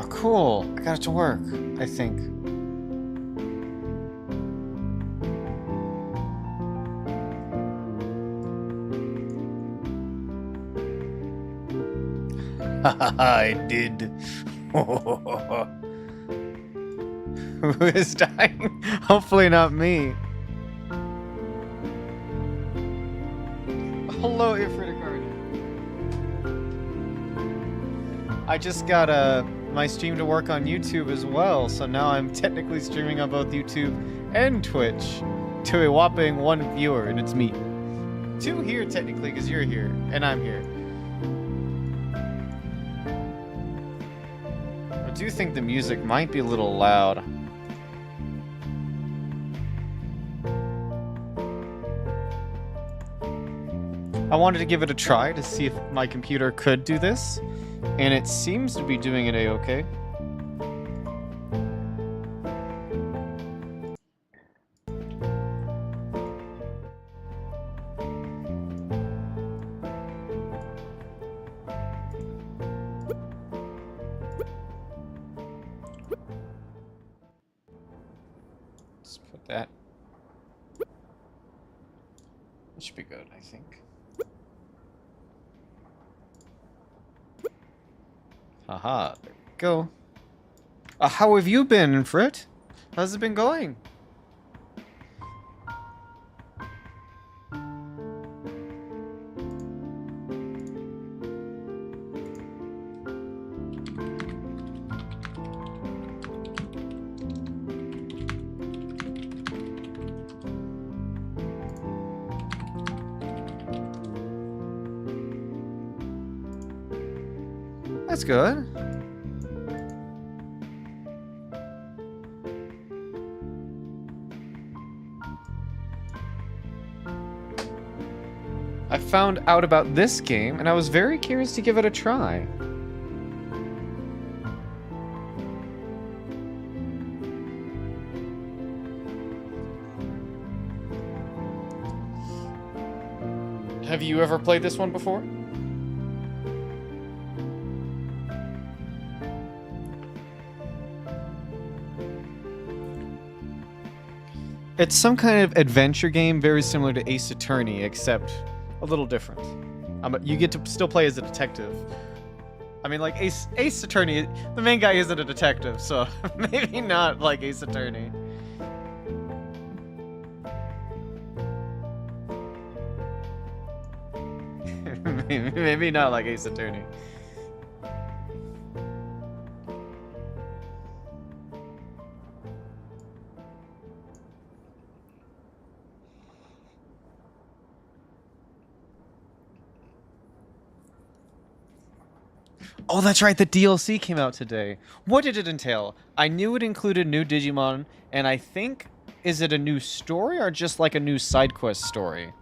cool. I got it to work, I think. I did. Who is dying? Hopefully not me. Hello, Ifrit. I just got my stream to work on YouTube as well, so now I'm technically streaming on both YouTube and Twitch to a whopping 1 viewer, and it's me. 2 here technically, because you're here, and I'm here. I do think the music might be a little loud. I wanted to give it a try to see if my computer could do this, and it seems to be doing it a-okay. Let's put that. It should be good, I think. Haha, there we go. How have you been, Frit? How's it been going? That's good. I found out about this game, and I was very curious to give it a try. Have you ever played this one before? It's some kind of adventure game very similar to Ace Attorney, except a little different. You get to still play as a detective. I mean, like, Ace Attorney, the main guy isn't a detective, so maybe not like Ace Attorney. Maybe not like Ace Attorney. Oh, that's right, the DLC came out today. What did it entail? I knew it included new Digimon, and I think, is it a new story or just like a new side quest story?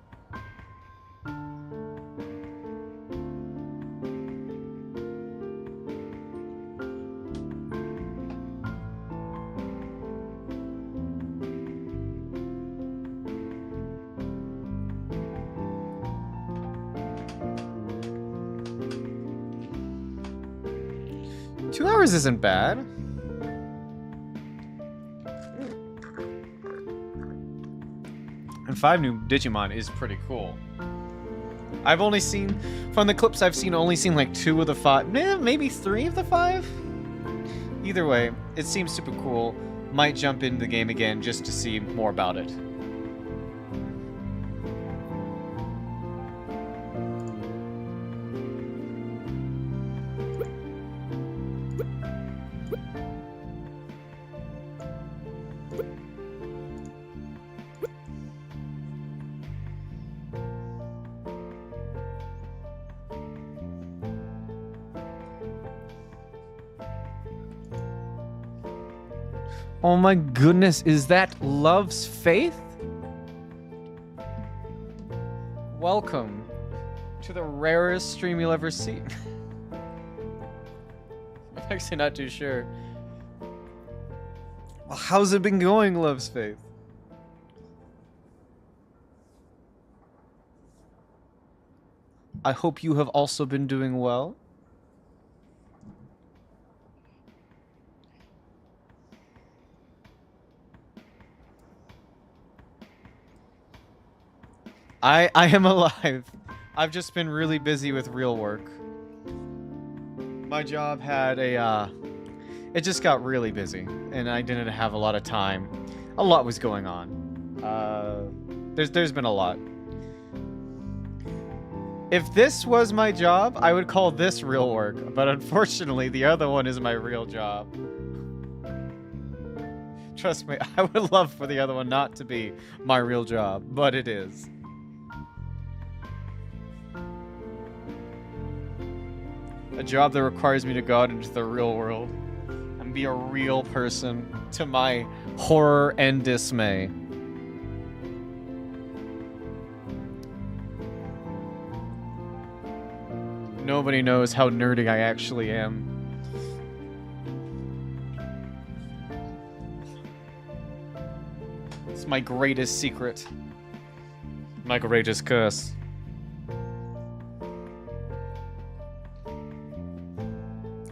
2 hours isn't bad. And 5 new Digimon is pretty cool. I've only seen, from the clips I've seen, like 2 of the 5, maybe 3 of the 5? Either way, it seems super cool. Might jump into the game again just to see more about it. Oh my goodness, is that Love's Faith? Welcome to the rarest stream you'll ever see. I'm actually not too sure. Well, how's it been going, Love's Faith? I hope you have also been doing well. I am alive. I've just been really busy with real work. My job had it just got really busy, and I didn't have a lot of time. A lot was going on. There's been a lot. If this was my job, I would call this real work, but unfortunately, the other one is my real job. Trust me, I would love for the other one not to be my real job, but it is. A job that requires me to go out into the real world and be a real person to my horror and dismay. Nobody knows how nerdy I actually am. It's my greatest secret. My greatest curse.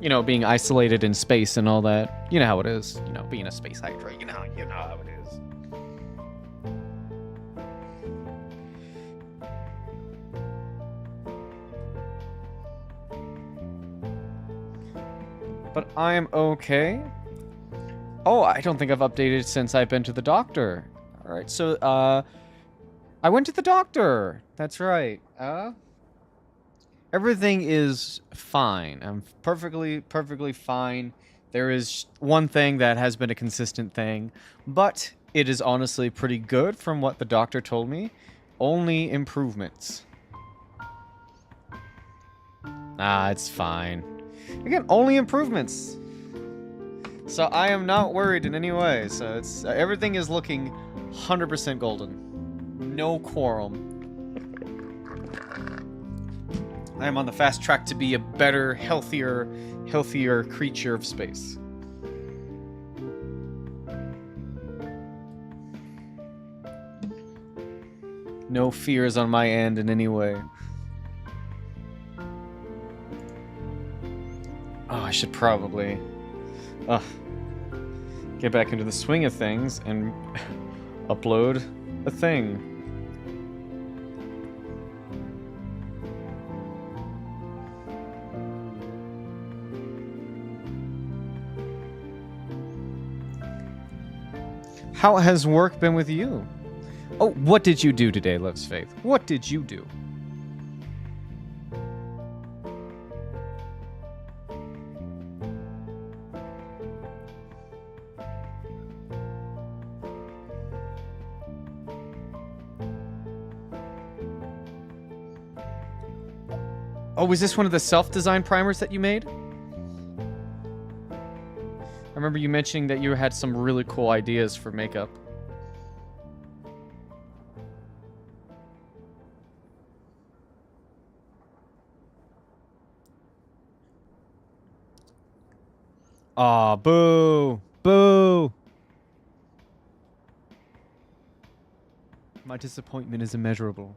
You know, being isolated in space and all that. You know how it is. You know, being a space hydra. You know how it is. But I am okay. Oh, I don't think I've updated since I've been to the doctor. Alright, so, I went to the doctor. That's right. Everything is fine. I'm perfectly fine. There is one thing that has been a consistent thing, but it is honestly pretty good from what the doctor told me. Only improvements. Ah, it's fine. Again, only improvements. So I am not worried in any way. So it's everything is looking 100% golden. No quorum. I am on the fast track to be a better, healthier creature of space. No fears on my end in any way. Oh, I should probably get back into the swing of things and upload a thing. How has work been with you? Oh, what did you do today, Love's Faith? What did you do? Oh, was this one of the self-designed primers that you made? I remember you mentioning that you had some really cool ideas for makeup. Aw, boo! Boo! My disappointment is immeasurable.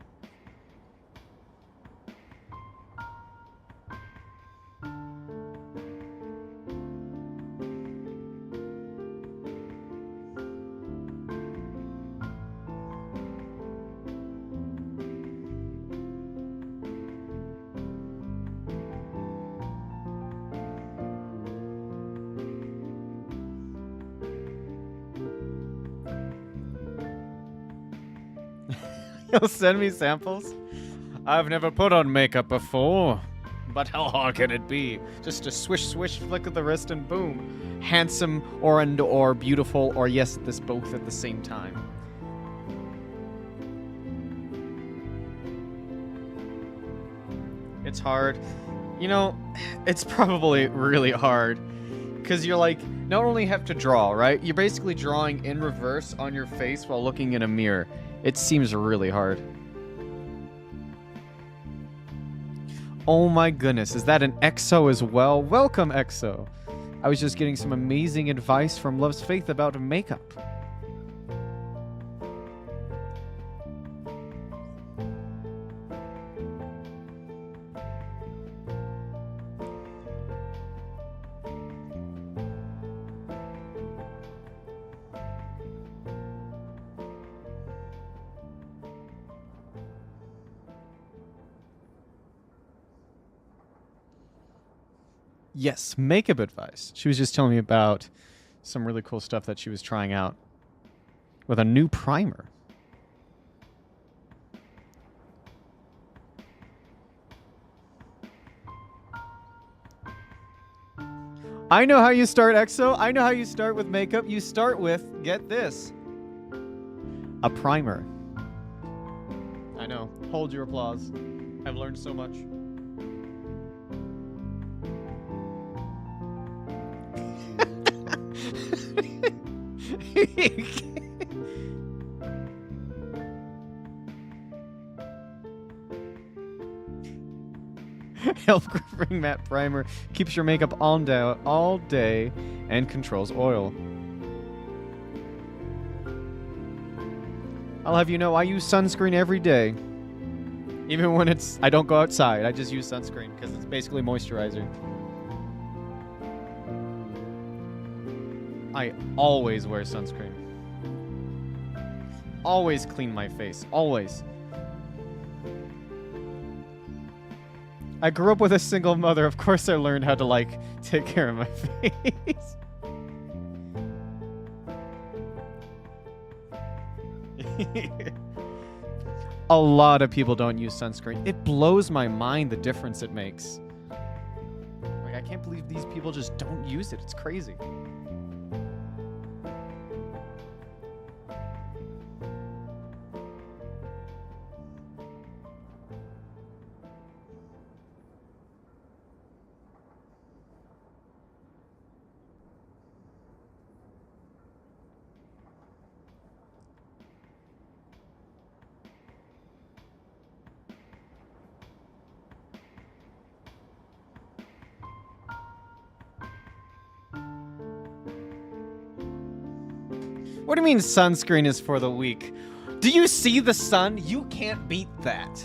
You'll send me samples? I've never put on makeup before. But how hard can it be? Just a swish, swish, flick of the wrist and boom. Handsome or beautiful or yes, this both at the same time. It's hard. You know, it's probably really hard. Because you're like, not only have to draw, right? You're basically drawing in reverse on your face while looking in a mirror. It seems really hard. Oh my goodness, is that an EXO as well? Welcome, EXO. I was just getting some amazing advice from Love's Faith about makeup. Yes, makeup advice. She was just telling me about some really cool stuff that she was trying out with a new primer. I know how you start, EXO. I know how you start with makeup. You start with, get this, a primer. I know. Hold your applause. I've learned so much. Help bring matte primer. Keeps your makeup on all day and controls oil. I'll have you know I use sunscreen every day. Even when I don't go outside, I just use sunscreen because it's basically moisturizer. I always wear sunscreen. Always clean my face. Always. I grew up with a single mother. Of course I learned how to, like, take care of my face. A lot of people don't use sunscreen. It blows my mind the difference it makes. Like, I can't believe these people just don't use it. It's crazy. What do you mean sunscreen is for the weak? Do you see the sun? You can't beat that.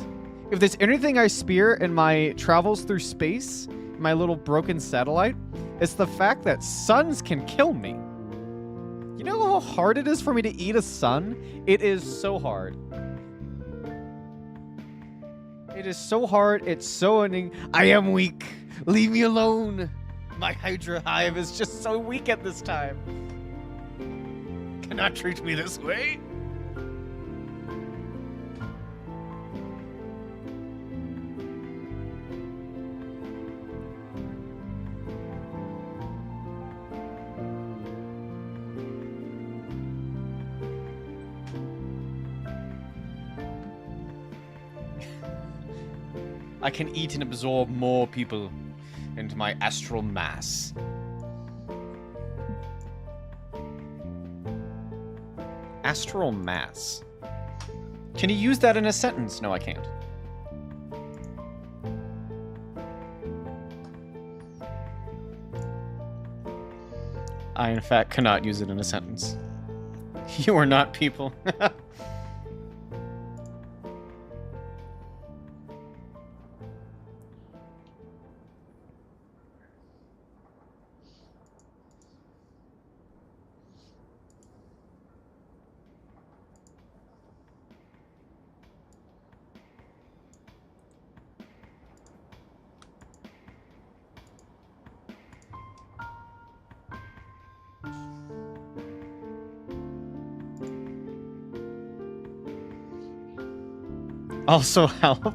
If there's anything I spear in my travels through space, my little broken satellite, it's the fact that suns can kill me. You know how hard it is for me to eat a sun? It is so hard. It is so hard. It's so annoying. I am weak. Leave me alone. My Hydra hive is just so weak at this time. Cannot treat me this way. I can eat and absorb more people into my astral mass. Astral mass. Can you use that in a sentence? No, I can't. I, in fact, cannot use it in a sentence. You are not people. Also help.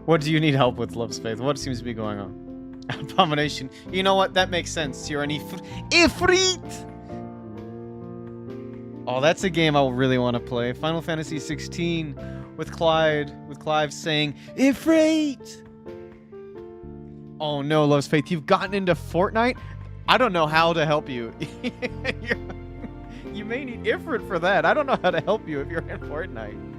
What do you need help with, Love's Faith? What seems to be going on? Abomination. You know what? That makes sense. You're an Ifrit! Oh, that's a game I really want to play. Final Fantasy 16 with Clive saying, Ifrit! Oh no, Love's Faith. You've gotten into Fortnite? I don't know how to help you. You may need Ifrit for that. I don't know how to help you if you're in Fortnite.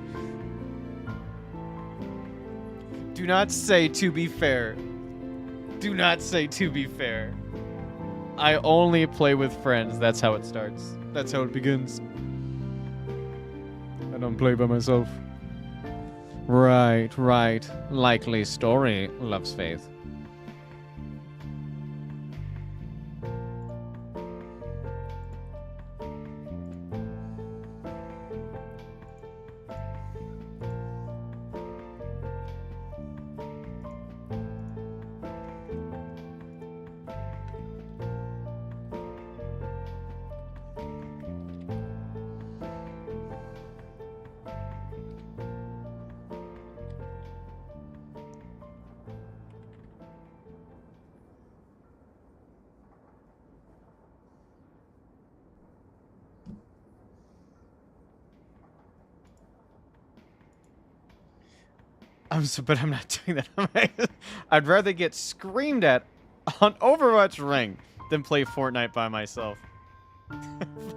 Do not say to be fair. Do not say to be fair. I only play with friends. That's how it starts. That's how it begins. I don't play by myself. Right, right. Likely story, Love's Faith. But I'm not doing that. I'd rather get screamed at on Overwatch Ring than play Fortnite by myself.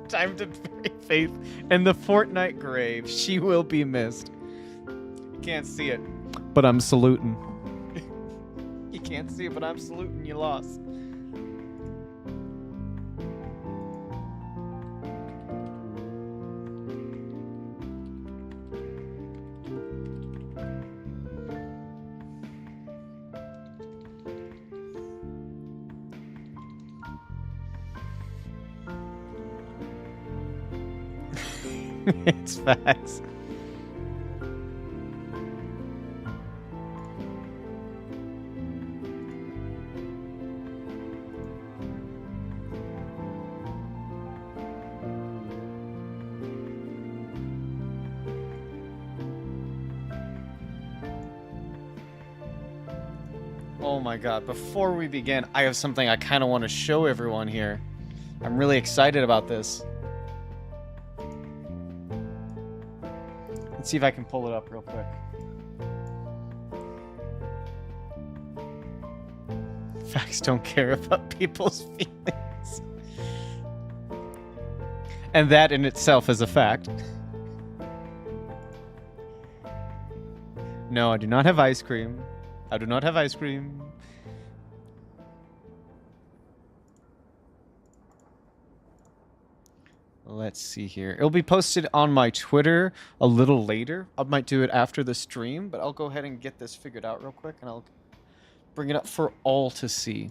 Time to bury Faith in the Fortnite grave. She will be missed. You can't see it, but I'm saluting. You can't see it, but I'm saluting. You lost. It's facts. Oh my god, before we begin, I have something I kind of want to show everyone here. I'm really excited about this. Let's see if I can pull it up real quick. Facts don't care about people's feelings. And that in itself is a fact. No, I do not have ice cream. I do not have ice cream. Let's see here. It'll be posted on my Twitter a little later. I might do it after the stream, but I'll go ahead and get this figured out real quick, and I'll bring it up for all to see.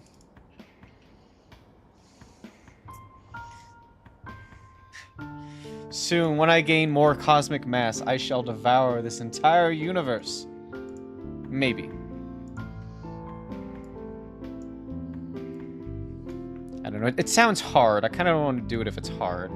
Soon, when I gain more cosmic mass, I shall devour this entire universe. Maybe. I don't know. It sounds hard. I kind of don't want to do it if it's hard.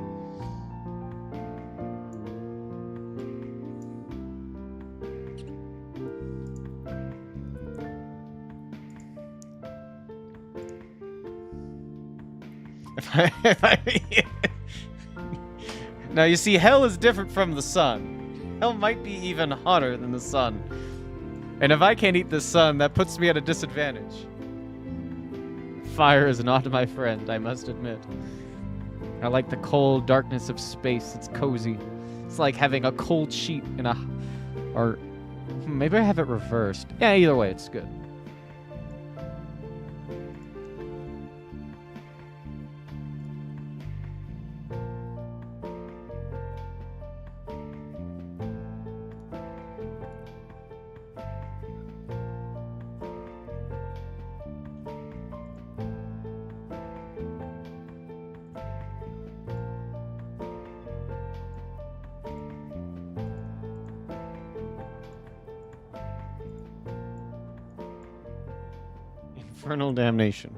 Now, you see, hell is different from the sun. Hell might be even hotter than the sun. And if I can't eat the sun, that puts me at a disadvantage. Fire is not my friend, I must admit. I like the cold darkness of space. It's cozy. It's like having a cold sheet in a... Or maybe I have it reversed. Yeah, either way, it's good. Infernal damnation.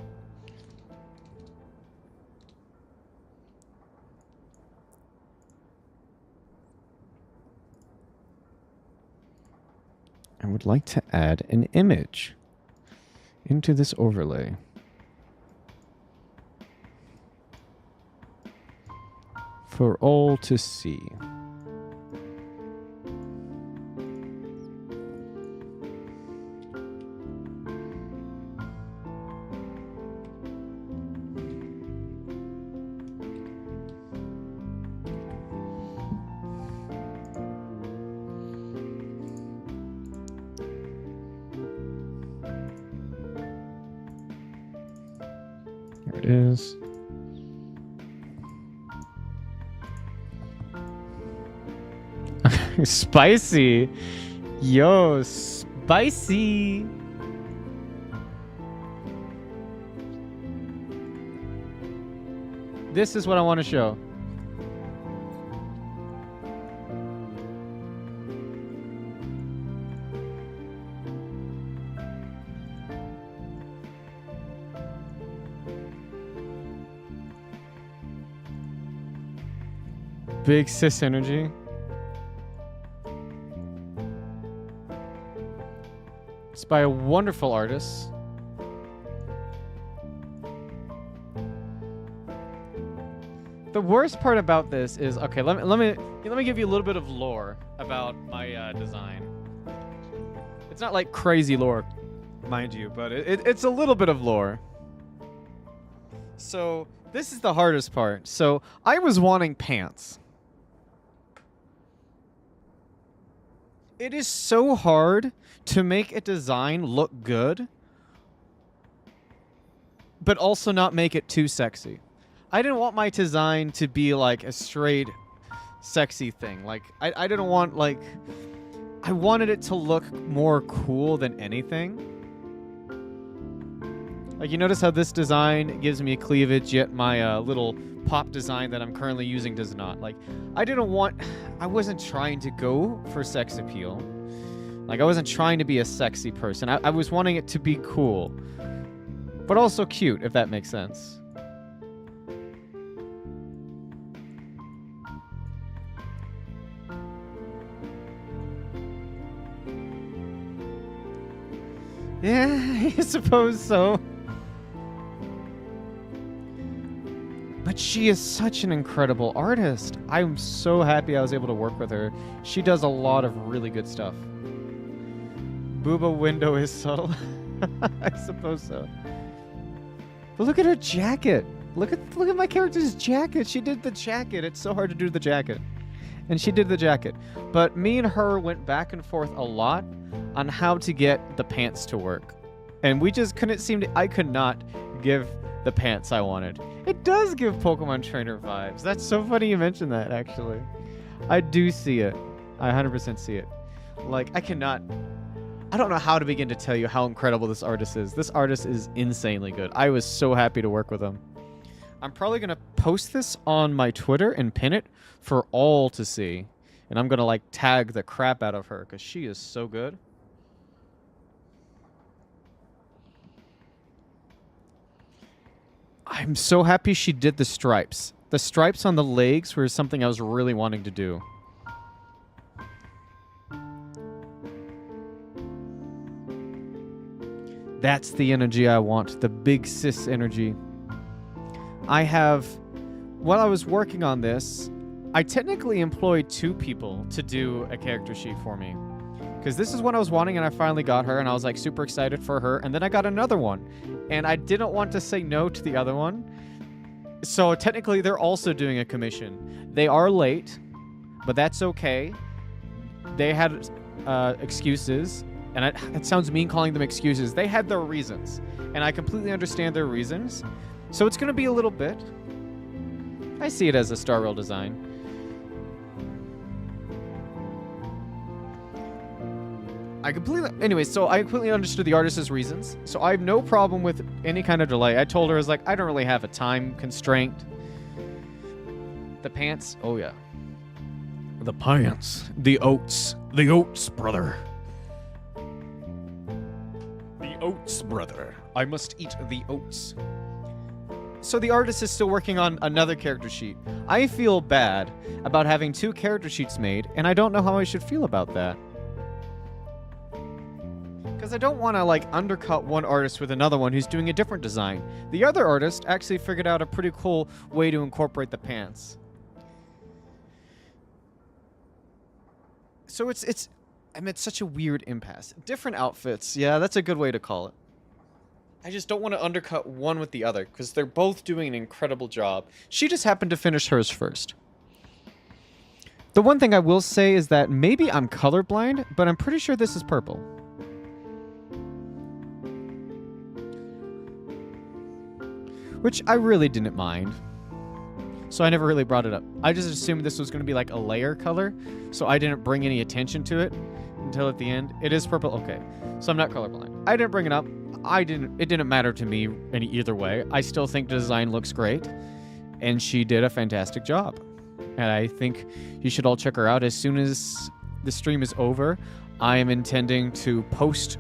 I would like to add an image into this overlay. For all to see. There it is. Spicy. Yo, spicy. This is what I want to show. Big sis energy. It's by a wonderful artist. The worst part about this is, okay, let me give you a little bit of lore about my design. It's not like crazy lore, mind you, but it's a little bit of lore. So this is the hardest part. So I was wanting pants. It is so hard to make a design look good, but also not make it too sexy. I didn't want my design to be like a straight sexy thing. Like, I didn't want, like... I wanted it to look more cool than anything. Like, you notice how this design gives me cleavage, yet my little pop design that I'm currently using does not. Like, I wasn't trying to go for sex appeal. Like, I wasn't trying to be a sexy person. I was wanting it to be cool. But also cute, if that makes sense. Yeah, I suppose so. But she is such an incredible artist. I'm so happy I was able to work with her. She does a lot of really good stuff. Booba window is subtle. I suppose so. But look at her jacket. Look at my character's jacket. She did the jacket. It's so hard to do the jacket. And she did the jacket. But me and her went back and forth a lot on how to get the pants to work. And we just couldn't seem to... I could not give the pants I wanted. It does give Pokemon Trainer vibes. That's so funny you mentioned that, actually. I do see it. I 100% see it. Like, I cannot... I don't know how to begin to tell you how incredible this artist is. This artist is insanely good. I was so happy to work with him. I'm probably going to post this on my Twitter and pin it for all to see. And I'm going to, like, tag the crap out of her because she is so good. I'm so happy she did the stripes. The stripes on the legs were something I was really wanting to do. That's the energy I want, the big sis energy. While I was working on this, I technically employed 2 people to do a character sheet for me. Because this is what I was wanting, and I finally got her, and I was like super excited for her, and then I got another one. And I didn't want to say no to the other one. So technically, they're also doing a commission. They are late, but that's okay. They had excuses. And it sounds mean calling them excuses. They had their reasons. And I completely understand their reasons. So it's going to be a little bit. I see it as a Star Rail design. Anyway, so I completely understood the artist's reasons. So I have no problem with any kind of delay. I told her, I was like, I don't really have a time constraint. The pants, oh yeah. The pants. The oats. The oats, brother. Oats, brother. I must eat the oats. So the artist is still working on another character sheet. I feel bad about having 2 character sheets made, and I don't know how I should feel about that. Because I don't want to, like, undercut one artist with another one who's doing a different design. The other artist actually figured out a pretty cool way to incorporate the pants. So it's such a weird impasse. Different outfits. Yeah, that's a good way to call it. I just don't want to undercut one with the other, because they're both doing an incredible job. She just happened to finish hers first. The one thing I will say is that maybe I'm colorblind, but I'm pretty sure this is purple. Which I really didn't mind. So I never really brought it up. I just assumed this was going to be like a layer color, so I didn't bring any attention to it until at the end. It is purple, okay. So I'm not colorblind. I didn't bring it up. It didn't matter to me either way. I still think the design looks great, and she did a fantastic job. And I think you should all check her out. As soon as the stream is over, I am intending to post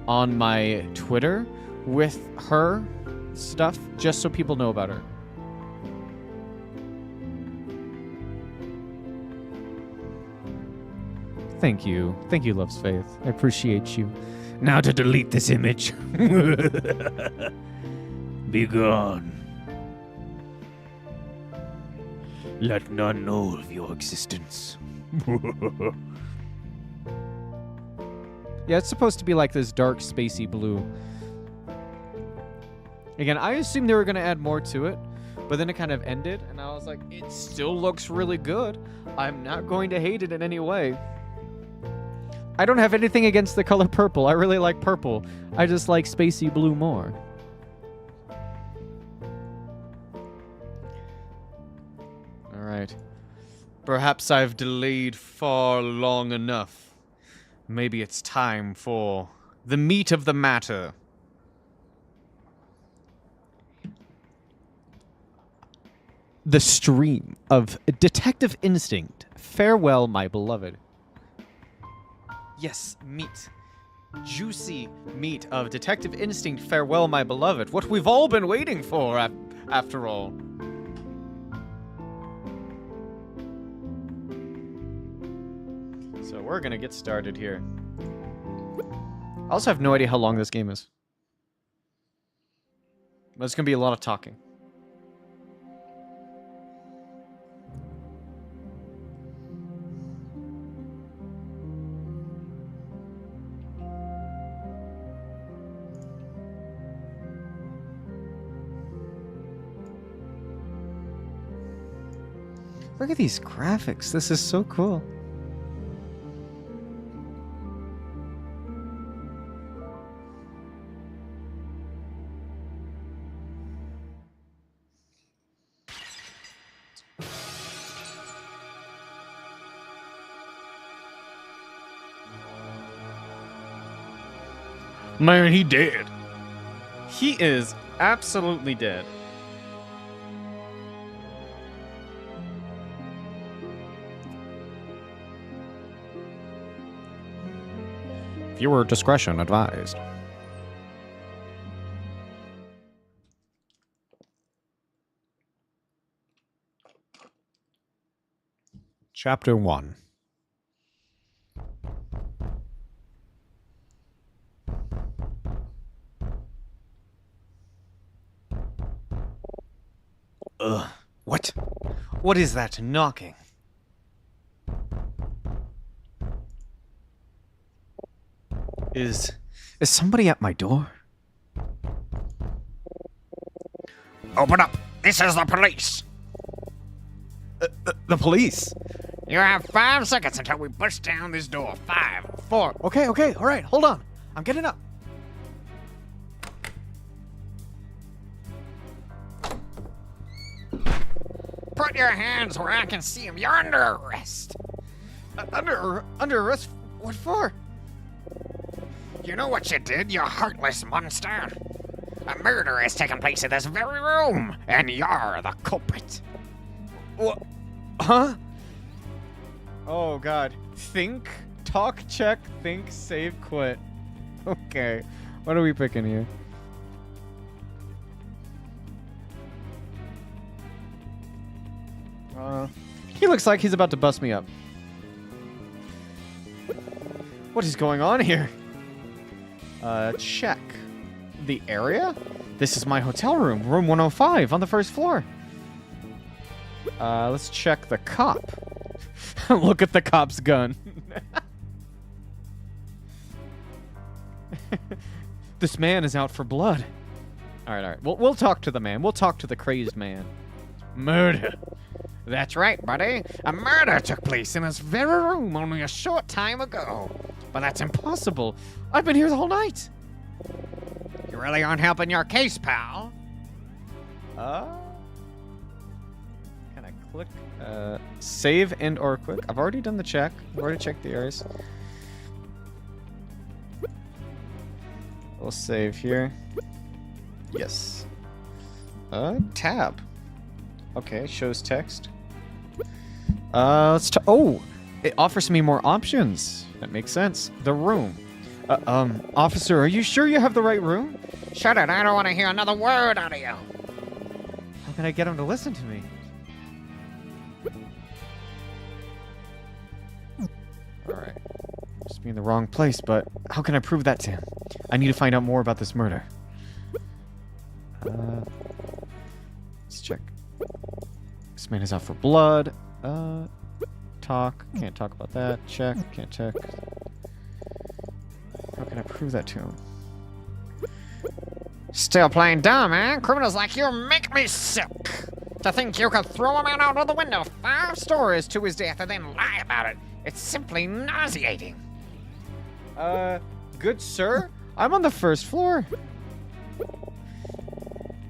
on my Twitter with her stuff, just so people know about her. Thank you. Thank you, Love's Faith. I appreciate you. Now to delete this image. Be gone. Let none know of your existence. Yeah, it's supposed to be like this dark, spacey blue. Again, I assumed they were going to add more to it, but then it kind of ended, and I was like, it still looks really good. I'm not going to hate it in any way. I don't have anything against the color purple. I really like purple. I just like spacey blue more. Alright. Perhaps I've delayed far long enough. Maybe it's time for the meat of the matter. The stream of Detective Instinct. Farewell, my beloved. Yes, meat. Juicy meat of Detective Instinct. Farewell, my beloved. What we've all been waiting for, after all. So we're gonna get started here. I also have no idea how long this game is. But it's gonna be a lot of talking. Look at these graphics. This is so cool. Man, he dead. He is absolutely dead. Viewer discretion advised. Chapter 1. Ugh. What? What is that knocking? Is somebody at my door? Open up! This is the police! The police? You have 5 seconds until we bust down this door. 5, 4... Okay, alright, hold on. I'm getting up. Put your hands where I can see them. You're under arrest. Under arrest? What for? You know what you did, you heartless monster? A murder has taken place in this very room, and you're the culprit. What? Huh? Oh, God. Think, talk, check, think, save, quit. Okay. What are we picking here? He looks like he's about to bust me up. What is going on here? Check. The area? This is my hotel room. Room 105 on the first floor. Let's check the cop. Look at the cop's gun. This man is out for blood. Alright. We'll talk to the man. We'll talk to the crazed man. Murder. That's right, buddy. A murder took place in this very room only a short time ago. But that's impossible. I've been here the whole night. You really aren't helping your case, pal. Can I click? Save and or quick. I've already done the check. I've already checked the areas. We'll save here. Yes. Tab. Okay, shows text. Oh! It offers me more options. That makes sense. The room. Officer, are you sure you have the right room? Shut it, I don't want to hear another word out of you. How can I get him to listen to me? Alright. Just be in the wrong place, but how can I prove that to him? I need to find out more about this murder. Let's check. This man is out for blood. Talk. Can't talk about that. Check. Can't check. Can I prove that to him? Still playing dumb, eh? Criminals like you make me sick. To think you could throw a man out of the window 5 stories to his death and then lie about it. It's simply nauseating. Good sir? I'm on the first floor.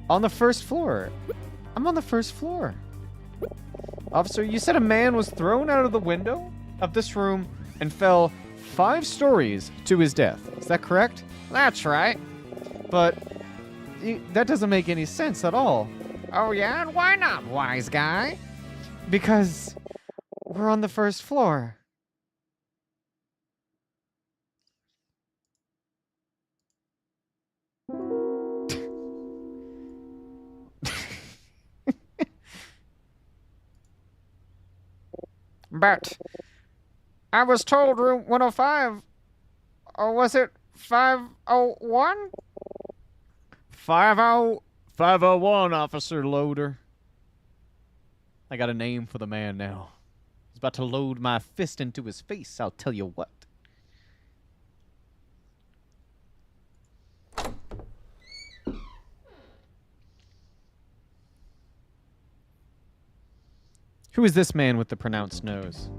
On the first floor. I'm on the first floor. Officer, you said a man was thrown out of the window of this room and fell 5 stories to his death. Is that correct? That's right. But that doesn't make any sense at all. Oh yeah? And why not, wise guy? Because we're on the first floor. But I was told room 105, or was it 501? 501, Officer Loader. I got a name for the man now. He's about to load my fist into his face, I'll tell you what. Who is this man with the pronounced nose?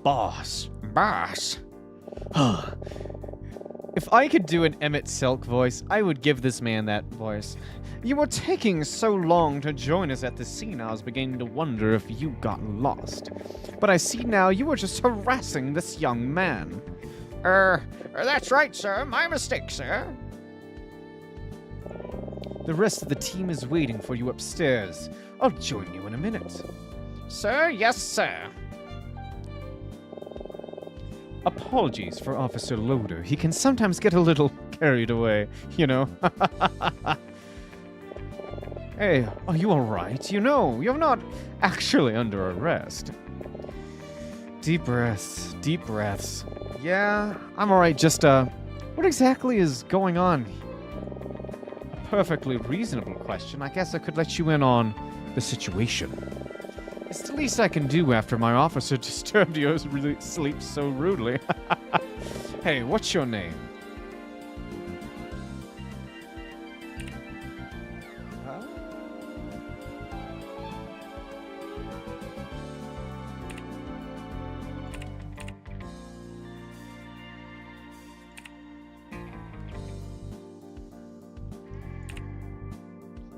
Boss. Boss. If I could do an Emmett Silk voice, I would give this man that voice. You were taking so long to join us at the scene, I was beginning to wonder if you got lost. But I see now you were just harassing this young man. That's right, sir. My mistake, sir. The rest of the team is waiting for you upstairs. I'll join you in a minute. Sir, yes, sir. Apologies for Officer Loader. He can sometimes get a little carried away, you know. Hey, are you alright? You know, you're not actually under arrest. Deep breaths, deep breaths. Yeah, I'm alright, just, what exactly is going on? A perfectly reasonable question. I guess I could let you in on the situation. It's the least I can do after my officer disturbed your sleep so rudely. Hey, what's your name?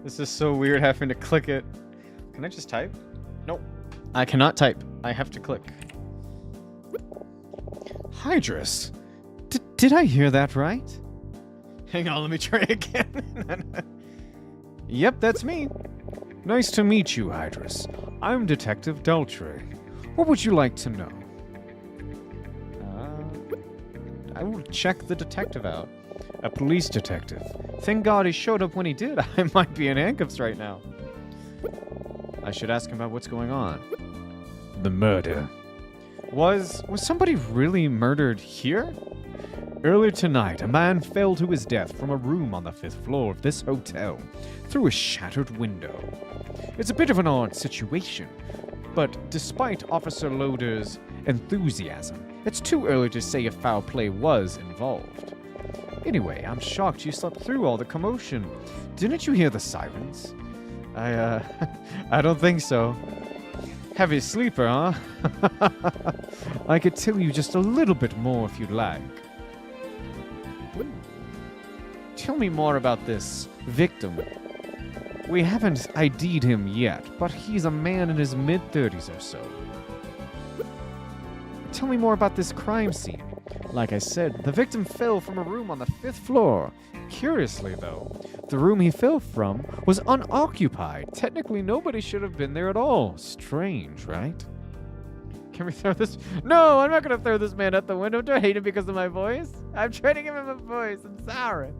This is so weird having to click it. Can I just type? Nope. I cannot type. I have to click. Hydrus? Did I hear that right? Hang on, let me try again. Yep, that's me. Nice to meet you, Hydrus. I'm Detective Deltray. What would you like to know? I will check the detective out. A police detective. Thank God he showed up when he did. I might be in handcuffs right now. I should ask him about what's going on. The murder. Was somebody really murdered here? Earlier tonight, a man fell to his death from a room on the 5th floor of this hotel through a shattered window. It's a bit of an odd situation, but despite Officer Loader's enthusiasm, it's too early to say if foul play was involved. Anyway, I'm shocked you slept through all the commotion. Didn't you hear the sirens? I don't think so. Heavy sleeper, huh? I could tell you just a little bit more if you'd like. Tell me more about this victim. We haven't ID'd him yet, but he's a man in his mid-30s or so. Tell me more about this crime scene. Like I said, the victim fell from a room on the 5th floor. Curiously, though, the room he fell from was unoccupied. Technically, nobody should have been there at all. Strange, right? Can we throw this? No, I'm not going to throw this man out the window. Do I hate him because of my voice? I'm trying to give him a voice. I'm sorry.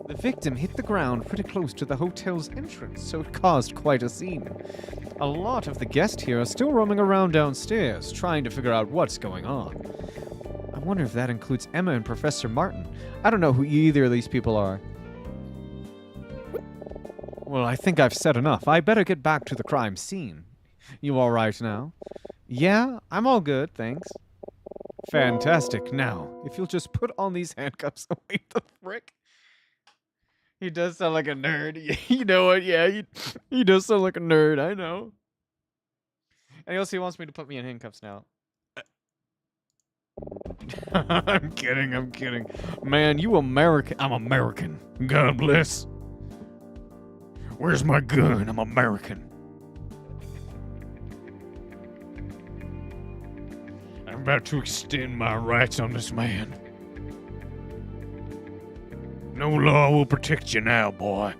The victim hit the ground pretty close to the hotel's entrance, so it caused quite a scene. A lot of the guests here are still roaming around downstairs, trying to figure out what's going on. I wonder if that includes Emma and Professor Martin. I don't know who either of these people are. Well, I think I've said enough. I better get back to the crime scene. You all right now? Yeah, I'm all good, thanks. Fantastic. Now, if you'll just put on these handcuffs. Wait, the frick? He does sound like a nerd. You know what? Yeah, he does sound like a nerd. I know. And he also wants me to put me in handcuffs now. I'm kidding. I'm kidding. Man, you American. I'm American. God bless. Where's my gun? I'm American. I'm about to extend my rights on this man. No law will protect you now, boy.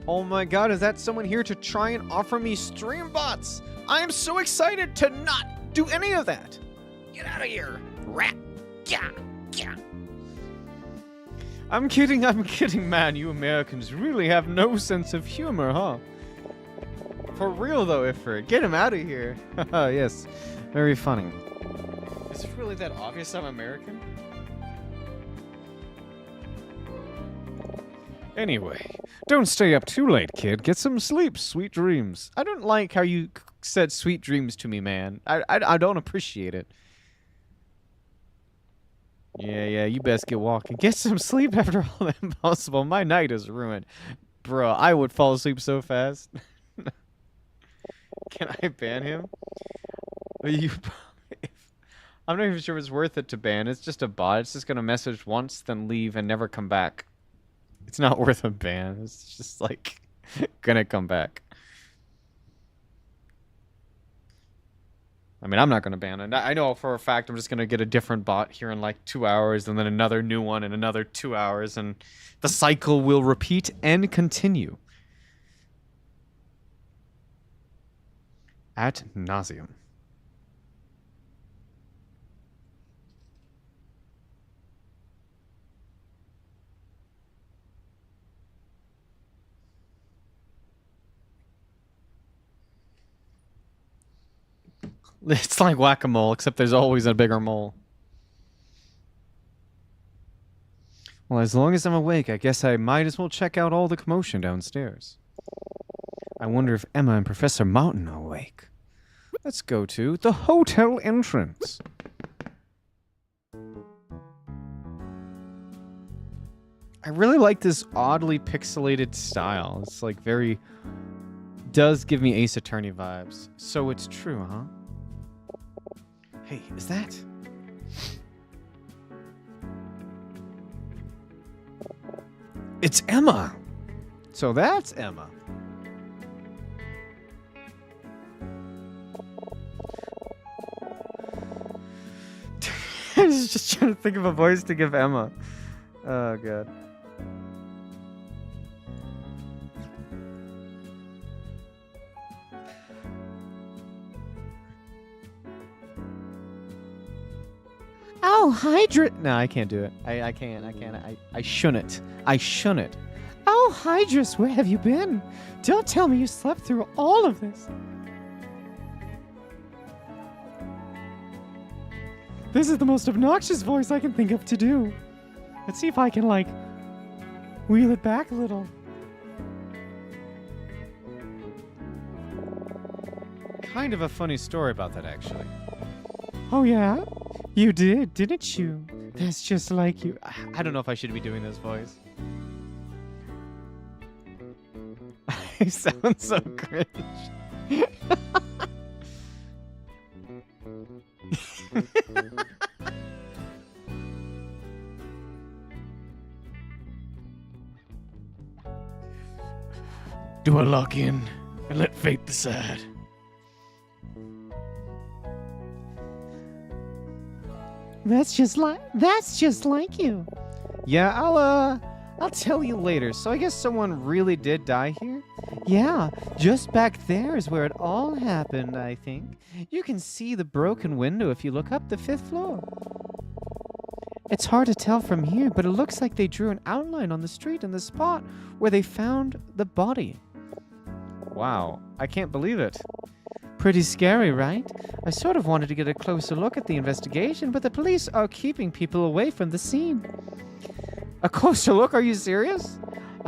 Oh my god, is that someone here to try and offer me stream bots? I am so excited to not do any of that. Get out of here, rat. Yeah, yeah. I'm kidding, man. You Americans really have no sense of humor, huh? For real though, Ifrit. Get him out of here. Yes, very funny. Is it really that obvious I'm American? Anyway, don't stay up too late, kid. Get some sleep. Sweet dreams. I don't like how you said sweet dreams to me, man. I don't appreciate it. Yeah, you best get walking. Get some sleep after all that impossible. My night is ruined. Bro, I would fall asleep so fast. Can I ban him? I'm not even sure it's worth it to ban. It's just a bot. It's just gonna message once, then leave, and never come back. It's not worth a ban. It's just like gonna come back. I mean, I'm not gonna ban it. I know for a fact I'm just gonna get a different bot here in like 2 hours, and then another new one in another 2 hours, and the cycle will repeat and continue. Ad nauseum. It's like whack-a-mole, except there's always a bigger mole. Well, as long as I'm awake, I guess I might as well check out all the commotion downstairs. I wonder if Emma and Professor Mountain are awake. Let's go to the hotel entrance. I really like this oddly pixelated style. It's like very... does give me Ace Attorney vibes. So it's true, huh? Hey, is that... It's Emma! So that's Emma. I was just trying to think of a voice to give Emma. Oh, God. Oh, Hydra... No, I can't do it. I can't. I shouldn't. I shouldn't. Oh, Hydras, where have you been? Don't tell me you slept through all of this. This is the most obnoxious voice I can think of to do. Let's see if I can, like, wheel it back a little. Kind of a funny story about that, actually. Oh, yeah? You did, didn't you? That's just like you. I don't know if I should be doing this voice. I sound so cringe. Do I lock in and let fate decide? That's just like you. Yeah, I'll tell you later. So I guess someone really did die here? Yeah, just back there is where it all happened, I think. You can see the broken window if you look up the 5th floor. It's hard to tell from here, but it looks like they drew an outline on the street in the spot where they found the body. Wow, I can't believe it. Pretty scary, right? I sort of wanted to get a closer look at the investigation, but the police are keeping people away from the scene. A closer look? Are you serious?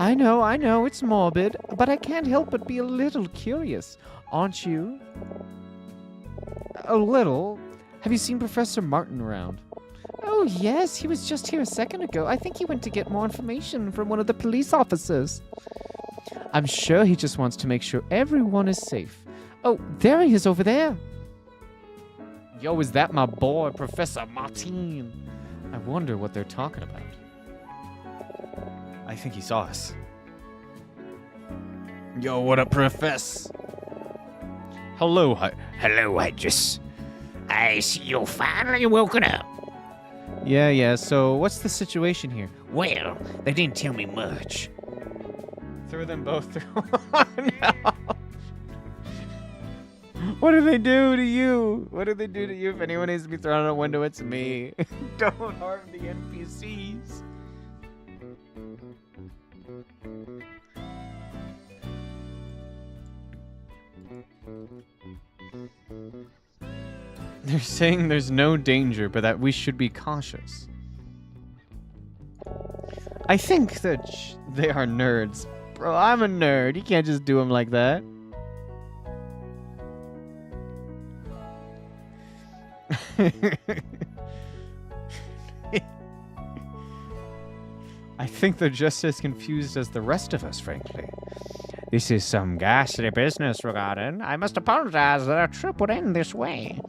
I know, it's morbid, but I can't help but be a little curious, aren't you? A little. Have you seen Professor Martin around? Oh, yes, he was just here a second ago. I think he went to get more information from one of the police officers. I'm sure he just wants to make sure everyone is safe. Oh, there he is over there. Yo, is that my boy, Professor Martin? I wonder what they're talking about. I think he saw us. Yo, what up, Profess? Hello, Hello, Idris. I see you finally woken up. Yeah, so what's the situation here? Well, they didn't tell me much. Threw them both through. Oh, no. What do they do to you? What do they do to you? If anyone needs to be thrown out a window, it's me. Don't harm the NPCs. They're saying there's no danger, but that we should be cautious. I think that they are nerds. Bro, I'm a nerd. You can't just do them like that. I think they're just as confused as the rest of us, frankly. This is some ghastly business regarding. I must apologize that our trip would end this way.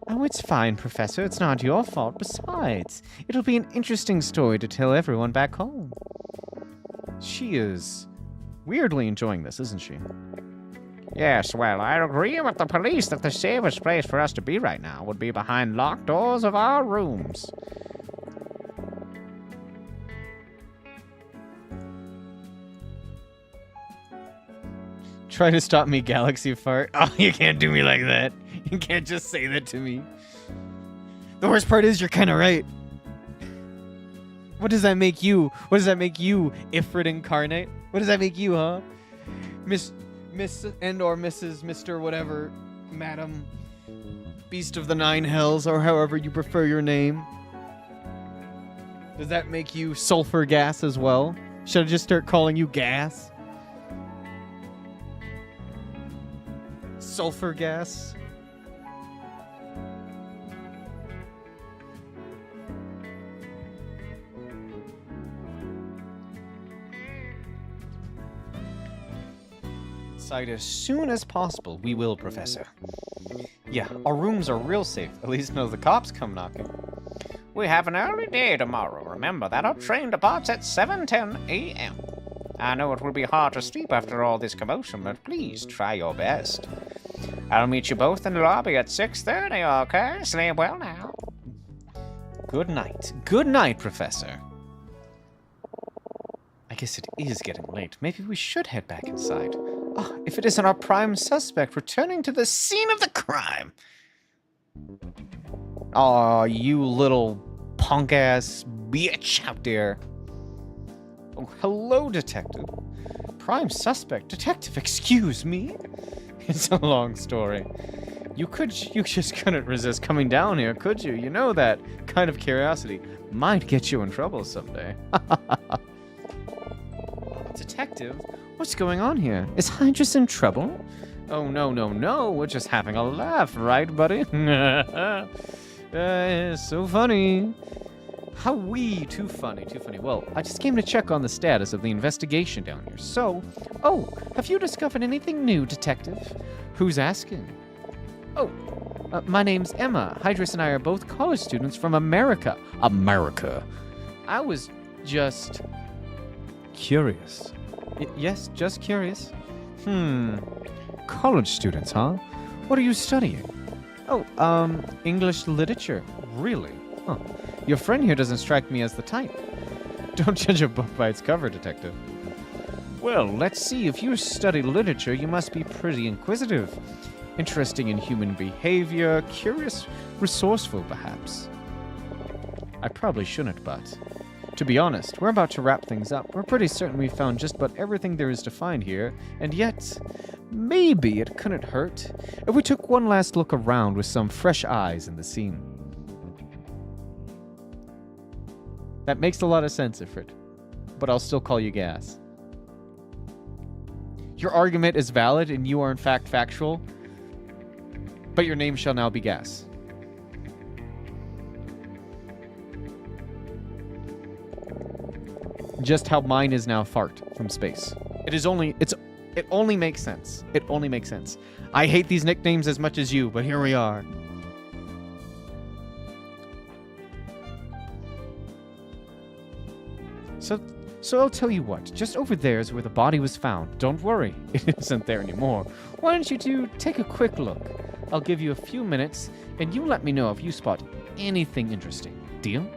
Oh, it's fine, Professor. It's not your fault. Besides, it'll be an interesting story to tell everyone back home. She is weirdly enjoying this, isn't she? Yes, well, I agree with the police that the safest place for us to be right now would be behind locked doors of our rooms. Try to stop me, Galaxy Fart. Oh, you can't do me like that. You can't just say that to me. The worst part is you're kind of right. What does that make you? What does that make you, Ifrit Incarnate? What does that make you, huh? Miss and or Mrs. Mr. whatever, Madam, Beast of the Nine Hells, or however you prefer your name. Does that make you sulfur gas as well? Should I just start calling you gas? Sulfur gas? Inside as soon as possible. We will, Professor. Yeah, our rooms are real safe. At least no the cops come knocking. We have an early day tomorrow. Remember that our train departs at 7:10 a.m. I know it will be hard to sleep after all this commotion, but please try your best. I'll meet you both in the lobby at 6:30, okay? Sleep well now. Good night. Good night, Professor. I guess it is getting late. Maybe we should head back inside. Oh, if it isn't our prime suspect returning to the scene of the crime. Aw, you little punk-ass bitch out there. Oh, hello, Detective. Prime suspect? Detective, excuse me? It's a long story. You just couldn't resist coming down here, could you? You know that kind of curiosity might get you in trouble someday. Detective, what's going on here? Is Hydrus in trouble? Oh, no. We're just having a laugh, right, buddy? So funny. How too funny. Well, I just came to check on the status of the investigation down here. So, have you discovered anything new, Detective? Who's asking? My name's Emma. Hydrus and I are both college students from America. America. I was just curious. Yes, just curious. College students, huh? What are you studying? English literature. Really? Huh. Your friend here doesn't strike me as the type. Don't judge a book by its cover, Detective. Well, let's see. If you study literature, you must be pretty inquisitive. Interesting in human behavior, curious, resourceful, perhaps. I probably shouldn't, but to be honest, we're about to wrap things up. We're pretty certain we found just about everything there is to find here, and yet, maybe it couldn't hurt if we took one last look around with some fresh eyes in the scene. That makes a lot of sense, Ifrit, but I'll still call you Gas. Your argument is valid and you are in fact factual, but your name shall now be Gas. Just how mine is now Fart from space. It only makes sense. It only makes sense. I hate these nicknames as much as you, but here we are. So I'll tell you what, just over there is where the body was found. Don't worry, it isn't there anymore. Why don't you two take a quick look? I'll give you a few minutes, and you let me know if you spot anything interesting. Deal?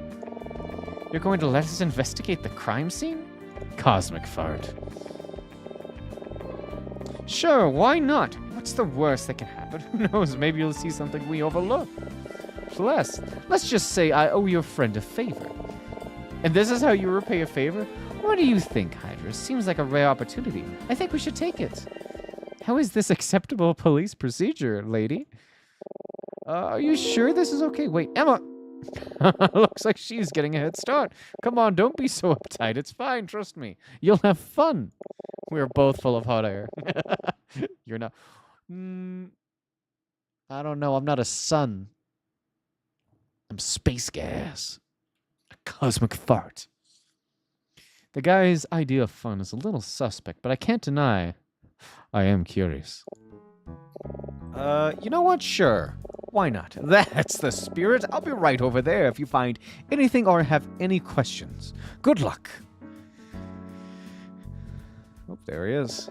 You're going to let us investigate the crime scene? Cosmic fart. Sure, why not? What's the worst that can happen? Who knows, maybe you'll see something we overlook. Plus, let's just say I owe your friend a favor. And this is how you repay a favor? What do you think, Hydra? Seems like a rare opportunity. I think we should take it. How is this acceptable police procedure, lady? Are you sure this is okay? Wait, Emma! Looks like she's getting a head start. Come on, don't be so uptight. It's fine, trust me. You'll have fun. We're both full of hot air. You're not... I don't know, I'm not a sun. I'm space gas. A cosmic fart. The guy's idea of fun is a little suspect, but I can't deny I am curious. You know what? Sure. Why not? That's the spirit. I'll be right over there if you find anything or have any questions. Good luck. Oh, there he is.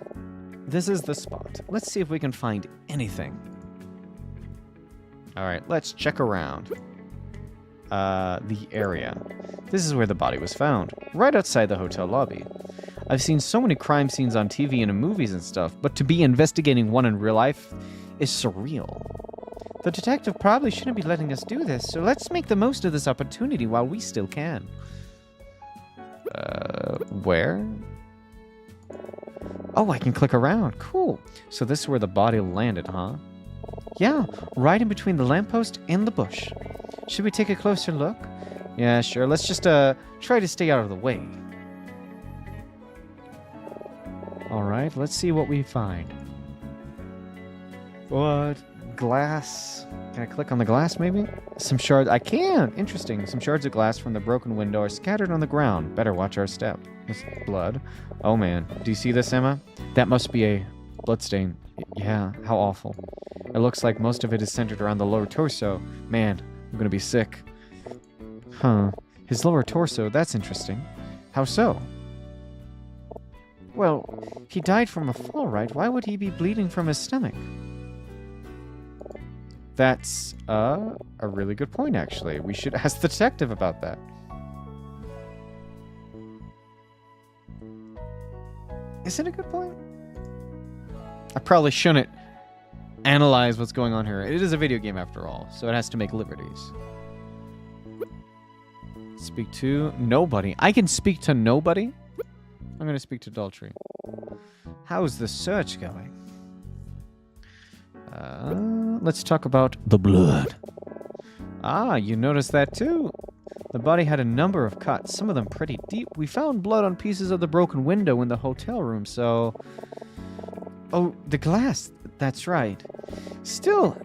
This is the spot. Let's see if we can find anything. All right, let's check around. The area. This is where the body was found, right outside the hotel lobby. I've seen so many crime scenes on TV and in movies and stuff, but to be investigating one in real life is surreal. The detective probably shouldn't be letting us do this, so let's make the most of this opportunity while we still can. Where? Oh, I can click around. Cool. So this is where the body landed, huh? Yeah, right in between the lamppost and the bush. Should we take a closer look? Yeah, sure. Let's just try to stay out of the way. Alright, let's see what we find. What? Glass? Can I click on the glass, maybe? Some shards... I can! Interesting. Some shards of glass from the broken window are scattered on the ground. Better watch our step. This blood. Oh, man. Do you see this, Emma? That must be a bloodstain. Yeah, how awful. It looks like most of it is centered around the lower torso. Man, I'm gonna be sick. Huh. His lower torso, that's interesting. How so? Well, he died from a fall, right? Why would he be bleeding from his stomach? That's, a really good point, actually. We should ask the detective about that. Is it a good point? I probably shouldn't analyze what's going on here. It is a video game, after all, so it has to make liberties. Speak to nobody. I can speak to nobody? I'm going to speak to Daltrey. How's the search going? Let's talk about the blood. Ah, you noticed that too. The body had a number of cuts, some of them pretty deep. We found blood on pieces of the broken window in the hotel room, so... Oh, the glass. That's right. Still,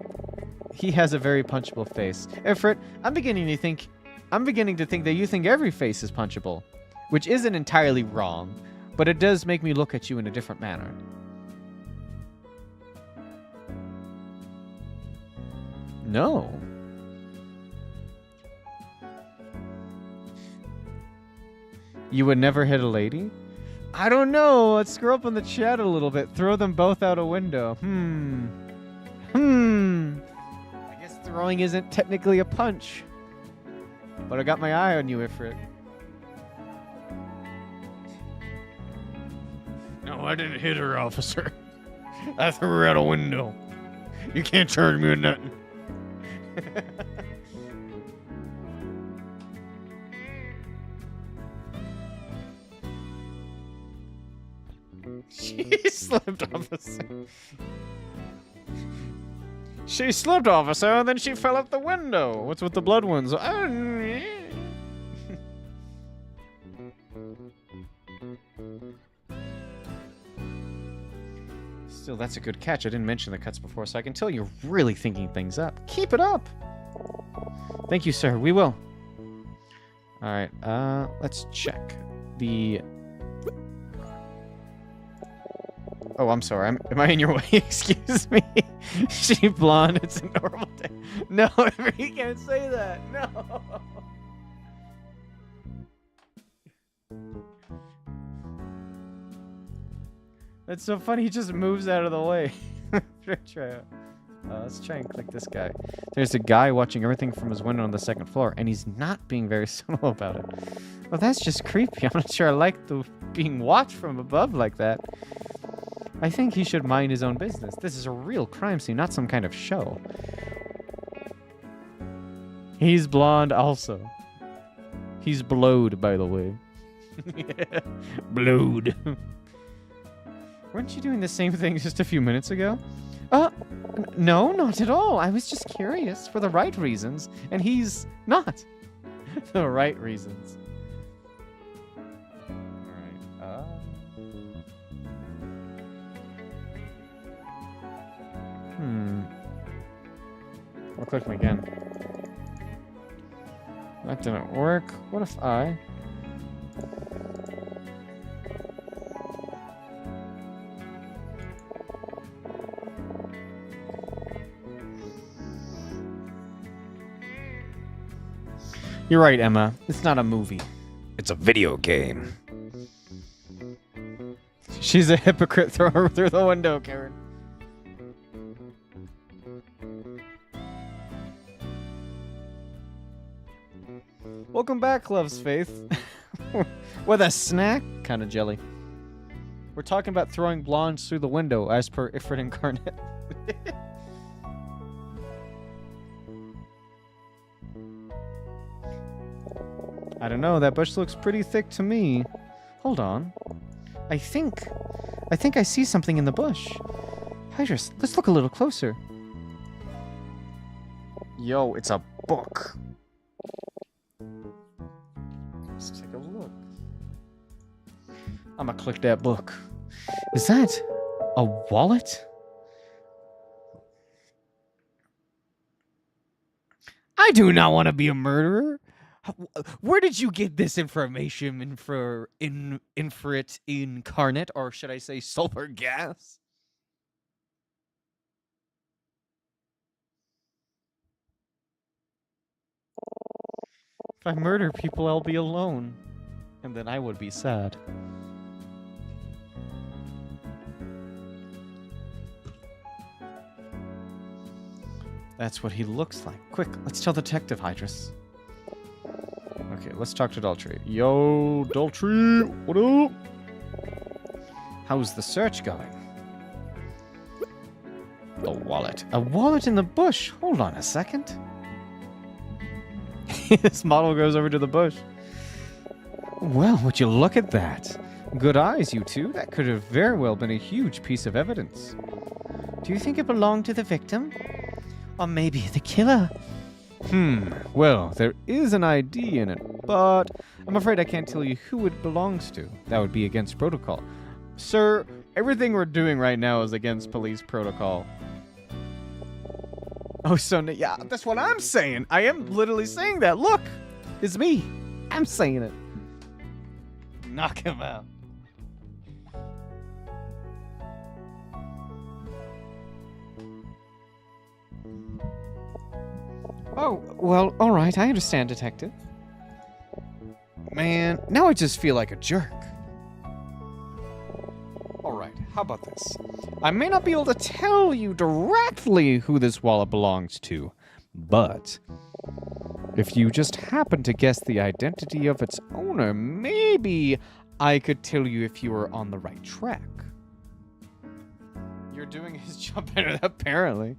he has a very punchable face. Ifrit, I'm beginning to think that you think every face is punchable, which isn't entirely wrong, but it does make me look at you in a different manner. No. You would never hit a lady? I don't know. Let's scroll up in the chat a little bit. Throw them both out a window. I guess throwing isn't technically a punch. But I got my eye on you, Ifrit. No, I didn't hit her, officer. I threw her out a window. You can't charge me with nothing. She slipped, officer. She slipped, officer, and then she fell out the window. What's with the blood ones? Still, that's a good catch. I didn't mention the cuts before, so I can tell you're really thinking things up. Keep it up! Thank you, sir. We will. Alright, let's check. Oh, I'm sorry. Am I in your way? Excuse me. She blonde. It's a normal day. No, you can't say that. No. That's so funny. He just moves out of the way. Let's try and click this guy. There's a guy watching everything from his window on the second floor, and he's not being very subtle about it. Well, that's just creepy. I'm not sure I like the being watched from above like that. I think he should mind his own business. This is a real crime scene, not some kind of show. He's blonde also. He's blowed, by the way. Blowed. Weren't you doing the same thing just a few minutes ago? No, not at all. I was just curious for the right reasons, and he's not. The right reasons. Alright, I'll click him again. That didn't work. What if I... You're right, Emma. It's not a movie. It's a video game. She's a hypocrite. Throw her through the window, Karen. Welcome back, Love's Faith. With a snack kind of jelly. We're talking about throwing blondes through the window, as per Ifrit Incarnate. I don't know, that bush looks pretty thick to me. Hold on. I think I see something in the bush. Hydrus, let's look a little closer. Yo, it's a book. Let's take a look. I'ma click that book. Is that a wallet? I do not want to be a murderer. Where did you get this information for Infrit Incarnate, or should I say sulfur gas? If I murder people, I'll be alone. And then I would be sad. That's what he looks like. Quick, let's tell Detective Hydrus. Okay, let's talk to Daltrey. Yo, Daltrey, what up? How's the search going? A wallet. A wallet in the bush. Hold on a second. This model goes over to the bush. Well, would you look at that? Good eyes, you two. That could have very well been a huge piece of evidence. Do you think it belonged to the victim? Or maybe the killer? Well, there is an ID in it, but I'm afraid I can't tell you who it belongs to. That would be against protocol. Sir, everything we're doing right now is against police protocol. Oh, so, yeah, that's what I'm saying. I am literally saying that. Look, it's me. I'm saying it. Knock him out. Oh, well, all right, I understand, Detective. Man, now I just feel like a jerk. All right, how about this? I may not be able to tell you directly who this wallet belongs to, but if you just happen to guess the identity of its owner, maybe I could tell you if you were on the right track. You're doing his job better, apparently.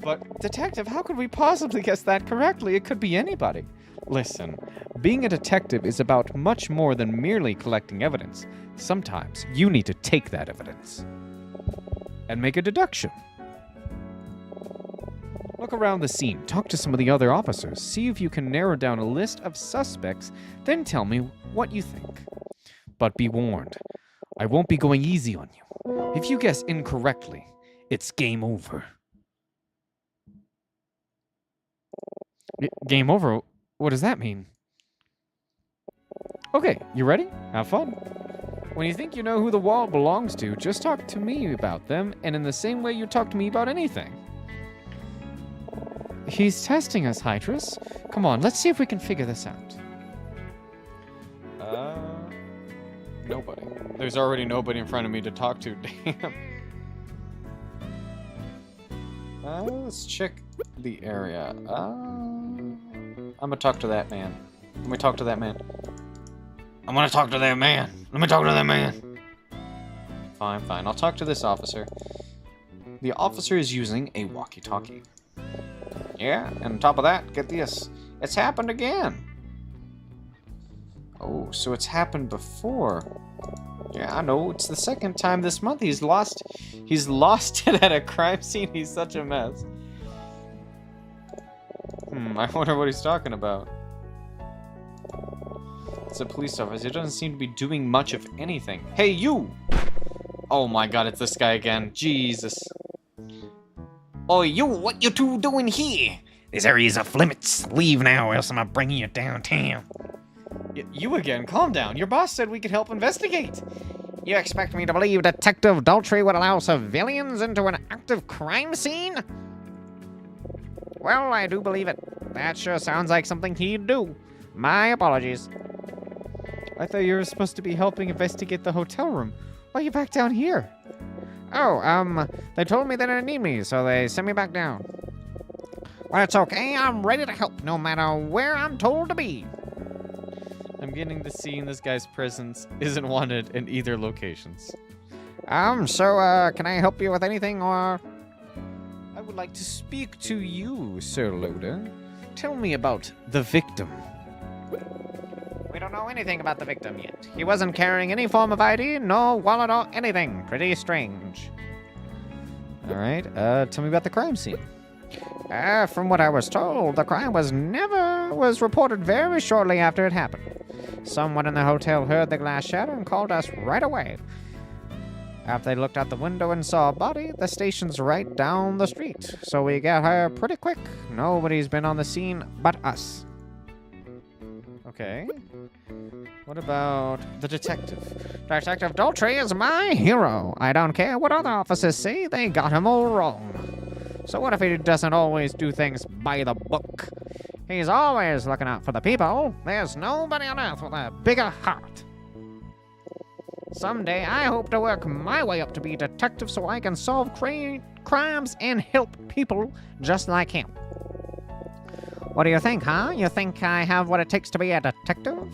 But, Detective, how could we possibly guess that correctly? It could be anybody. Listen, being a detective is about much more than merely collecting evidence. Sometimes you need to take that evidence and make a deduction. Look around the scene, talk to some of the other officers, see if you can narrow down a list of suspects, then tell me what you think. But be warned, I won't be going easy on you. If you guess incorrectly, it's game over. Game over? What does that mean? Okay, you ready? Have fun. When you think you know who the wall belongs to, just talk to me about them, and in the same way you talk to me about anything. He's testing us, Hydrus. Come on, let's see if we can figure this out. Nobody. There's already nobody in front of me to talk to, damn. Let's check the area. I'm gonna talk to that man. Let me talk to that man. I wanna talk to that man. Let me talk to that man. Fine, fine. I'll talk to this officer. The officer is using a walkie-talkie. Yeah, and on top of that, get this. It's happened again. Oh, so it's happened before. Yeah, I know. It's the second time this month he's lost it at a crime scene. He's such a mess. I wonder what he's talking about. It's a police officer. He doesn't seem to be doing much of anything. Hey, you! Oh my god, it's this guy again. Jesus. Oh, you, what you two doing here? This area's off limits. Leave now, or else I'm bringing you downtown. You again? Calm down. Your boss said we could help investigate. You expect me to believe Detective Daltrey would allow civilians into an active crime scene? Well, I do believe it. That sure sounds like something he'd do. My apologies. I thought you were supposed to be helping investigate the hotel room. Why are you back down here? Oh, they told me they didn't need me, so they sent me back down. Well, it's okay. I'm ready to help, no matter where I'm told to be. I'm getting the scene this guy's presence isn't wanted in either locations. So, can I help you with anything, or...? I would like to speak to you, Sir Loda. Tell me about the victim. We don't know anything about the victim yet. He wasn't carrying any form of ID, no wallet or anything. Pretty strange. All right, tell me about the crime scene. From what I was told, the crime was reported very shortly after it happened. Someone in the hotel heard the glass shatter and called us right away. After they looked out the window and saw a body, the station's right down the street, so we got here pretty quick. Nobody's been on the scene but us. Okay. What about the detective? Detective Daltrey is my hero. I don't care what other officers say, they got him all wrong. So what if he doesn't always do things by the book? He's always looking out for the people. There's nobody on earth with a bigger heart. Someday, I hope to work my way up to be a detective so I can solve crimes and help people just like him. What do you think, huh? You think I have what it takes to be a detective?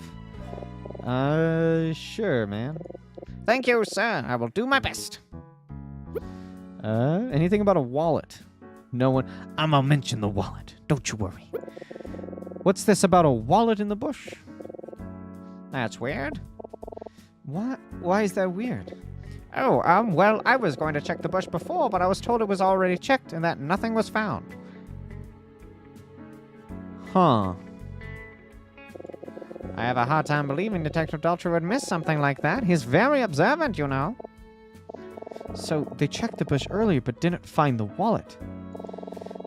Sure, man. Thank you, sir. I will do my best. Anything about a wallet? No one... I'ma mention the wallet. Don't you worry. What's this about a wallet in the bush? That's weird. What? Why is that weird? Oh, well, I was going to check the bush before, but I was told it was already checked and that nothing was found. Huh. I have a hard time believing Detective Daltrey would miss something like that. He's very observant, you know. So, they checked the bush earlier but didn't find the wallet.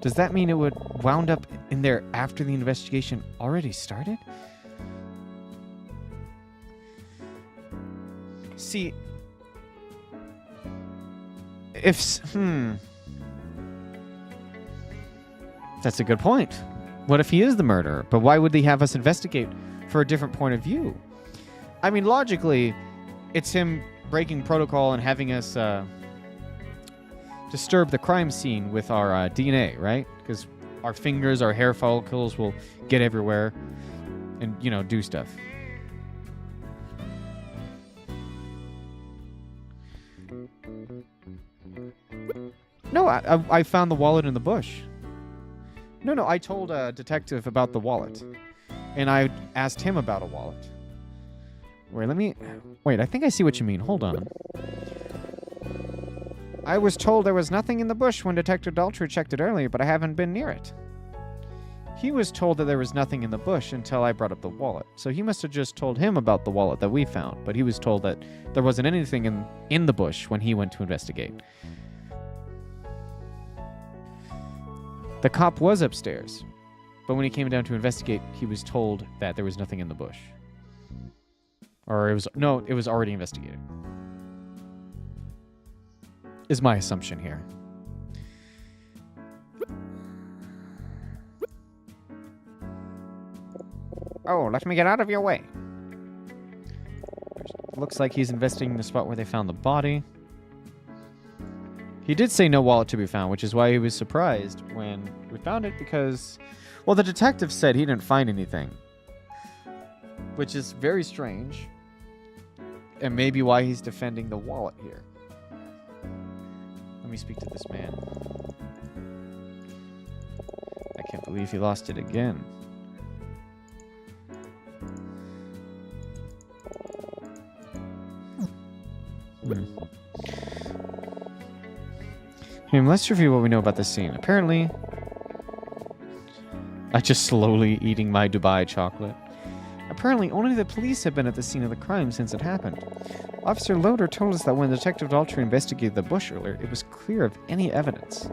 Does that mean it would wound up in there after the investigation already started? See, if... That's a good point. What if he is the murderer? But why would they have us investigate for a different point of view? I mean, logically, it's him breaking protocol and having us disturb the crime scene with our DNA, right? Because our fingers, our hair follicles will get everywhere and, you know, do stuff. No, I found the wallet in the bush. No, I told a detective about the wallet. And I asked him about a wallet. Wait, I think I see what you mean. Hold on. I was told there was nothing in the bush when Detective Daltrey checked it earlier, but I haven't been near it. He was told that there was nothing in the bush until I brought up the wallet. So he must have just told him about the wallet that we found, but he was told that there wasn't anything in the bush when he went to investigate. The cop was upstairs, but when he came down to investigate, he was told that there was nothing in the bush. Or it was already investigated. Is my assumption here. Oh, let me get out of your way. Looks like he's investigating the spot where they found the body. He did say no wallet to be found, which is why he was surprised when we found it because, well, the detective said he didn't find anything. Which is very strange. And maybe why he's defending the wallet here. Let me speak to this man. I can't believe he lost it again. Let's review what we know about the scene. Apparently, I just slowly eating my Dubai chocolate. Apparently, only the police have been at the scene of the crime since it happened. Officer Loader told us that when Detective Daltrey investigated the bush earlier, it was clear of any evidence.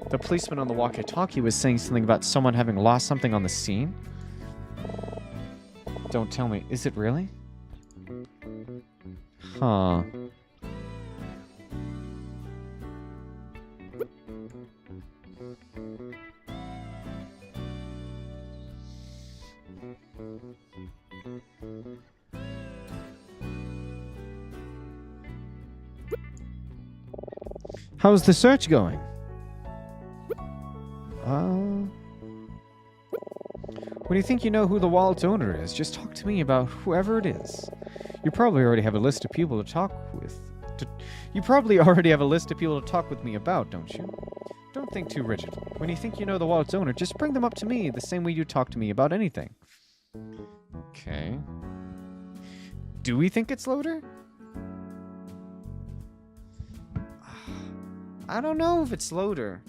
The policeman on the walkie-talkie was saying something about someone having lost something on the scene. Don't tell me. Is it really? Huh. How's the search going? When you think you know who the wallet's owner is, just talk to me about whoever it is. You probably already have a list of people to talk with. You probably already have a list of people to talk with me about, don't you? Don't think too rigidly. When you think you know the wallet's owner, just bring them up to me the same way you talk to me about anything. Okay. Do we think it's Loader? I don't know if it's Loader.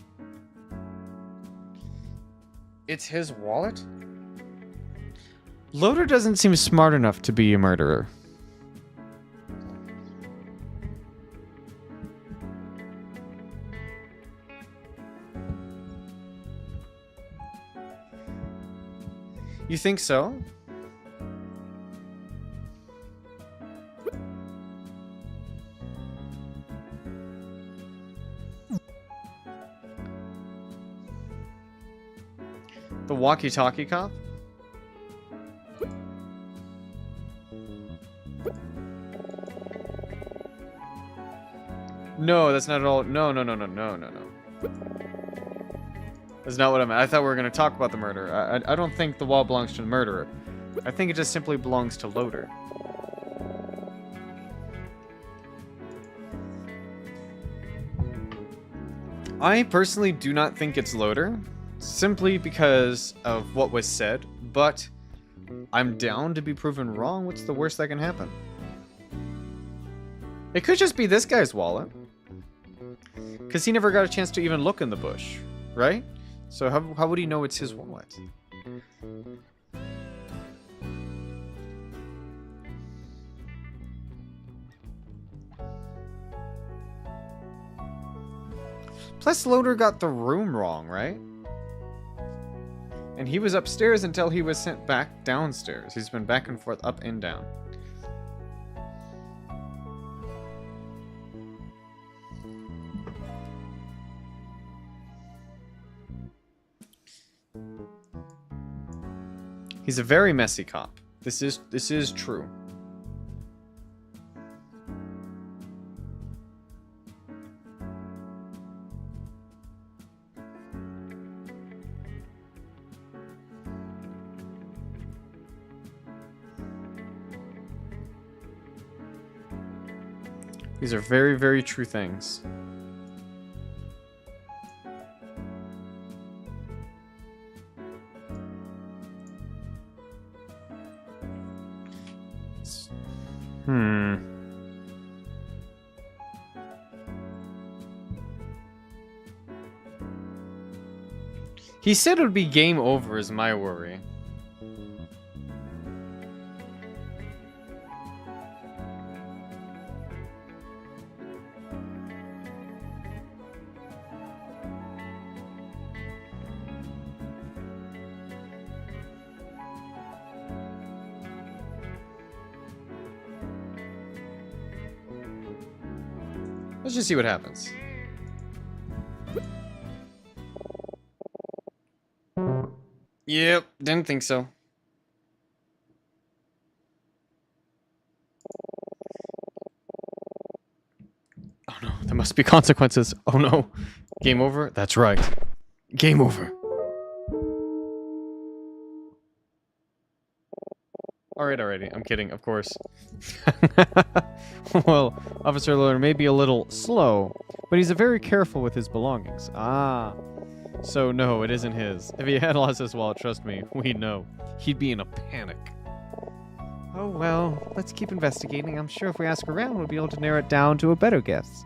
It's his wallet? Loader doesn't seem smart enough to be a murderer. You think so? The walkie-talkie cop? No, that's not at all. No. That's not what I meant. I thought we were going to talk about the murder. I don't think the wall belongs to the murderer. I think it just simply belongs to Loader. I personally do not think it's Loader, simply because of what was said, but I'm down to be proven wrong. What's the worst that can happen? It could just be this guy's wallet. Because he never got a chance to even look in the bush, right? So how would he know it's his wallet? Plus, Loader got the room wrong, right? And he was upstairs until he was sent back downstairs. He's been back and forth, up and down. He's a very messy cop. This is true. These are very, very true things. He said it would be game over is my worry. Let's just see what happens. Yep, didn't think so. Oh no, there must be consequences. Oh no. Game over? That's right. Game over. Alright, alrighty. I'm kidding, of course. Well, Officer Loader may be a little slow, but he's very careful with his belongings. Ah. So no, it isn't his. If he had lost his wallet, trust me, we know. He'd be in a panic. Oh well, let's keep investigating. I'm sure if we ask around, we'll be able to narrow it down to a better guess.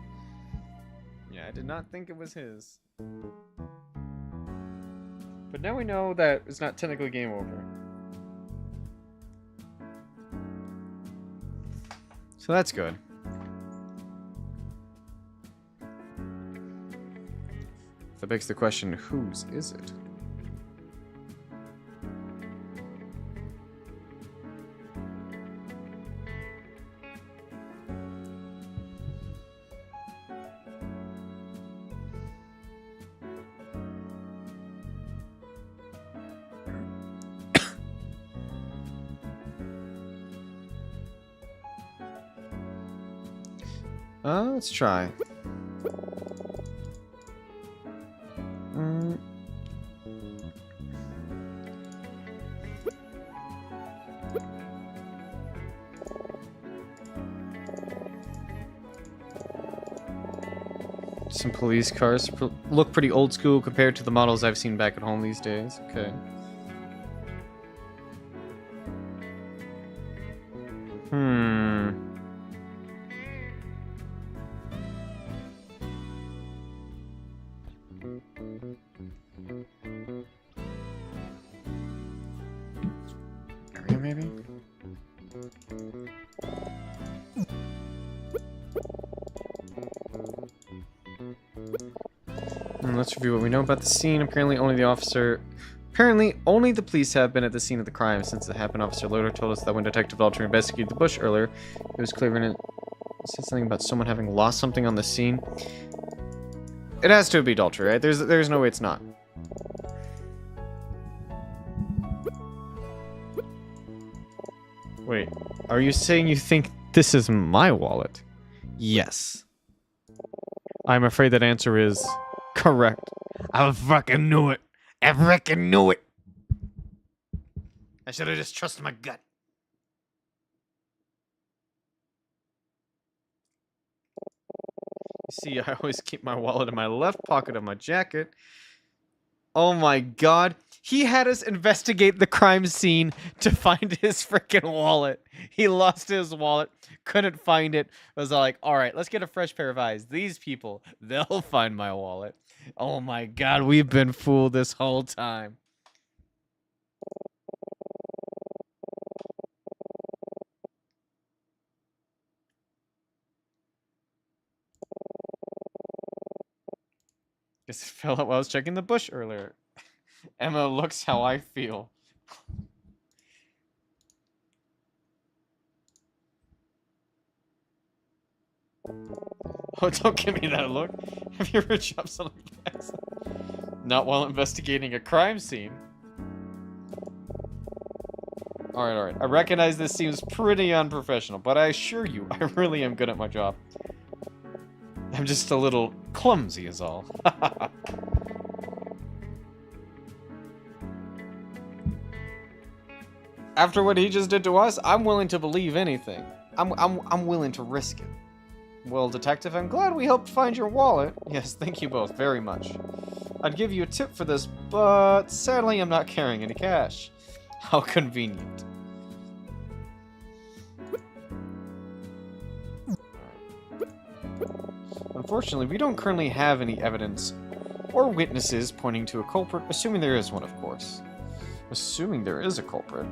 Yeah, I did not think it was his. But now we know that it's not technically game over. So that's good. That begs the question, whose is it? Let's try. Some police cars look pretty old school compared to the models I've seen back at home these days. Okay. Area maybe? Let's review what we know about the scene. Apparently only the police have been at the scene of the crime since it happened. Officer Loader told us that when Detective Dalter investigated the bush earlier, it was clear when it said something about someone having lost something on the scene. It has to be Dalter, right? There's no way it's not. Wait, are you saying you think this is my wallet? Yes. I'm afraid that answer is correct. I fucking knew it. I freaking knew it. I should have just trusted my gut. You see, I always keep my wallet in my left pocket of my jacket. Oh my god. He had us investigate the crime scene to find his freaking wallet. He lost his wallet, couldn't find it. Was like, alright, let's get a fresh pair of eyes. These people, they'll find my wallet. Oh my god, we've been fooled this whole time. Guess it fell out while I was checking the bush earlier. Emma looks how I feel. Oh, don't give me that look. Have you ever dropped something like that? Not while investigating a crime scene. Alright, alright. I recognize this seems pretty unprofessional, but I assure you, I really am good at my job. I'm just a little clumsy is all. After what he just did to us, I'm willing to believe anything. I'm willing to risk it. Well, Detective, I'm glad we helped find your wallet. Yes, thank you both very much. I'd give you a tip for this, but sadly I'm not carrying any cash. How convenient. Unfortunately, we don't currently have any evidence or witnesses pointing to a culprit, assuming there is one, of course. Assuming there is a culprit.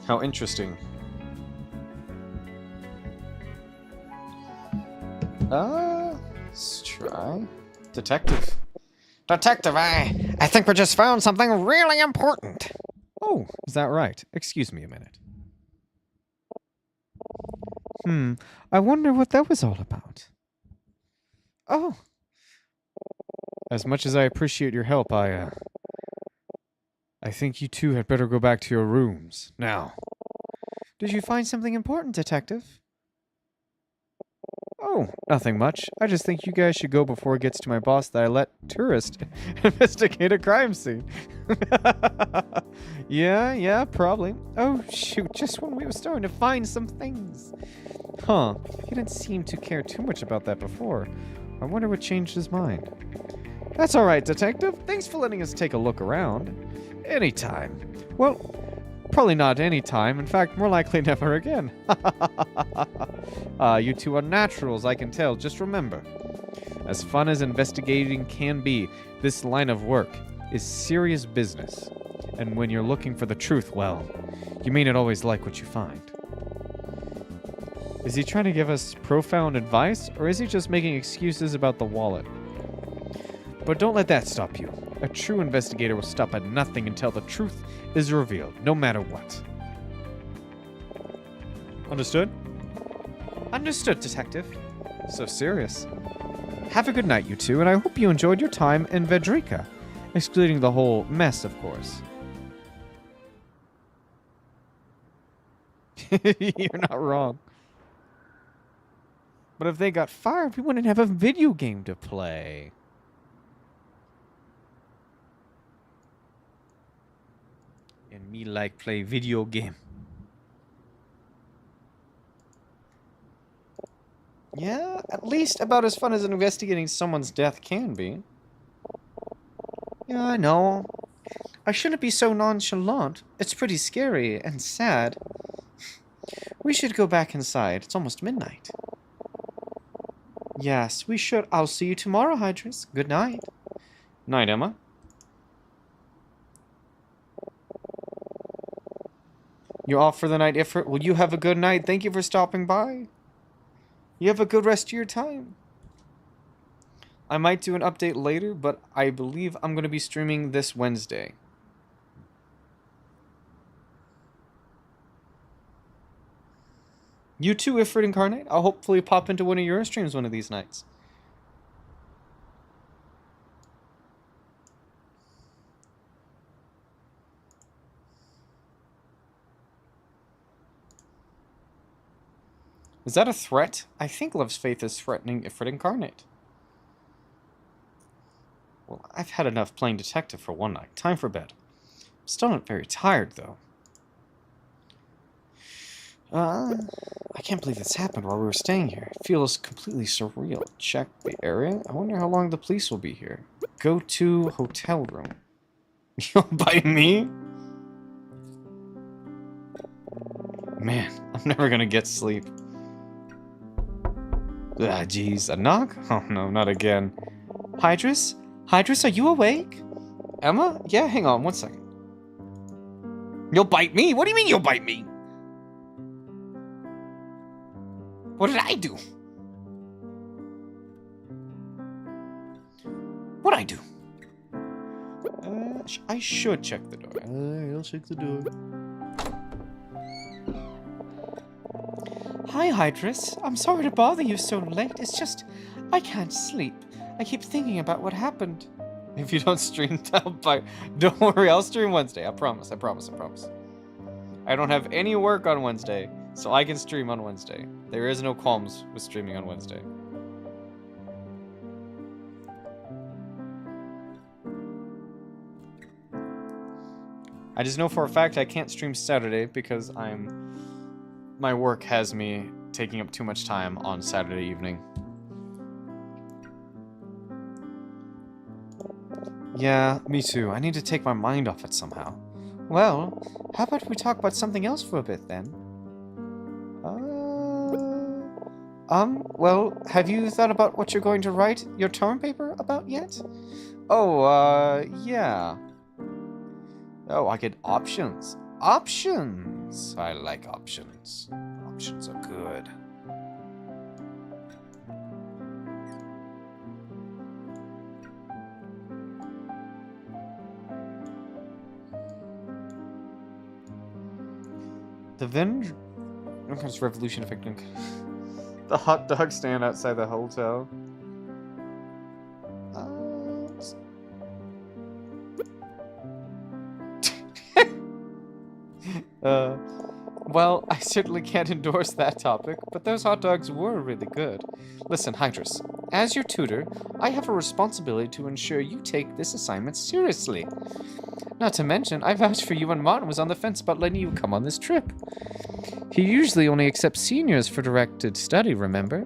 How interesting. Let's try. Detective. Detective, I think we just found something really important. Oh, is that right? Excuse me a minute. I wonder what that was all about. Oh. As much as I appreciate your help, I think you two had better go back to your rooms. Now. Did you find something important, Detective? Oh, nothing much. I just think you guys should go before it gets to my boss that I let tourists investigate a crime scene. Yeah, probably. Oh, shoot, just when we were starting to find some things. Huh, he didn't seem to care too much about that before. I wonder what changed his mind. That's all right, Detective. Thanks for letting us take a look around. Anytime. Well, probably not anytime. In fact, more likely never again. You two are naturals, I can tell. Just remember, as fun as investigating can be, this line of work is serious business. And when you're looking for the truth, well, you may not always like what you find. Is he trying to give us profound advice, or is he just making excuses about the wallet? But don't let that stop you. A true investigator will stop at nothing until the truth is revealed, no matter what. Understood? Understood, Detective. So serious. Have a good night, you two, and I hope you enjoyed your time in Vedrika. Excluding the whole mess, of course. You're not wrong. But if they got fired, we wouldn't have a video game to play. And me like play video game. Yeah, at least about as fun as investigating someone's death can be. Yeah, I know. I shouldn't be so nonchalant. It's pretty scary and sad. We should go back inside. It's almost midnight. Yes, we should. I'll see you tomorrow, Hydrus. Good night. Night, Emma. You're off for the night, Ifrit. Well, you have a good night. Thank you for stopping by. You have a good rest of your time. I might do an update later, but I believe I'm going to be streaming this Wednesday. You too, Ifrit Incarnate. I'll hopefully pop into one of your streams one of these nights. Is that a threat? I think Love's Faith is threatening Ifrit Incarnate. Well, I've had enough playing detective for one night. Time for bed. I'm still not very tired, though. I can't believe this happened while we were staying here. It feels completely surreal. Check the area. I wonder how long the police will be here. Go to hotel room. You'll bite me? Man, I'm never gonna get sleep. Ah, jeez. A knock? Oh, no, not again. Hydrus? Hydrus, are you awake? Emma? Yeah, hang on, 1 second. You'll bite me? What do you mean you'll bite me? What did I do? What'd I do? I should check the door. I'll check the door. Hi, Hydrus. I'm sorry to bother you so late. It's just, I can't sleep. I keep thinking about what happened. If you don't stream, don't worry, I'll stream Wednesday. I promise. I don't have any work on Wednesday, so I can stream on Wednesday. There is no qualms with streaming on Wednesday. I just know for a fact I can't stream Saturday because my work has me taking up too much time on Saturday evening. Yeah, me too. I need to take my mind off it somehow. Well, how about we talk about something else for a bit then? Well, have you thought about what you're going to write your term paper about yet? Oh, yeah. Oh, I get options. Options! I like options. Options are good. The Venge... Revolution affecting... The hot dog stand outside the hotel. Well, I certainly can't endorse that topic, but those hot dogs were really good. Listen, Hydrus, as your tutor, I have a responsibility to ensure you take this assignment seriously. Not to mention, I vouched for you when Martin was on the fence about letting you come on this trip. He usually only accepts seniors for directed study, remember?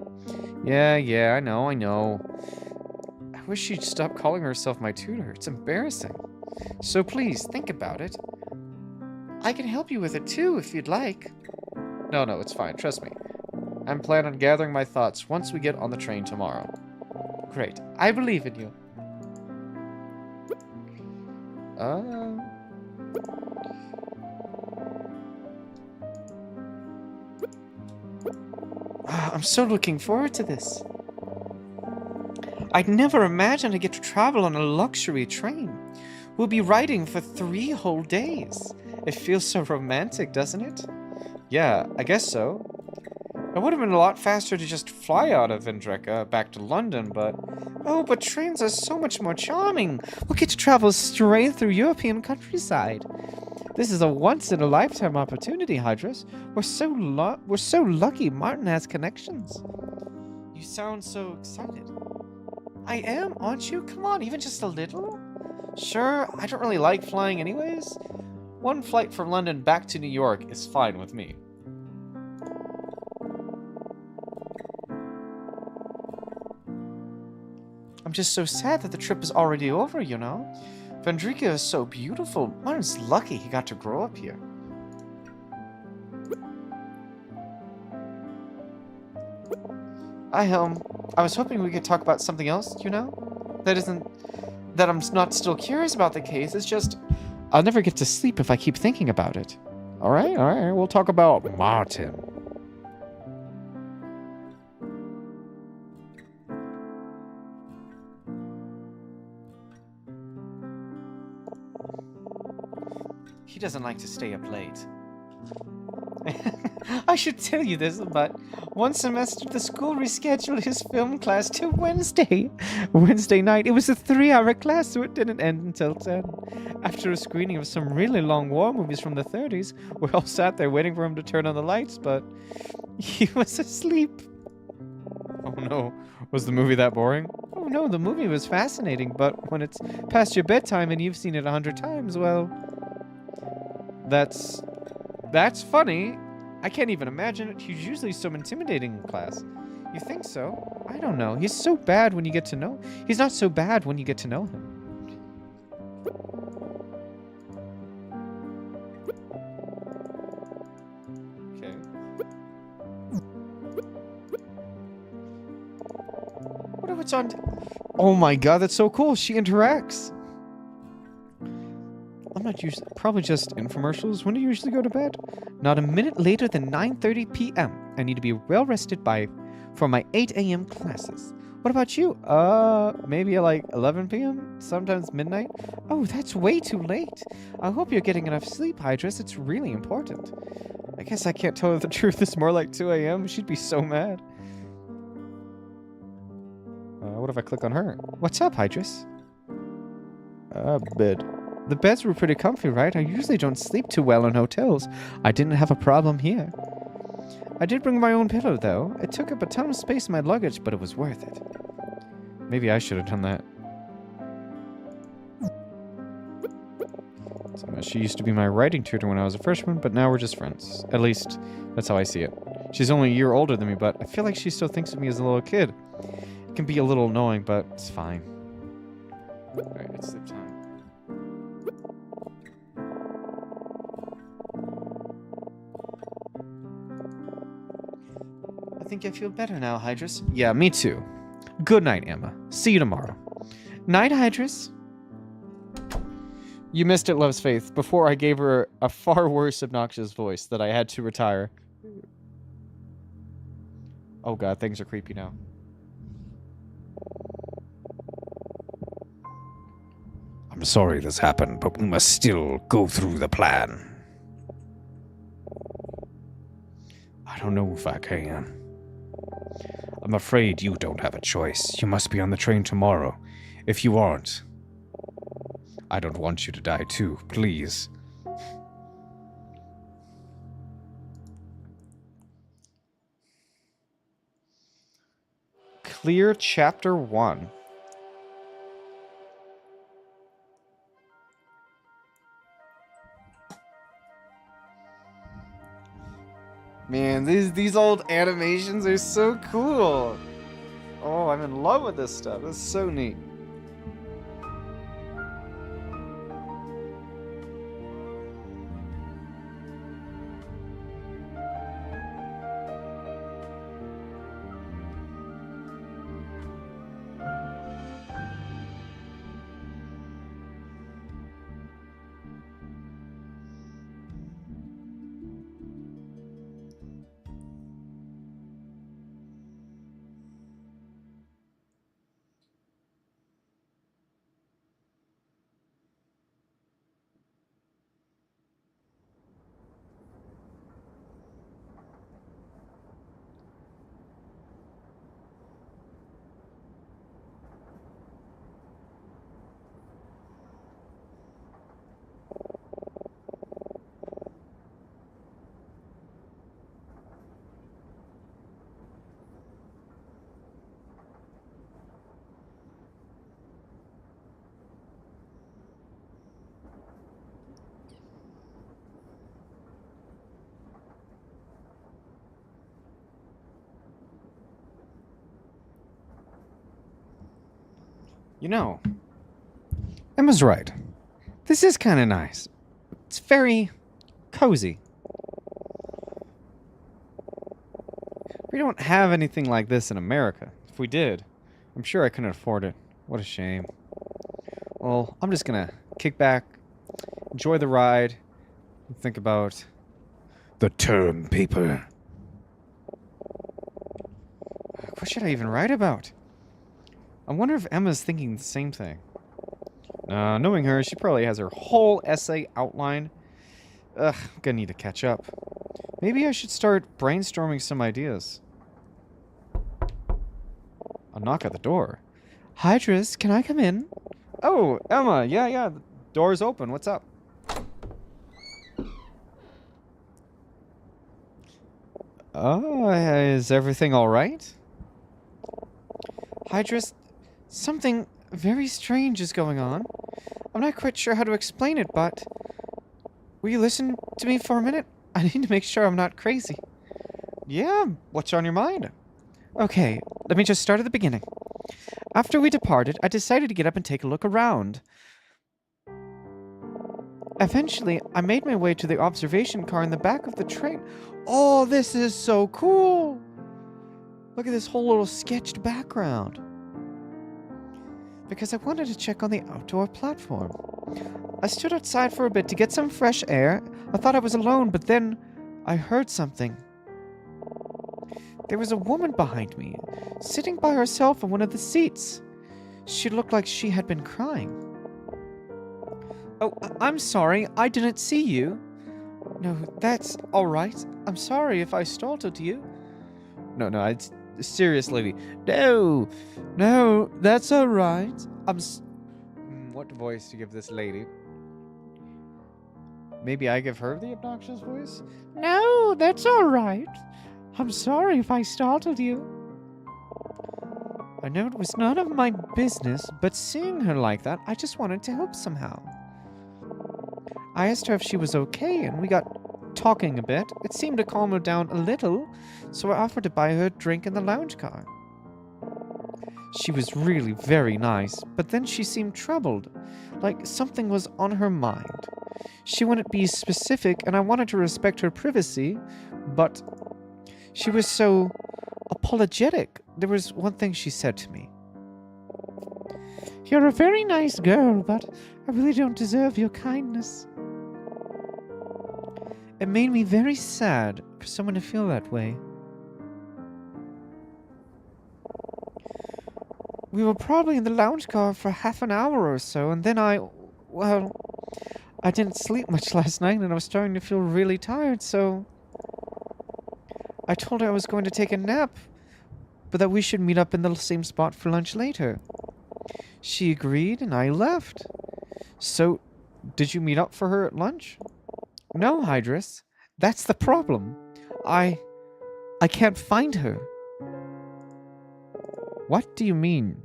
Yeah, I know. I wish she'd stop calling herself my tutor. It's embarrassing. So please, think about it. I can help you with it too, if you'd like. No, it's fine. Trust me. I'm planning on gathering my thoughts once we get on the train tomorrow. Great. I believe in you. I'm so looking forward to this. I'd never imagined I'd get to travel on a luxury train. We'll be riding for 3 whole days. It feels so romantic, doesn't it? Yeah, I guess so. It would have been a lot faster to just fly out of Vendreka back to London, but... Oh, but trains are so much more charming. We'll get to travel straight through European countryside. This is a once-in-a-lifetime opportunity, Hydrus. We're so lucky Martin has connections. You sound so excited. I am, aren't you? Come on, even just a little? Sure, I don't really like flying anyways. One flight from London back to New York is fine with me. I'm just so sad that the trip is already over, you know? Vendrika is so beautiful. Martin's lucky he got to grow up here. I was hoping we could talk about something else, you know? That I'm not still curious about the case. It's just, I'll never get to sleep if I keep thinking about it. All right. We'll talk about Martin. He doesn't like to stay up late. I should tell you this, but one semester the school rescheduled his film class to Wednesday night. It was a 3-hour class, so it didn't end until 10. After a screening of some really long war movies from the 30s, we all sat there waiting for him to turn on the lights, but he was asleep. Oh no, was the movie that boring? Oh no, the movie was fascinating, but when it's past your bedtime and you've seen it 100 times, well... That's funny. I can't even imagine it. He's usually so intimidating in class. You think so? I don't know. He's so bad when you get to know. He's not so bad when you get to know him. Okay. What if it's on... Oh my god, that's so cool. She interacts. I'm not usually... Probably just infomercials. When do you usually go to bed? Not a minute later than 9:30 p.m. I need to be well rested for my 8 a.m. classes. What about you? Maybe like 11 p.m.? Sometimes midnight? Oh, that's way too late. I hope you're getting enough sleep, Hydrus. It's really important. I guess I can't tell her the truth. It's more like 2 a.m. She'd be so mad. What if I click on her? What's up, Hydrus? Bed. The beds were pretty comfy, right? I usually don't sleep too well in hotels. I didn't have a problem here. I did bring my own pillow, though. It took up a ton of space in my luggage, but it was worth it. Maybe I should have done that. So, she used to be my writing tutor when I was a freshman, but now we're just friends. At least, that's how I see it. She's only a year older than me, but I feel like she still thinks of me as a little kid. It can be a little annoying, but it's fine. Alright, it's sleep time. think I feel better now, Hydrus. Yeah, me too. Good night, Emma. See you tomorrow. Night, Hydrus. You missed it, Love's Faith, before I gave her a far worse obnoxious voice that I had to retire. Oh god, things are creepy now. I'm sorry this happened, but we must still go through the plan. I don't know if I can. I'm afraid you don't have a choice. You must be on the train tomorrow. If you aren't, I don't want you to die too, please. Clear Chapter 1. Man, these old animations are so cool. Oh, I'm in love with this stuff. It's so neat. You know, Emma's right. This is kind of nice. It's very cozy. We don't have anything like this in America. If we did, I'm sure I couldn't afford it. What a shame. Well, I'm just gonna kick back, enjoy the ride, and think about The term paper. what should I even write about? I wonder if Emma's thinking the same thing. Knowing her, she probably has her whole essay outlined. Ugh, I'm gonna need to catch up. Maybe I should start brainstorming some ideas. A knock at the door. Hydrus, can I come in? Oh, Emma, yeah, the door's open. What's up? Oh, is everything alright? Hydrus, something very strange is going on. I'm not quite sure how to explain it, but... Will you listen to me for a minute? I need to make sure I'm not crazy. Yeah, what's on your mind? Okay, let me just start at the beginning. After we departed, I decided to get up and take a look around. Eventually, I made my way to the observation car in the back of the train. Oh, this is so cool! Look at this whole little sketched background. Because I wanted to check on the outdoor platform. I stood outside for a bit to get some fresh air. I thought I was alone, but then I heard something. There was a woman behind me, sitting by herself in one of the seats. She looked like she had been crying. Oh, I'm sorry, I didn't see you. No, that's all right. I'm sorry if I startled you. No, it's serious, lady. No, that's all right. What voice to give this lady? Maybe I give her the obnoxious voice? No, that's all right. I'm sorry if I startled you. I know it was none of my business, but seeing her like that, I just wanted to help somehow. I asked her if she was okay, and we got talking a bit. It seemed to calm her down a little, so I offered to buy her a drink in the lounge car. She was really very nice, but then she seemed troubled, like something was on her mind. She wouldn't be specific, and I wanted to respect her privacy, but she was so apologetic. There was one thing she said to me. You're a very nice girl, but I really don't deserve your kindness. It made me very sad for someone to feel that way. We were probably in the lounge car for half an hour or so, and then I didn't sleep much last night, and I was starting to feel really tired, so I told her I was going to take a nap, but that we should meet up in the same spot for lunch later. She agreed, and I left. So, did you meet up for her at lunch? No, Hydrus. That's the problem. I can't find her. What do you mean?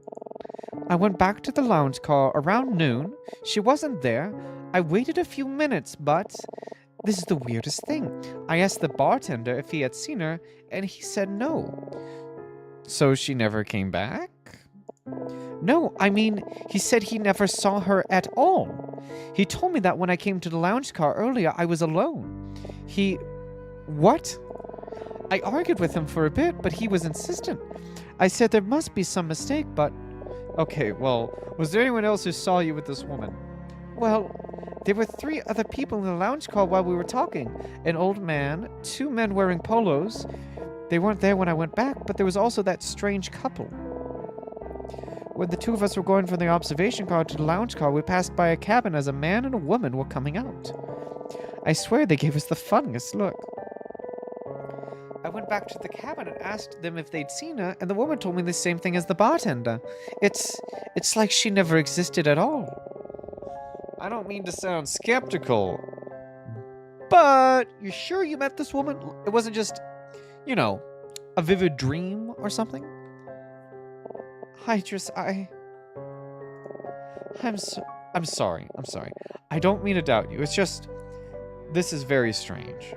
I went back to the lounge car around noon. She wasn't there. I waited a few minutes, but this is the weirdest thing. I asked the bartender if he had seen her, and he said no. So she never came back? No, I mean, he said he never saw her at all. He told me that when I came to the lounge car earlier, I was alone. What? I argued with him for a bit, but he was insistent. I said there must be some mistake, but... Okay, well, was there anyone else who saw you with this woman? Well, there were 3 other people in the lounge car while we were talking. An old man, 2 men wearing polos. They weren't there when I went back, but there was also that strange couple. When the 2 of us were going from the observation car to the lounge car, we passed by a cabin as a man and a woman were coming out. I swear they gave us the funniest look. I went back to the cabin and asked them if they'd seen her, and the woman told me the same thing as the bartender. It's like she never existed at all. I don't mean to sound skeptical, but you sure you met this woman? It wasn't just, a vivid dream or something? Hydrus, I'm sorry. I don't mean to doubt you. It's just, this is very strange.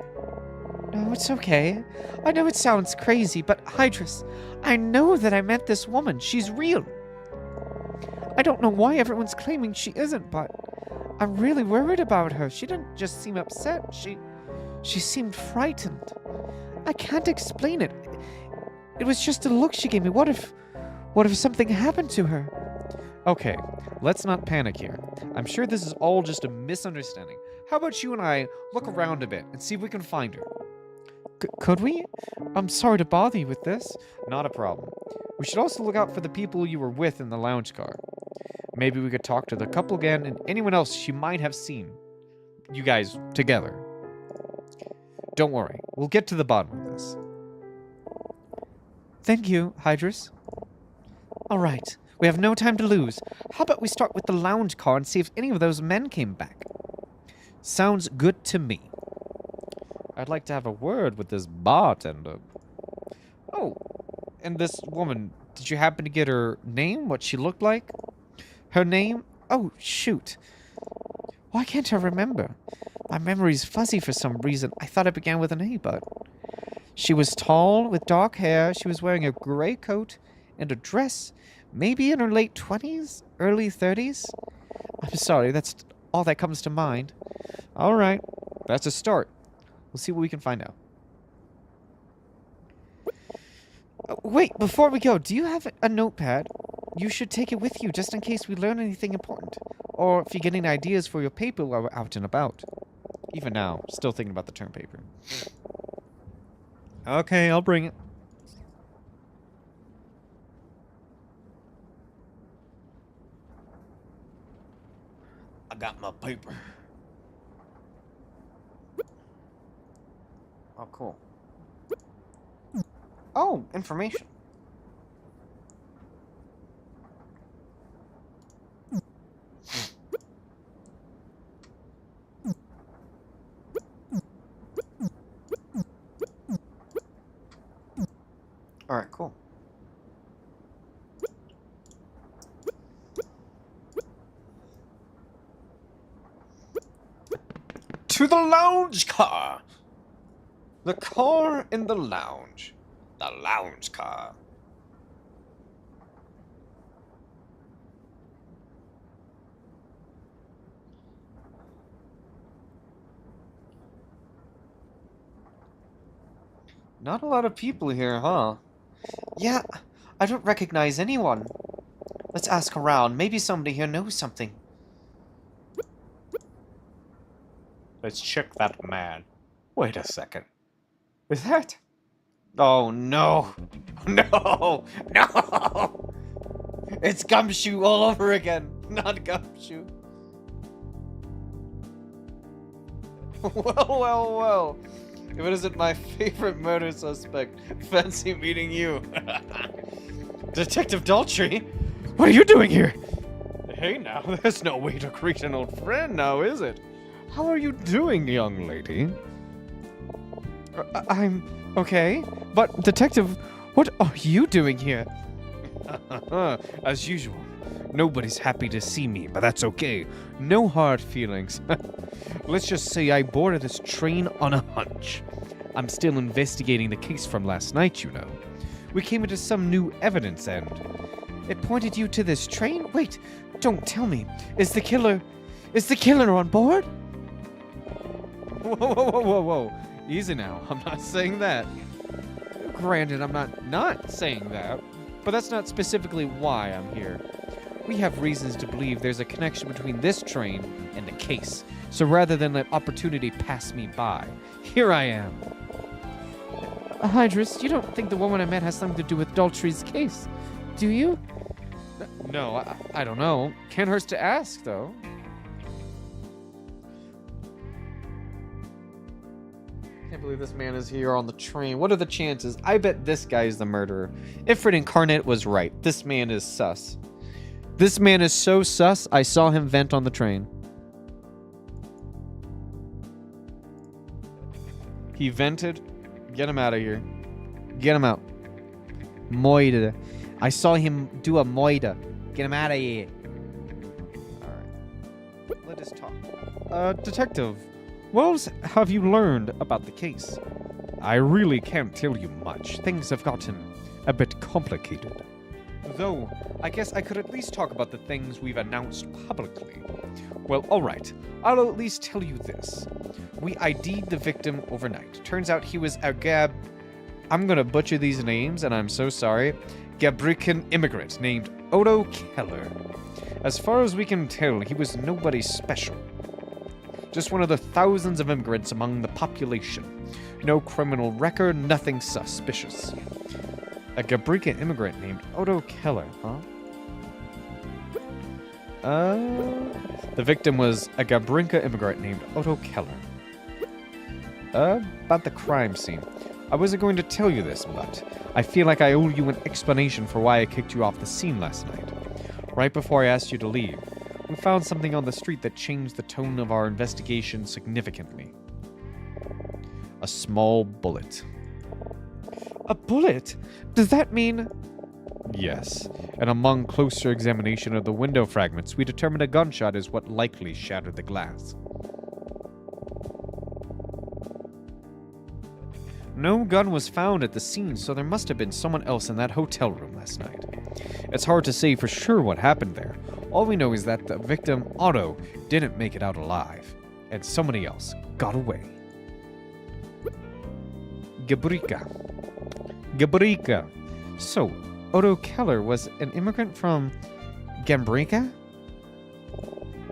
No, it's okay. I know it sounds crazy, but Hydrus, I know that I met this woman. She's real. I don't know why everyone's claiming she isn't, but I'm really worried about her. She didn't just seem upset. She seemed frightened. I can't explain it. It was just a look she gave me. What if something happened to her? Okay, let's not panic here. I'm sure this is all just a misunderstanding. How about you and I look around a bit and see if we can find her? Could we? I'm sorry to bother you with this. Not a problem. We should also look out for the people you were with in the lounge car. Maybe we could talk to the couple again and anyone else she might have seen. You guys together. Don't worry, we'll get to the bottom of this. Thank you, Hydrus. All right, we have no time to lose. How about we start with the lounge car and see if any of those men came back? Sounds good to me. I'd like to have a word with this bartender. Oh, and this woman, did you happen to get her name, what she looked like? Her name? Oh, shoot. Why can't I remember? My memory's fuzzy for some reason. I thought it began with an A, but... She was tall, with dark hair. She was wearing a gray coat and a dress, maybe in her late 20s, early 30s. I'm sorry, that's all that comes to mind. All right, that's a start. We'll see what we can find out. Wait, before we go, do you have a notepad? You should take it with you just in case we learn anything important. Or if you get any ideas for your paper while we're out and about. Even now, still thinking about the term paper. Okay, I'll bring it. I got my paper. Oh, cool. Oh, information. All right, cool. To the lounge car! The car in the lounge. The lounge car. Not a lot of people here, huh? Yeah, I don't recognize anyone. Let's ask around. Maybe somebody here knows something. Let's check that man. Wait a second. Is that? Oh no. No! No! It's Gumshoe all over again. Not Gumshoe. Well. If it isn't my favorite murder suspect, fancy meeting you. Detective Daltrey? What are you doing here? Hey now, there's no way to greet an old friend now, is it? How are you doing, young lady? I'm okay. But, Detective, what are you doing here? As usual. Nobody's happy to see me, but that's okay. No hard feelings. Let's just say I boarded this train on a hunch. I'm still investigating the case from last night, you know. We came into some new evidence and... It pointed you to this train? Wait, don't tell me. Is the killer on board? Whoa. Easy now. I'm not saying that. Granted, I'm not saying that, but that's not specifically why I'm here. We have reasons to believe there's a connection between this train and the case. So rather than let opportunity pass me by, here I am. Hydrus, you don't think the woman I met has something to do with Daltrey's case, do you? No, I don't know. Can't hurt to ask, though. Can't believe this man is here on the train. What are the chances? I bet this guy is the murderer. Ifrit Incarnate was right. This man is sus. This man is so sus, I saw him vent on the train. He vented. Get him out of here. Get him out. Moida. I saw him do a moida. Get him out of here. Alright. Let us talk. Detective, what else have you learned about the case? I really can't tell you much. Things have gotten a bit complicated. Though, I guess I could at least talk about the things we've announced publicly. Well, alright. I'll at least tell you this. We ID'd the victim overnight. Turns out he was a I'm gonna butcher these names, and I'm so sorry. Gabrican immigrant named Odo Keller. As far as we can tell, he was nobody special. Just one of the thousands of immigrants among the population. No criminal record, nothing suspicious. A Gabrican immigrant named Odo Keller, huh? The victim was a Gabrinka immigrant named Otto Keller. About the crime scene. I wasn't going to tell you this, but I feel like I owe you an explanation for why I kicked you off the scene last night. Right before I asked you to leave, we found something on the street that changed the tone of our investigation significantly. A small bullet. A bullet? Does that mean... Yes, and among closer examination of the window fragments, we determined a gunshot is what likely shattered the glass. No gun was found at the scene, so there must have been someone else in that hotel room last night. It's hard to say for sure what happened there. All we know is that the victim, Otto, didn't make it out alive, and somebody else got away. Gabrika. So, Otto Keller was an immigrant from Gambrinka?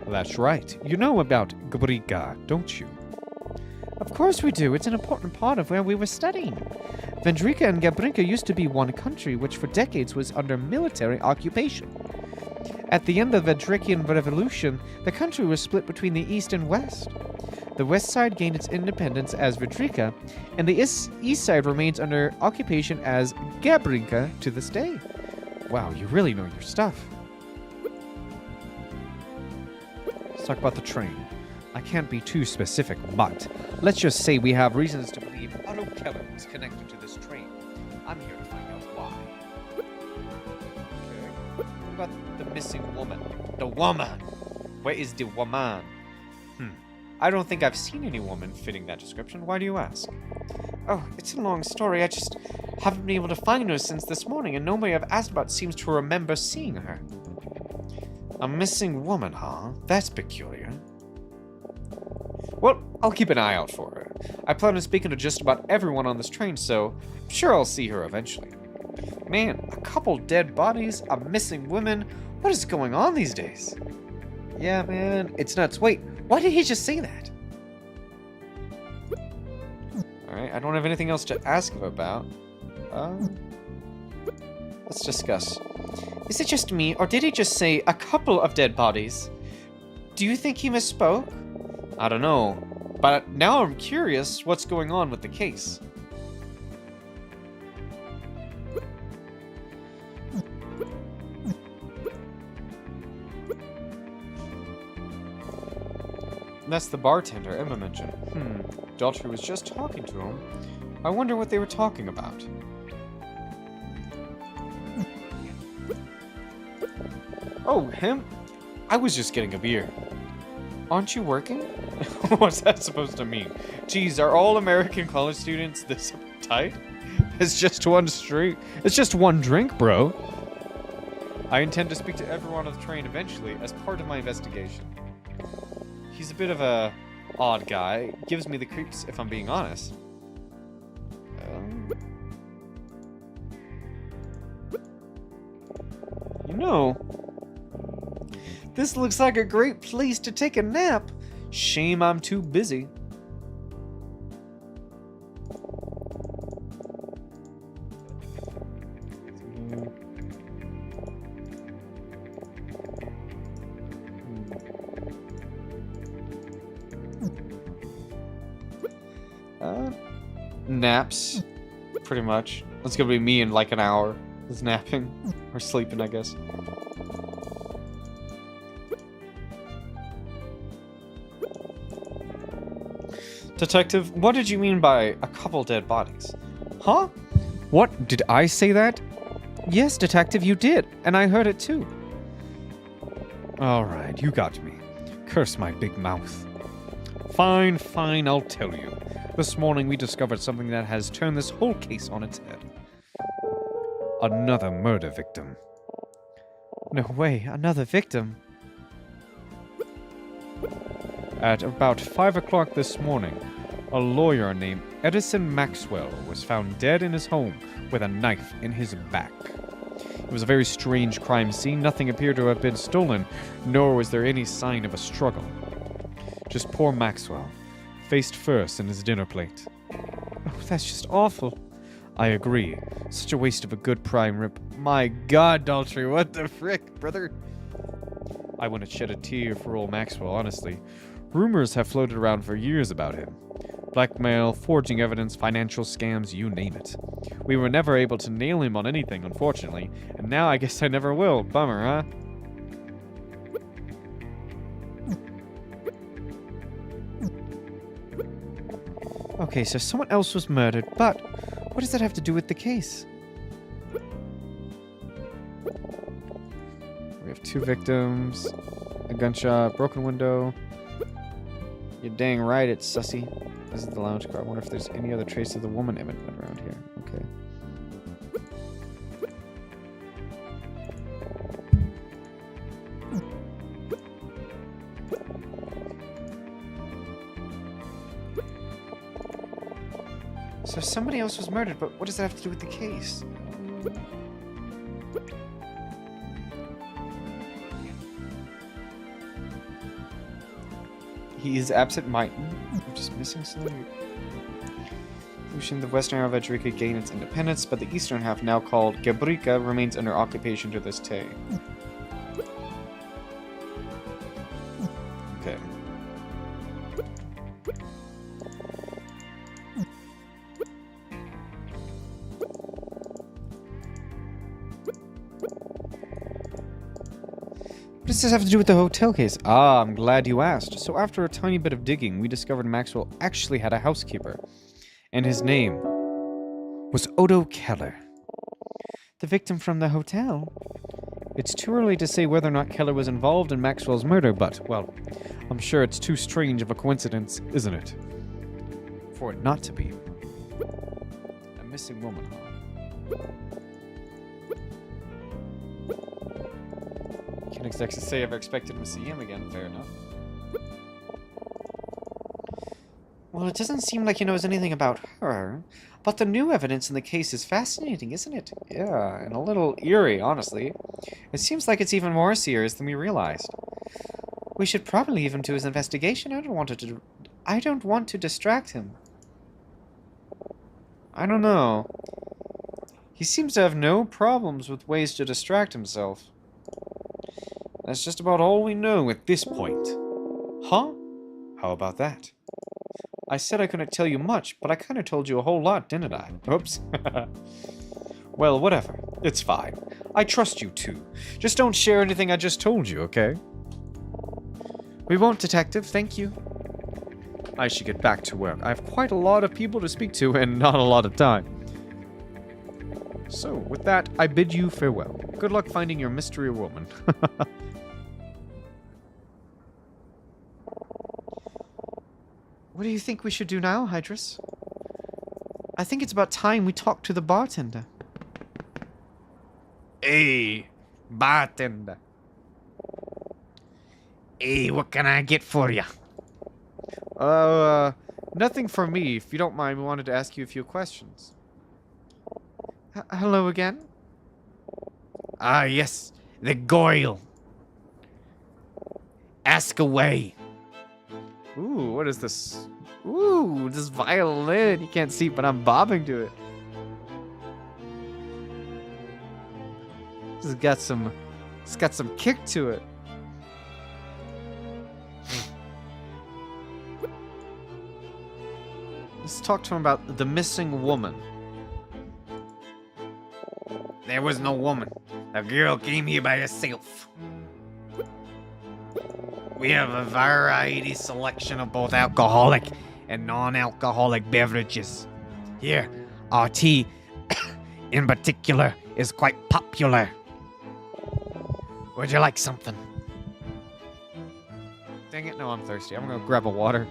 That's right. You know about Gabrika, don't you? Of course we do. It's an important part of where we were studying. Vendrika and Gabrinka used to be one country, which for decades was under military occupation. At the end of the Vendrikian Revolution, the country was split between the east and west. The west side gained its independence as Vendrika, and the east side remains under occupation as Gabrinka to this day. Wow, you really know your stuff. Let's talk about the train. I can't be too specific, but let's just say we have reasons to believe Otto Keller is connected to this train. I'm here to find out why. Okay. What about the missing woman? The woman! Where is the woman? I don't think I've seen any woman fitting that description. Why do you ask? Oh, it's a long story. I just haven't been able to find her since this morning, and nobody I've asked about seems to remember seeing her. A missing woman, huh? That's peculiar. Well, I'll keep an eye out for her. I plan on speaking to just about everyone on this train, so I'm sure I'll see her eventually. Man, a couple dead bodies, a missing woman. What is going on these days? Yeah, man, it's nuts. Wait, why did he just say that? Alright, I don't have anything else to ask him about. Let's discuss. Is it just me, or did he just say a couple of dead bodies? Do you think he misspoke? I don't know, but now I'm curious what's going on with the case. That's the bartender Emma mentioned. Daltrey was just talking to him. I wonder what they were talking about. Oh, him? I was just getting a beer. Aren't you working? What's that supposed to mean? Geez, are all American college students this uptight? It's just one drink, bro. I intend to speak to everyone on the train eventually as part of my investigation. He's a bit of a odd guy. Gives me the creeps if I'm being honest. You know, this looks like a great place to take a nap. Shame I'm too busy. Naps, pretty much. That's gonna be me in like an hour. Is napping or sleeping, I guess. Detective, what did you mean by a couple dead bodies? Huh? What? Did I say that? Yes, Detective, you did, and I heard it too. Alright, you got me. Curse my big mouth. Fine, I'll tell you. This morning we discovered something that has turned this whole case on its head. Another murder victim. No way, another victim. At about 5 o'clock this morning, a lawyer named Edison Maxwell was found dead in his home with a knife in his back. It was a very strange crime scene. Nothing appeared to have been stolen, nor was there any sign of a struggle. Just poor Maxwell, faced first in his dinner plate. Oh, that's just awful. I agree. Such a waste of a good prime rib. My God, Daltrey, what the frick, brother? I wouldn't shed a tear for old Maxwell, honestly. Rumors have floated around for years about him. Blackmail, forging evidence, financial scams, you name it. We were never able to nail him on anything, unfortunately, and now I guess I never will. Bummer, huh? Okay, so someone else was murdered, but what does that have to do with the case? We have 2 victims, a gunshot, broken window. You're dang right, it's sussy. This is the lounge car. I wonder if there's any other trace of the woman Emmett went around here. Okay. So somebody else was murdered, but what does that have to do with the case? He is absent-minded. I'm just missing something. The western half of Adrica gained its independence, but the eastern half, now called Gabrica, remains under occupation to this day. Okay. What does this have to do with the hotel case? Ah, I'm glad you asked. So after a tiny bit of digging, we discovered Maxwell actually had a housekeeper. And his name was Odo Keller. The victim from the hotel? It's too early to say whether or not Keller was involved in Maxwell's murder, but, well, I'm sure it's too strange of a coincidence, isn't it? For it not to be. A missing woman, huh? Can't exactly say I've expected to see him again, fair enough. Well, it doesn't seem like he knows anything about her. But the new evidence in the case is fascinating, isn't it? Yeah, and a little eerie, honestly. It seems like it's even more serious than we realized. We should probably leave him to his investigation. I don't want to distract him. I don't know. He seems to have no problems with ways to distract himself. That's just about all we know at this point. Huh? How about that? I said I couldn't tell you much, but I kind of told you a whole lot, didn't I? Oops. Well, whatever. It's fine. I trust you too. Just don't share anything I just told you, okay? We won't, Detective. Thank you. I should get back to work. I have quite a lot of people to speak to and not a lot of time. So, with that, I bid you farewell. Good luck finding your mystery woman. What do you think we should do now, Hydrus? I think it's about time we talk to the bartender. Hey, bartender. Hey, what can I get for you? Nothing for me. If you don't mind, we wanted to ask you a few questions. Hello again? Ah, yes, the Goyle. Ask away. Ooh, what is this? Ooh, this violin. You can't see, but I'm bobbing to it. It's got some kick to it. Let's talk to him about the missing woman. There was no woman. The girl came here by herself. We have a variety selection of both alcoholic and non-alcoholic beverages. Here, our tea, in particular, is quite popular. Would you like something? Dang it, no, I'm thirsty. I'm gonna grab a water.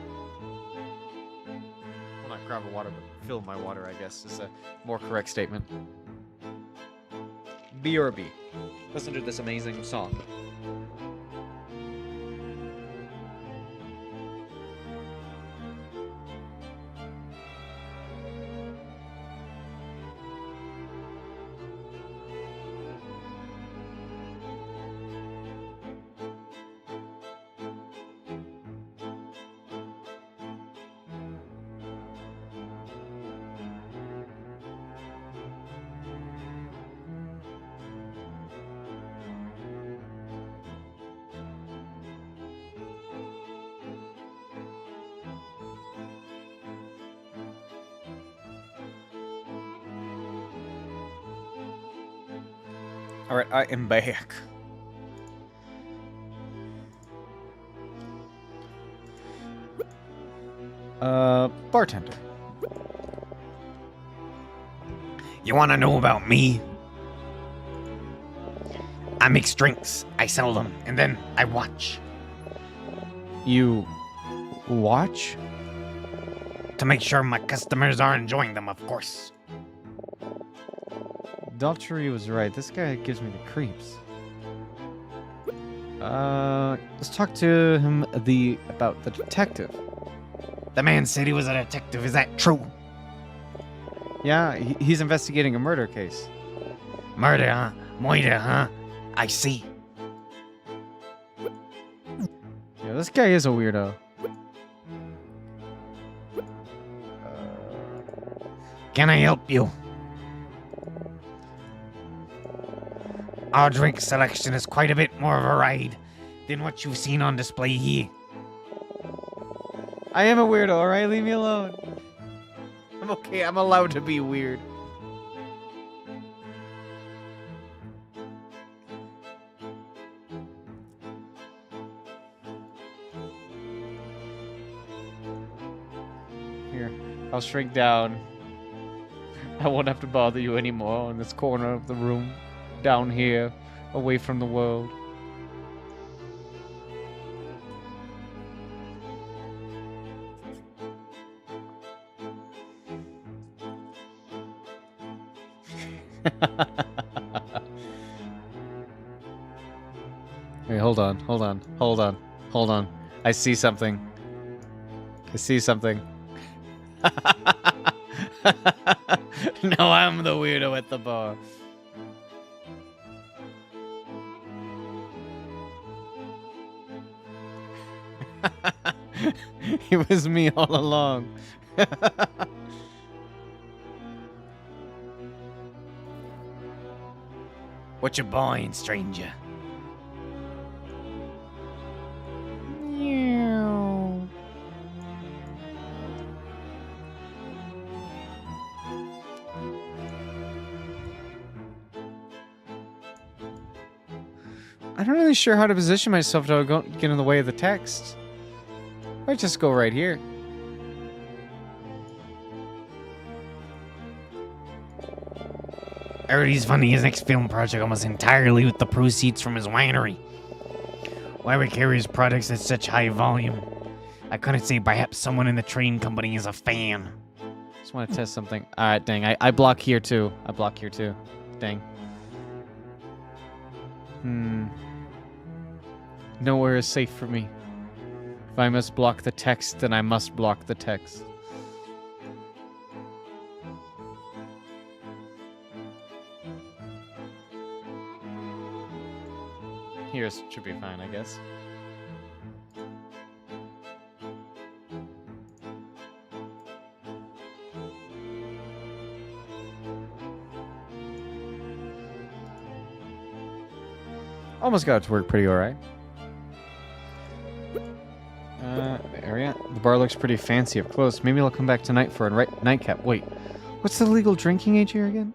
Well, not grab a water, but fill my water, I guess, is a more correct statement. BRB. Listen to this amazing song. Alright, I am back. Bartender. You want to know about me? I mix drinks, I sell them, and then I watch. You watch? To make sure my customers are enjoying them, of course. Daltrey was right. This guy gives me the creeps. Let's talk to him about the detective. The man said he was a detective, is that true? Yeah, he's investigating a murder case. Murder, huh? Murder, huh? I see. Yeah, this guy is a weirdo. Can I help you? Our drink selection is quite a bit more of a ride than what you've seen on display here. I am a weirdo, alright? Leave me alone. I'm okay, I'm allowed to be weird. Here, I'll shrink down. I won't have to bother you anymore in this corner of the room. Down here, away from the world. Wait, hold on. I see something. No, I'm the weirdo at the bar. It was me all along. What you buying, stranger? I'm not really sure how to position myself to get in the way of the text. I just go right here. I heard he's funding his next film project almost entirely with the proceeds from his winery. Why would carry his products at such high volume? I couldn't say perhaps someone in the train company is a fan. Just want to test something. Alright, dang. I block here too. I block here too. Dang. Nowhere is safe for me. If I must block the text, then I must block the text. Here should be fine, I guess. Almost got it to work pretty alright. The area? The bar looks pretty fancy up close. Maybe I'll come back tonight for a nightcap. Wait, what's the legal drinking age here again?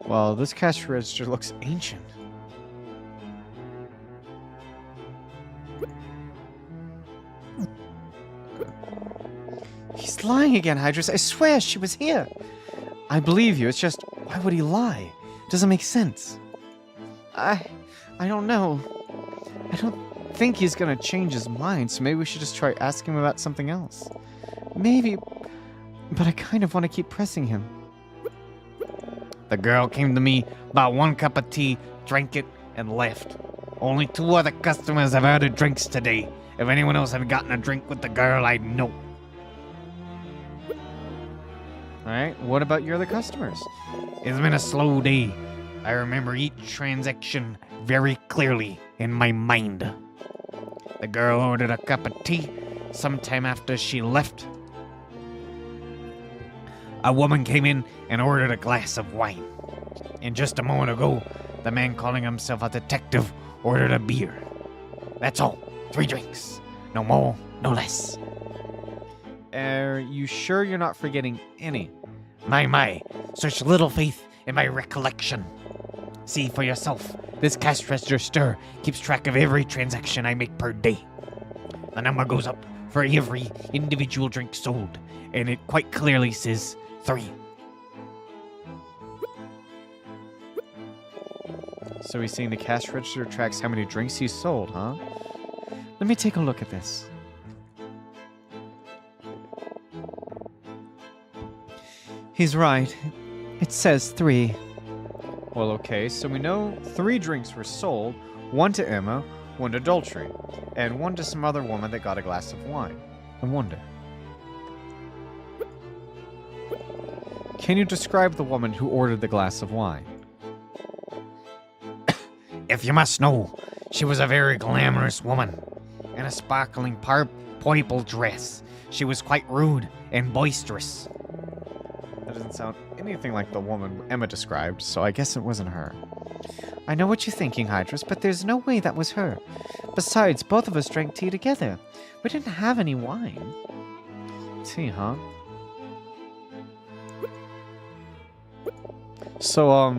Well, this cash register looks ancient. He's lying again, Hydrus. I swear she was here. I believe you. It's just, why would he lie? Doesn't make sense. I don't know. I don't think he's gonna change his mind, so maybe we should just try asking him about something else. Maybe, but I kind of want to keep pressing him. The girl came to me, bought 1 cup of tea, drank it, and left. Only 2 other customers have ordered drinks today. If anyone else had gotten a drink with the girl, I'd know. Alright, what about your other customers? It's been a slow day. I remember each transaction very clearly in my mind. The girl ordered a cup of tea. Sometime after she left, a woman came in and ordered a glass of wine. And just a moment ago, the man calling himself a detective ordered a beer. That's all. 3 drinks. No more, no less. Are you sure you're not forgetting any? My, such little faith in my recollection. See for yourself, this cash register keeps track of every transaction I make per day. The number goes up for every individual drink sold, and it quite clearly says 3. So he's saying the cash register tracks how many drinks he's sold, huh? Let me take a look at this. He's right. It says 3. Well, okay, so we know 3 drinks were sold, 1 to Emma, 1 to Daltrey, and 1 to some other woman that got a glass of wine. I wonder. Can you describe the woman who ordered the glass of wine? If you must know, she was a very glamorous woman. In a sparkling purple dress. She was quite rude and boisterous. That doesn't sound anything like the woman Emma described, so I guess it wasn't her. I know what you're thinking, Hydrus, but there's no way that was her. Besides, both of us drank tea together. We didn't have any wine. Tea, huh? So,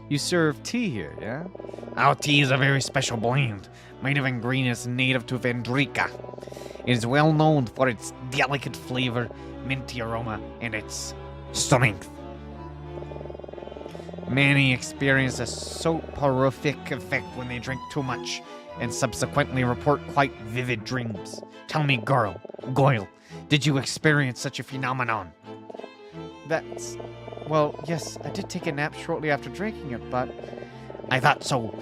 you serve tea here, yeah? Our tea is a very special blend, made of ingredients native to Vendrika. It is well known for its delicate flavor, minty aroma, and its strength. Many experience a soporific effect when they drink too much, and subsequently report quite vivid dreams. Tell me, Goyle, did you experience such a phenomenon? That's... Well, yes, I did take a nap shortly after drinking it, but... I thought so.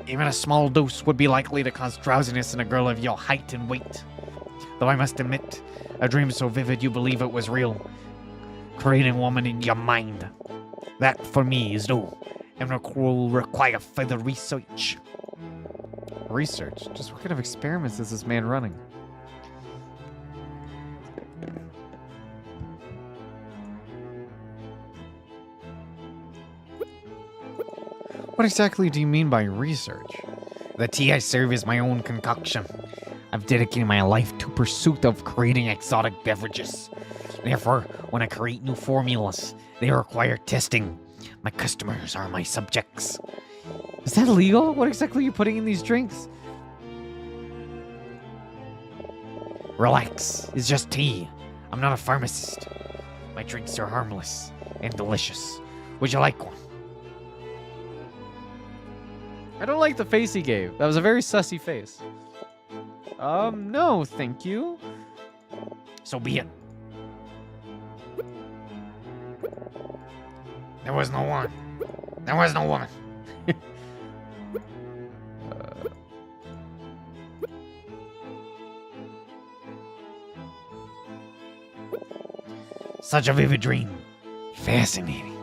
Even a small dose would be likely to cause drowsiness in a girl of your height and weight. Though I must admit, a dream so vivid you believe it was real. Creating woman in your mind. That for me is no, and will require further research. Research? Just what kind of experiments is this man running? What exactly do you mean by research? The tea I serve is my own concoction. I've dedicated my life to pursuit of creating exotic beverages. Therefore, when I create new formulas, they require testing. My customers are my subjects. Is that legal? What exactly are you putting in these drinks? Relax, it's just tea. I'm not a pharmacist. My drinks are harmless and delicious. Would you like one? I don't like the face he gave. That was a very sussy face. No, thank you. So be it. There was no one. There was no woman. Such a vivid dream. Fascinating.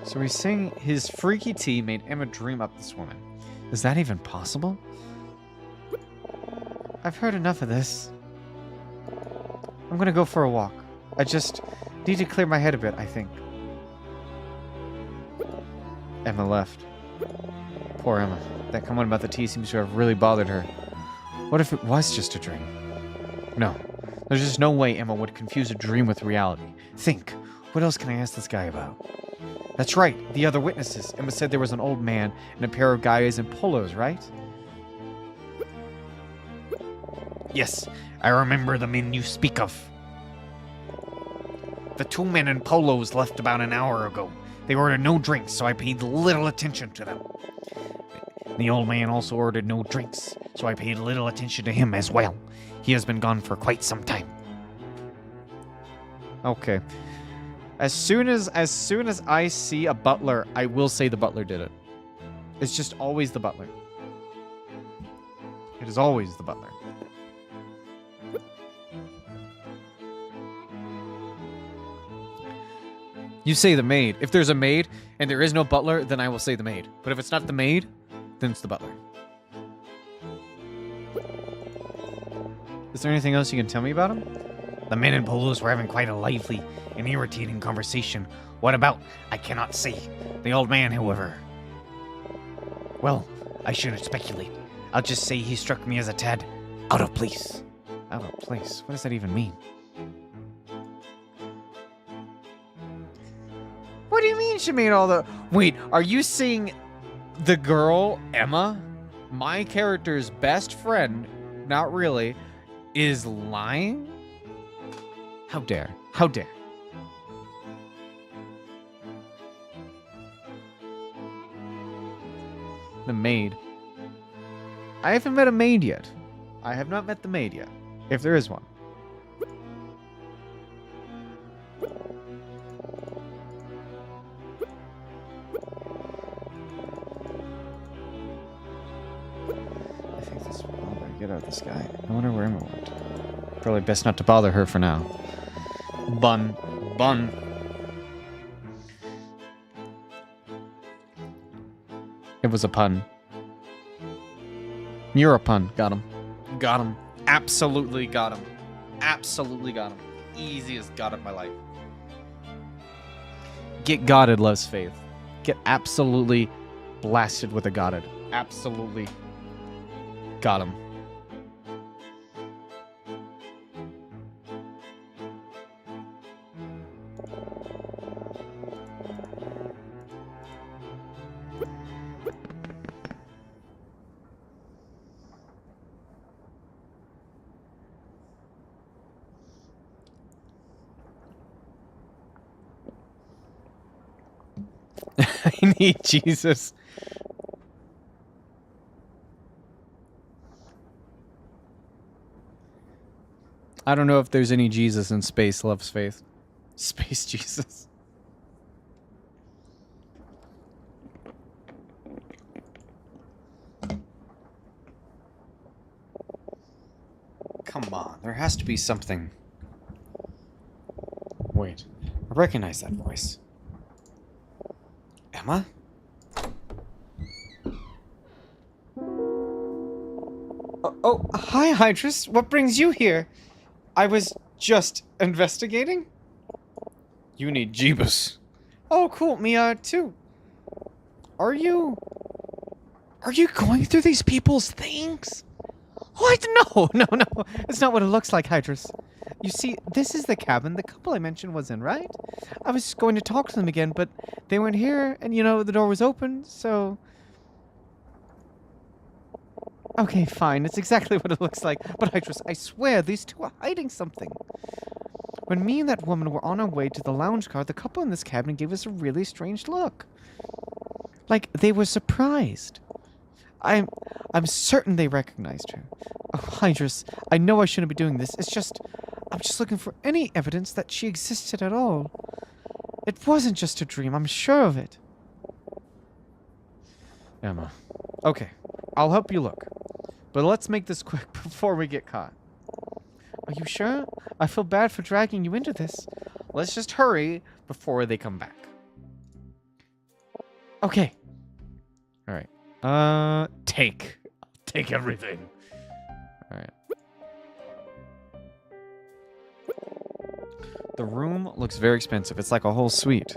So he's saying his freaky tea made Emma dream up this woman. Is that even possible? I've heard enough of this. I'm gonna go for a walk. I just need to clear my head a bit, I think. Emma left. Poor Emma. That comment about the tea seems to have really bothered her. What if it was just a dream? No. There's just no way Emma would confuse a dream with reality. Think. What else can I ask this guy about? That's right. The other witnesses. Emma said there was an old man and a pair of guys in polos, right? Yes, I remember the men you speak of. The two men in polos left about an hour ago. They ordered no drinks, so I paid little attention to them. The old man also ordered no drinks, so I paid little attention to him as well. He has been gone for quite some time. Okay. As soon as I see a butler, I will say the butler did it. It's just always the butler. It is always the butler. You say the maid. If there's a maid and there is no butler, then I will say the maid. But if it's not the maid, then it's the butler. Is there anything else you can tell me about him? The men in polos were having quite a lively and irritating conversation. What about? I cannot say. The old man, however. Well, I shouldn't speculate. I'll just say he struck me as a tad out of place. Out of place? What does that even mean? What do you mean she made all the... Wait, are you saying the girl, Emma, my character's best friend, not really, is lying? How dare? How dare? The maid. I haven't met a maid yet. I have not met the maid yet. If there is one. I think this... Oh, I better get out of this guy. I wonder where Emma went. Probably best not to bother her for now. Bun. Bun. It was a pun. You're a pun. Got him. Got him. Absolutely got him. Absolutely got him. Easiest got of my life. Get godded, loves faith. Get absolutely blasted with a godded. Absolutely got him. I need Jesus. I don't know if there's any Jesus in space, loves faith. Space Jesus. Come on, there has to be something. Wait, I recognize that voice. Emma? Oh, hi, Hydrus. What brings you here? I was just investigating. You need Jeebus. Oh, cool. Me, too. Are you going through these people's things? What? No. It's not what it looks like, Hydrus. You see, this is the cabin the couple I mentioned was in, right? I was going to talk to them again, but they weren't here, and the door was open, so... Okay, fine. It's exactly what it looks like. But Hydrus, I swear, these two are hiding something. When me and that woman were on our way to the lounge car, the couple in this cabin gave us a really strange look. Like, they were surprised. I'm certain they recognized her. Oh, Hydrus, I know I shouldn't be doing this. I'm just looking for any evidence that she existed at all. It wasn't just a dream, I'm sure of it. Emma. Okay, I'll help you look. But let's make this quick before we get caught. Are you sure? I feel bad for dragging you into this. Let's just hurry before they come back. Okay. Alright. Take everything. Alright. The room looks very expensive. It's like a whole suite.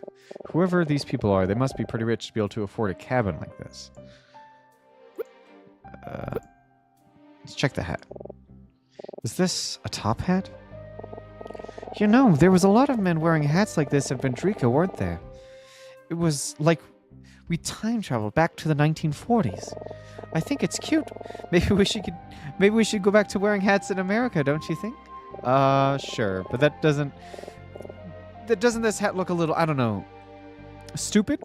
Whoever these people are, they must be pretty rich to be able to afford a cabin like this. Let's check the hat. Is this a top hat? There was a lot of men wearing hats like this at Vendrika, weren't there? It was like we time traveled back to the 1940s. I think it's cute. Maybe we should go back to wearing hats in America, don't you think? Sure, but doesn't this hat look a little, I don't know, stupid?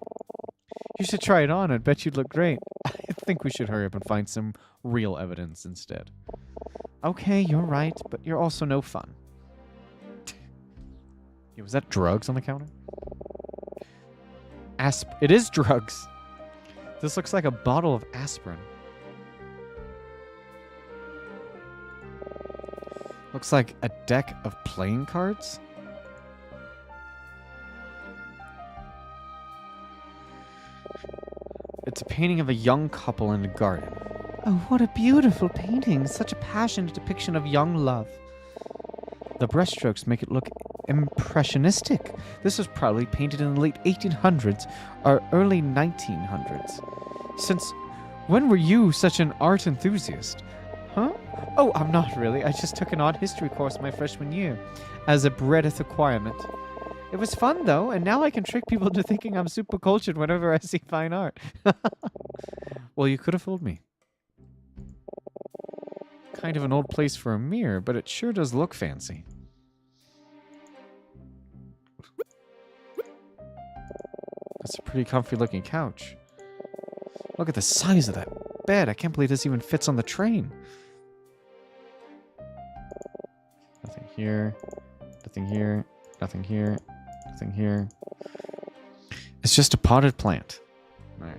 You should try it on. I bet you'd look great. I think we should hurry up and find some real evidence instead. Okay, you're right, but you're also no fun. Yeah, was that drugs on the counter? It is drugs. This looks like a bottle of aspirin. Looks like a deck of playing cards. It's a painting of a young couple in a garden. Oh, what a beautiful painting. Such a passionate depiction of young love. The brushstrokes make it look impressionistic. This was probably painted in the late 1800s or early 1900s. Since when were you such an art enthusiast? Huh? Oh, I'm not really. I just took an art history course my freshman year as a breadth requirement. It was fun, though, and now I can trick people into thinking I'm super cultured whenever I see fine art. Well, you could have fooled me. Kind of an old place for a mirror, but it sure does look fancy. That's a pretty comfy looking couch. Look at the size of that bed. I can't believe this even fits on the train. Nothing here. Nothing here. Nothing here. Nothing here. It's just a potted plant. Alright.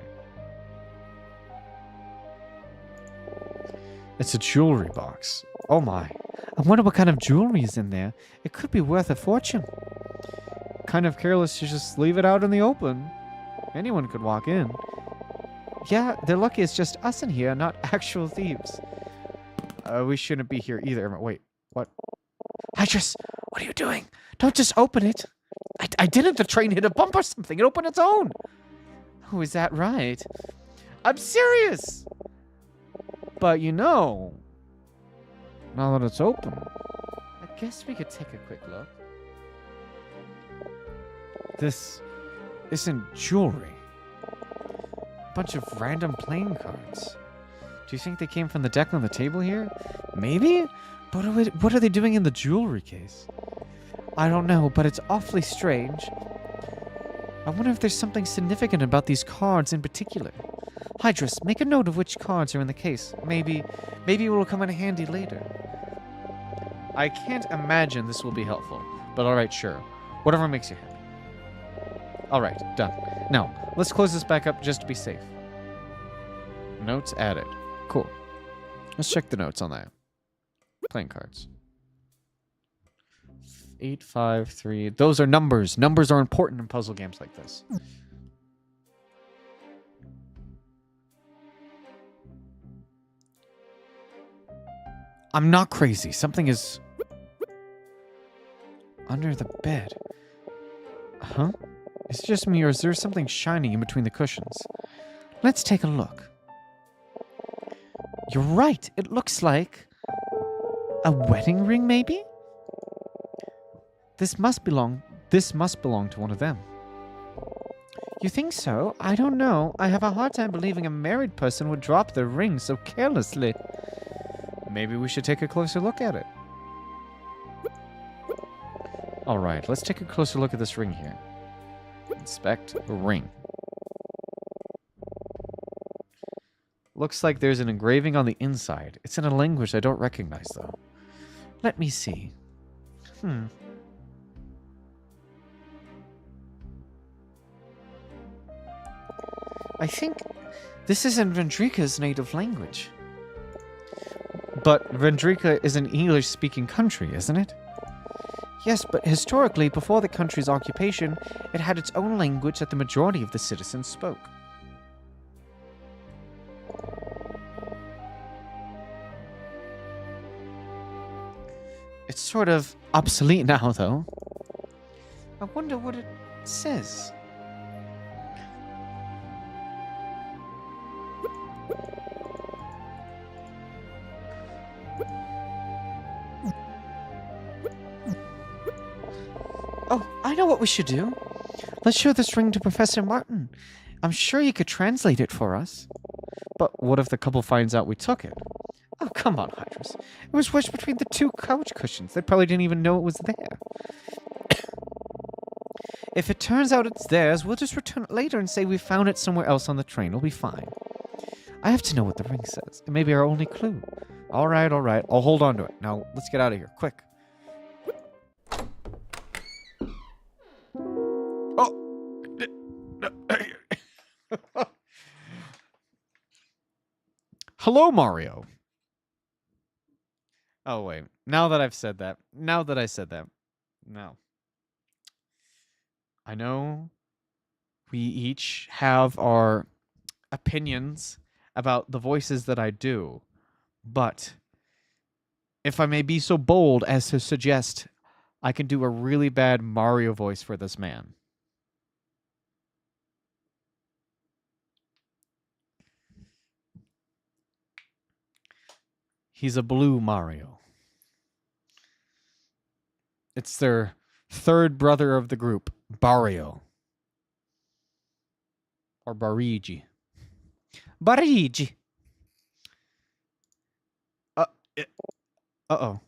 It's a jewelry box. Oh my. I wonder what kind of jewelry is in there. It could be worth a fortune. Kind of careless to just leave it out in the open. Anyone could walk in. Yeah, they're lucky it's just us in here, not actual thieves. We shouldn't be here either. Wait, what? Hydrus, what are you doing? Don't just open it. I didn't. The train hit a bump or something. It opened its own. Oh, is that right? I'm serious. But now that it's open, I guess we could take a quick look. This isn't jewelry. A bunch of random playing cards. Do you think they came from the deck on the table here? Maybe? But what are they doing in the jewelry case? I don't know, but it's awfully strange. I wonder if there's something significant about these cards in particular. Hydrus, make a note of which cards are in the case. Maybe it will come in handy later. I can't imagine this will be helpful, but alright, sure. Whatever makes you happy. Alright, done. Now, let's close this back up just to be safe. Notes added. Cool. Let's check the notes on that. Playing cards. 8, 5, 3. Those are numbers. Numbers are important in puzzle games like this. I'm not crazy. Something is under the bed. Huh? Is it just me, or is there something shining in between the cushions? Let's take a look. You're right. It looks like a wedding ring, maybe? This must belong to one of them. You think so? I don't know. I have a hard time believing a married person would drop their ring so carelessly. Maybe we should take a closer look at it. All right, let's take a closer look at this ring here. Inspect ring. Looks like there's an engraving on the inside. It's in a language I don't recognize, though. Let me see. I think this is in Vendrika's native language. But Vendrika is an English-speaking country, isn't it? Yes, but historically, before the country's occupation, it had its own language that the majority of the citizens spoke. It's sort of obsolete now, though. I wonder what it says. Oh, I know what we should do. Let's show this ring to Professor Martin. I'm sure he could translate it for us. But what if the couple finds out we took it? Oh, come on, Hydrus. It was wedged between the two couch cushions. They probably didn't even know it was there. If it turns out it's theirs, we'll just return it later and say we found it somewhere else on the train. It'll be fine. I have to know what the ring says. It may be our only clue. All right, all right. I'll hold on to it. Now, let's get out of here. Quick. Hello, Mario. Oh, wait. Now that I said that. No. I know we each have our opinions about the voices that I do, but if I may be so bold as to suggest I can do a really bad Mario voice for this man. He's a blue Mario. It's their third brother of the group, Barrio. Or Barigi. Barigi. Uh-oh.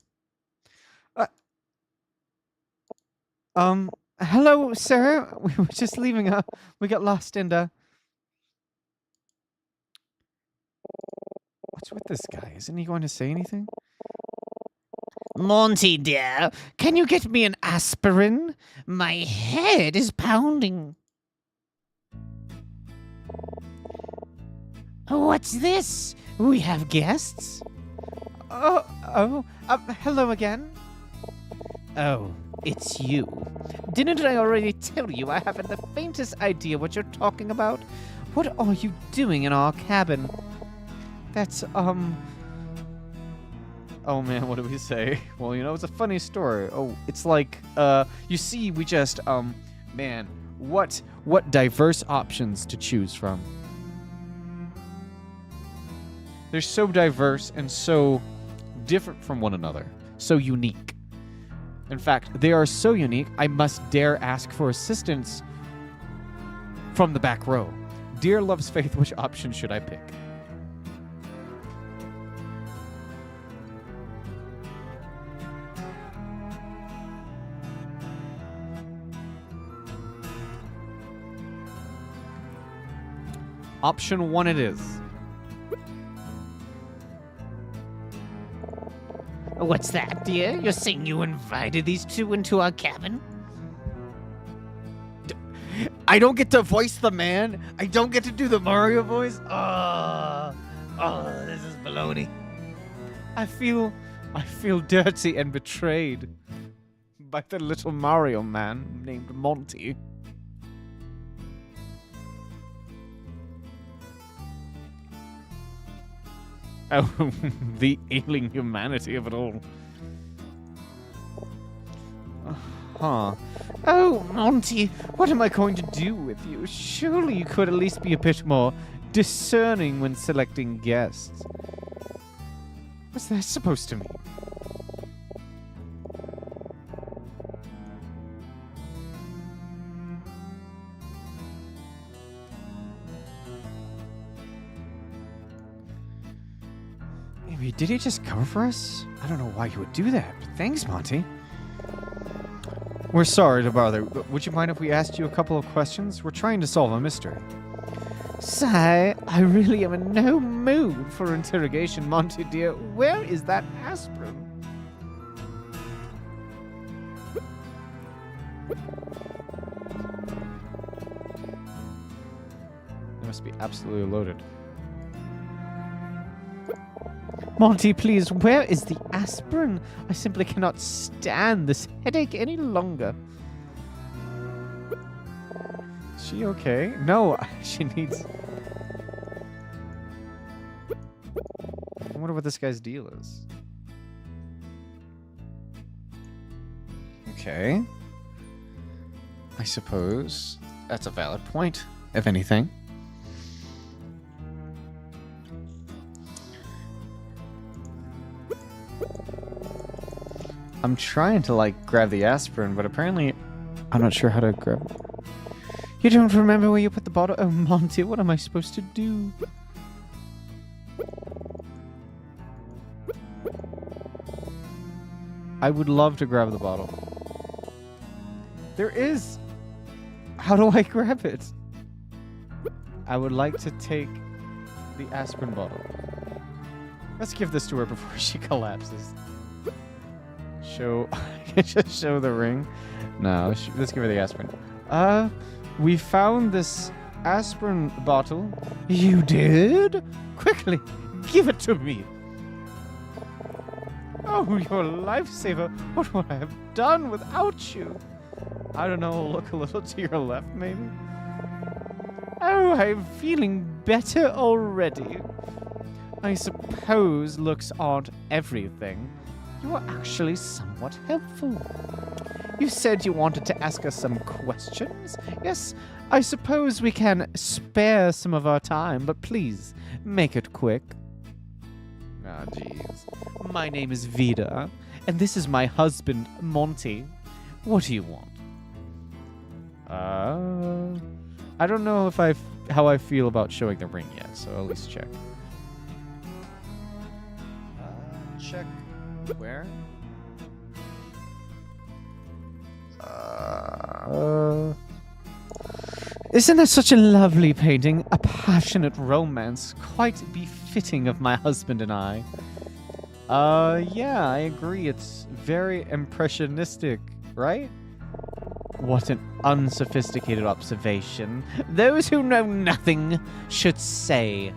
Hello, sir. We were just leaving. We got lost and, What's with this guy? Isn't he going to say anything? Monty, dear, can you get me an aspirin? My head is pounding. What's this? We have guests? Hello again. Oh, it's you. Didn't I already tell you I haven't the faintest idea what you're talking about? What are you doing in our cabin? That's, Oh man, what do we say? Well, you know, it's a funny story. Oh, it's like, you see, we just, man, what diverse options to choose from. They're so diverse and so different from one another. So unique. In fact, they are so unique, I must dare ask for assistance from the back row. Dear Love's Faith, which option should I pick? Option 1 it is. What's that, dear? You're saying you invited these two into our cabin? I don't get to voice the man. I don't get to do the Mario voice. Oh, this is baloney. I feel I feel dirty and betrayed by the little Mario man named Monty. Oh, the ailing humanity of it all. Huh. Oh, Monty, what am I going to do with you? Surely you could at least be a bit more discerning when selecting guests. What's that supposed to mean? Maybe, did he just cover for us? I don't know why you would do that, but thanks, Monty. We're sorry to bother, but would you mind if we asked you a couple of questions? We're trying to solve a mystery. Sigh, I really am in no mood for interrogation, Monty dear. Where is that aspirin? It must be absolutely loaded. Monty, please, where is the aspirin? I simply cannot stand this headache any longer. Is she okay? No, she needs... I wonder what this guy's deal is. Okay. I suppose that's a valid point, if anything. I'm trying to, like, grab the aspirin, but apparently I'm not sure how to grab it. You don't remember where you put the bottle? Oh, Monty, what am I supposed to do? I would love to grab the bottle. There is... How do I grab it? I would like to take the aspirin bottle. Let's give this to her before she collapses. Show... Just show the ring. No, let's give her the aspirin. We found this aspirin bottle. You did? Quickly, give it to me. Oh, you're a lifesaver. What would I have done without you? I don't know, look a little to your left, maybe? Oh, I'm feeling better already. I suppose looks aren't everything. You are actually somewhat helpful. You said you wanted to ask us some questions? Yes, I suppose we can spare some of our time, but please, make it quick. Ah, jeez. My name is Vida, and this is my husband, Monty. What do you want? I don't know if how I feel about showing the ring yet, so at least check. Check where? Isn't that such a lovely painting? A passionate romance, quite befitting of my husband and I. Yeah, I agree. It's very impressionistic, right? What an unsophisticated observation. Those who know nothing should say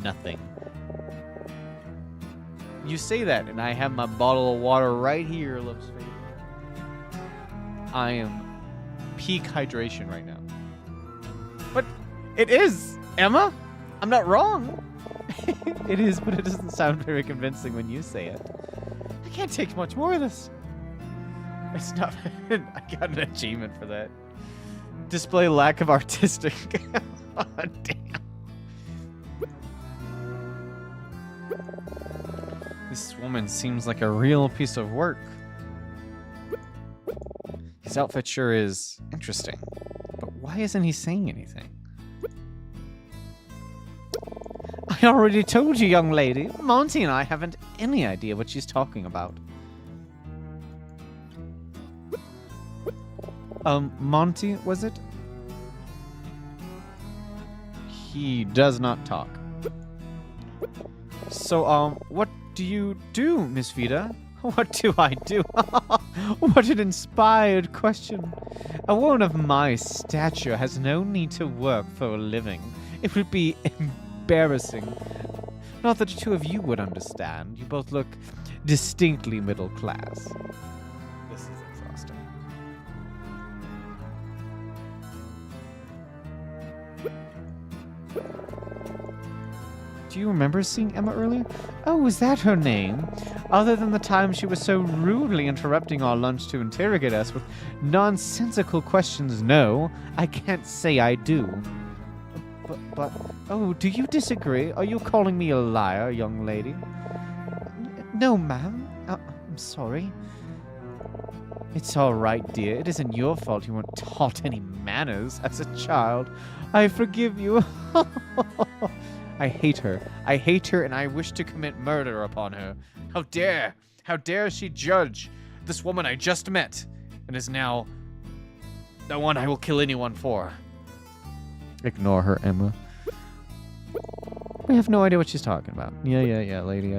nothing. You say that, and I have my bottle of water right here, Love's favorite. I am peak hydration right now. But it is, Emma. I'm not wrong. It is, but it doesn't sound very convincing when you say it. I can't take much more of this. It's not... I got an achievement for that. Display lack of artistic... Oh, damn. This woman seems like a real piece of work. His outfit sure is interesting. But why isn't he saying anything? I already told you, young lady. Monty and I haven't any idea what she's talking about. Monty, was it? He does not talk. So, what do you do, Miss Vida? What do I do? What an inspired question. A woman of my stature has no need to work for a living. It would be embarrassing Not that the two of you would understand. You both look distinctly middle class. This is exhausting. Do you remember seeing Emma earlier? Oh, was that her name? Other than the time she was so rudely interrupting our lunch to interrogate us with nonsensical questions, no, I can't say I do. Oh, do you disagree? Are you calling me a liar, young lady? No, ma'am. I'm sorry. It's all right, dear. It isn't your fault you weren't taught any manners as a child. I forgive you. I hate her. I hate her, and I wish to commit murder upon her. How dare! How dare she judge this woman I just met, and is now the one I will kill anyone for. Ignore her, Emma. We have no idea what she's talking about. Yeah, lady.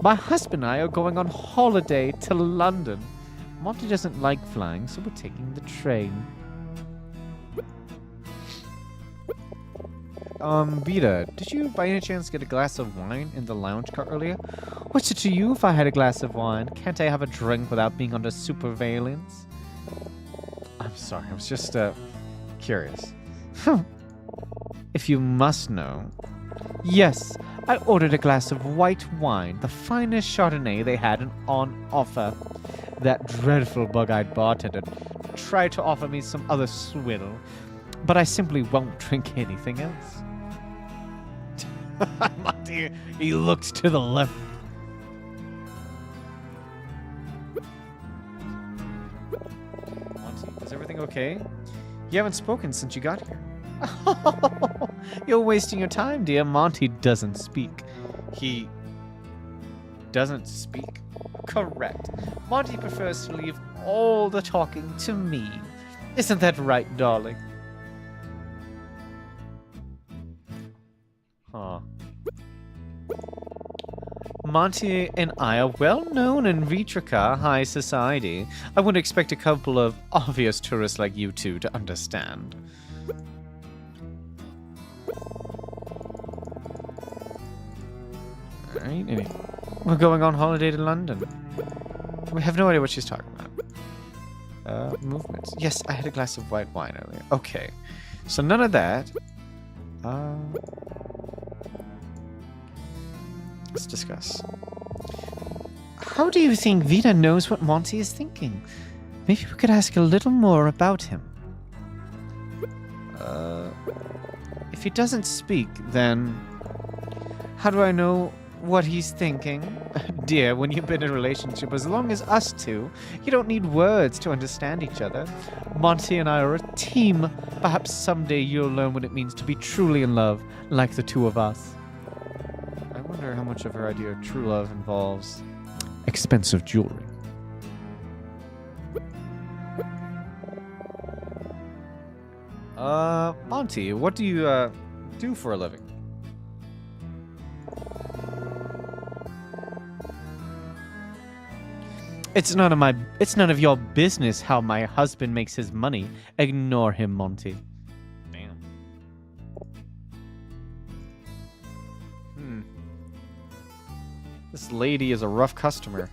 My husband and I are going on holiday to London. Monty doesn't like flying, so we're taking the train. Vita, did you by any chance get a glass of wine in the lounge car earlier? What's it to you if I had a glass of wine? Can't I have a drink without being under surveillance? I'm sorry, I was just, curious. If you must know. Yes, I ordered a glass of white wine, the finest Chardonnay they had on offer. That dreadful bug-eyed bartender tried to offer me some other swill, but I simply won't drink anything else. He looked to the left. Monty, is everything okay? You haven't spoken since you got here. You're wasting your time, dear. Monty doesn't speak. He doesn't speak? Correct. Monty prefers to leave all the talking to me. Isn't that right, darling? Huh. Monty and I are well known in Vitrica high society. I wouldn't expect a couple of obvious tourists like you two to understand. Alright, anyway. We're going on holiday to London. We have no idea what she's talking about. Movements. Yes, I had a glass of white wine earlier. Okay. So none of that. Let's discuss. How do you think Vita knows what Monty is thinking? Maybe we could ask a little more about him. If he doesn't speak, then how do I know what he's thinking? Dear, when you've been in a relationship as long as us two, you don't need words to understand each other. Monty and I are a team. Perhaps someday you'll learn what it means to be truly in love, like the two of us. I wonder how much of her idea of true love involves expensive jewelry. Monty, what do you, do for a living? It's none of your business how my husband makes his money. Ignore him, Monty. Damn. This lady is a rough customer.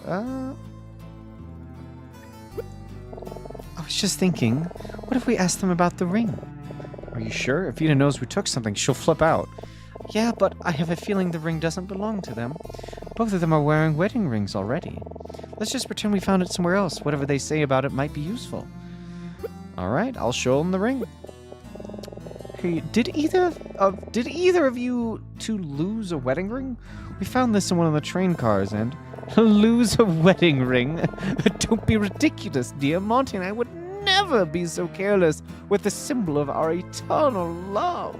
I was just thinking, what if we asked them about the ring? Are you sure? If Vita knows we took something, she'll flip out. Yeah, but I have a feeling the ring doesn't belong to them. Both of them are wearing wedding rings already. Let's just pretend we found it somewhere else. Whatever they say about it might be useful. Alright, I'll show them the ring. Hey, did either of you two lose a wedding ring? We found this in one of the train cars and... Lose a wedding ring? Don't be ridiculous, dear. Monty and I would never be so careless with the symbol of our eternal love.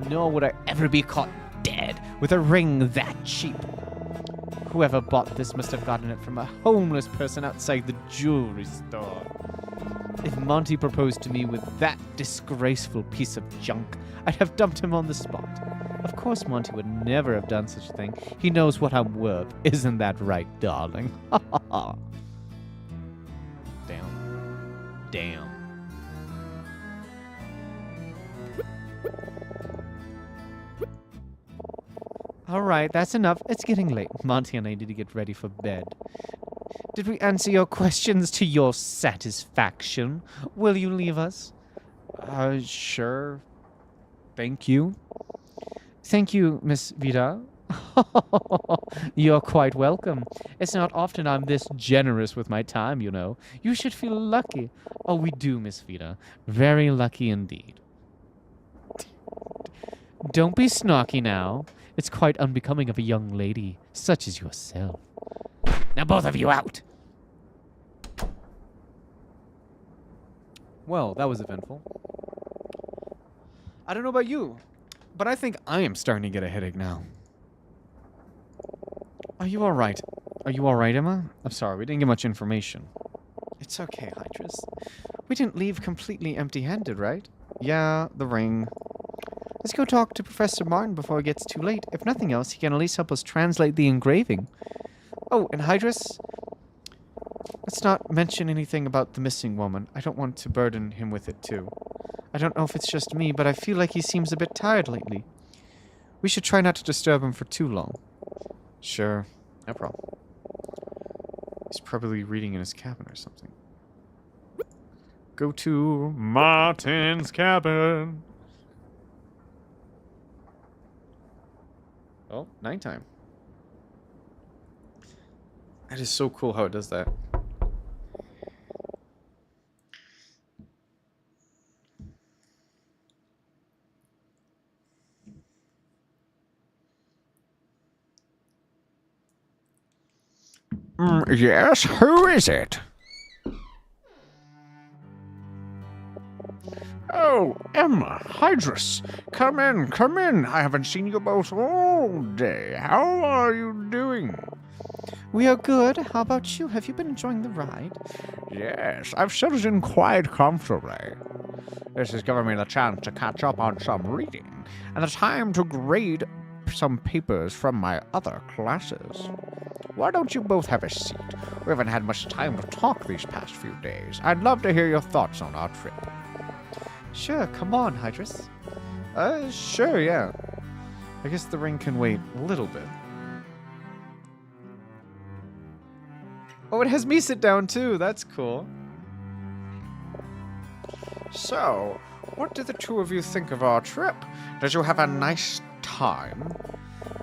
Nor would I ever be caught dead with a ring that cheap. Whoever bought this must have gotten it from a homeless person outside the jewelry store. If Monty proposed to me with that disgraceful piece of junk, I'd have dumped him on the spot. Of course Monty would never have done such a thing. He knows what I'm worth. Isn't that right, darling? Damn. All right, that's enough. It's getting late. Monty and I need to get ready for bed. Did we answer your questions to your satisfaction? Will you leave us? Sure. Thank you. Thank you, Miss Vida. You're quite welcome. It's not often I'm this generous with my time, you know. You should feel lucky. Oh, we do, Miss Vida. Very lucky indeed. Don't be snarky now. It's quite unbecoming of a young lady such as yourself. Now both of you out. Well, that was eventful. I don't know about you, but I think I am starting to get a headache now. Are you all right? Are you all right, Emma? I'm sorry, we didn't get much information. It's okay, Hydrus. We didn't leave completely empty-handed, right? Yeah, the ring. Let's go talk to Professor Martin before it gets too late. If nothing else, he can at least help us translate the engraving. Oh, and Hydrus, let's not mention anything about the missing woman. I don't want to burden him with it, too. I don't know if it's just me, but I feel like he seems a bit tired lately. We should try not to disturb him for too long. Sure, no problem. He's probably reading in his cabin or something. Go to Martin's cabin. Oh, nighttime. That is so cool how it does that. Yes, who is it? Oh, Emma, Hydrus, come in, come in. I haven't seen you both all day. How are you doing? We are good. How about you? Have you been enjoying the ride? Yes, I've settled in quite comfortably. This has given me the chance to catch up on some reading, and the time to grade some papers from my other classes. Why don't you both have a seat? We haven't had much time to talk these past few days. I'd love to hear your thoughts on our trip. Sure, come on, Hydrus. Sure, yeah. I guess the ring can wait a little bit. Oh, it has me sit down too. That's cool. So, what did the two of you think of our trip? Did you have a nice time?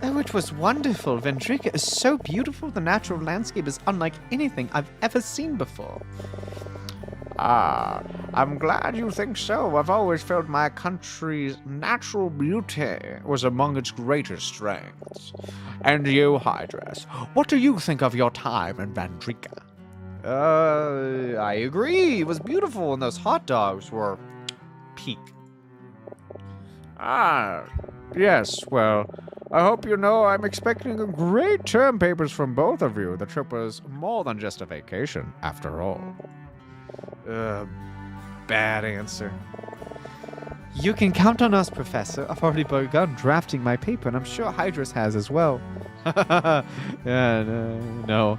Oh, it was wonderful. Vendrika is so beautiful. The natural landscape is unlike anything I've ever seen before. Ah, I'm glad you think so. I've always felt my country's natural beauty was among its greatest strengths. And you, Hydrus, what do you think of your time in Vendrika? I agree. It was beautiful, and those hot dogs were peak. Ah, yes, well, I hope you know I'm expecting a great term papers from both of you. The trip was more than just a vacation, after all. Bad answer. You can count on us, Professor. I've already begun drafting my paper, and I'm sure Hydrus has as well. Yeah, no.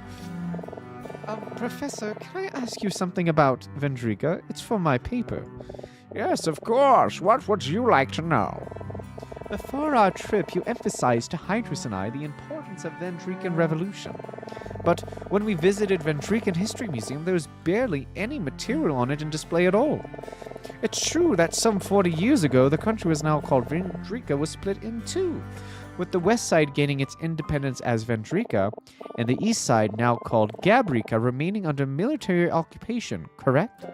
Professor, can I ask you something about Vendrika? It's for my paper. Yes, of course. What would you like to know? Before our trip, you emphasized to Hydrus and I the importance of Vendrikan Revolution. But when we visited Vendrikan History Museum, there was barely any material on it in display at all. It's true that some 40 years ago, the country was now called Vendrika was split in two, with the west side gaining its independence as Vendrika, and the east side, now called Gabrika, remaining under military occupation, correct?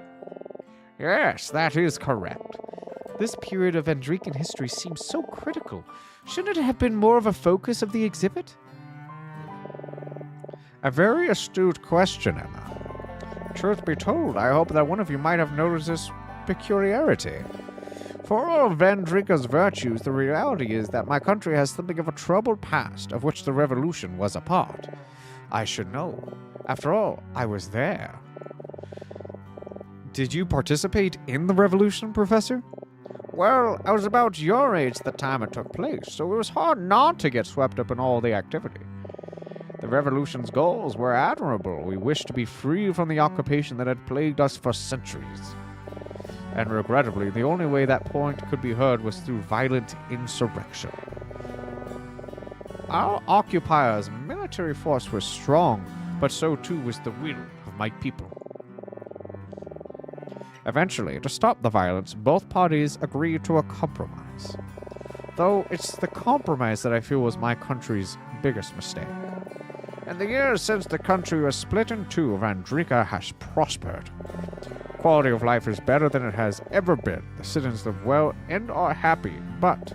Yes, that is correct. This period of Vendrikan history seems so critical. Shouldn't it have been more of a focus of the exhibit? A very astute question, Emma. Truth be told, I hope that one of you might have noticed this peculiarity. For all of Vendrika's virtues, the reality is that my country has something of a troubled past, of which the revolution was a part. I should know. After all, I was there. Did you participate in the revolution, Professor? Well, I was about your age at the time it took place, so it was hard not to get swept up in all the activity. The revolution's goals were admirable. We wished to be free from the occupation that had plagued us for centuries. And regrettably, the only way that point could be heard was through violent insurrection. Our occupiers' military force was strong, but so too was the will of my people. Eventually, to stop the violence, both parties agreed to a compromise. Though it's the compromise that I feel was my country's biggest mistake. In the years since the country was split in two, Vandrika has prospered. Quality of life is better than it has ever been. The citizens live well and are happy, but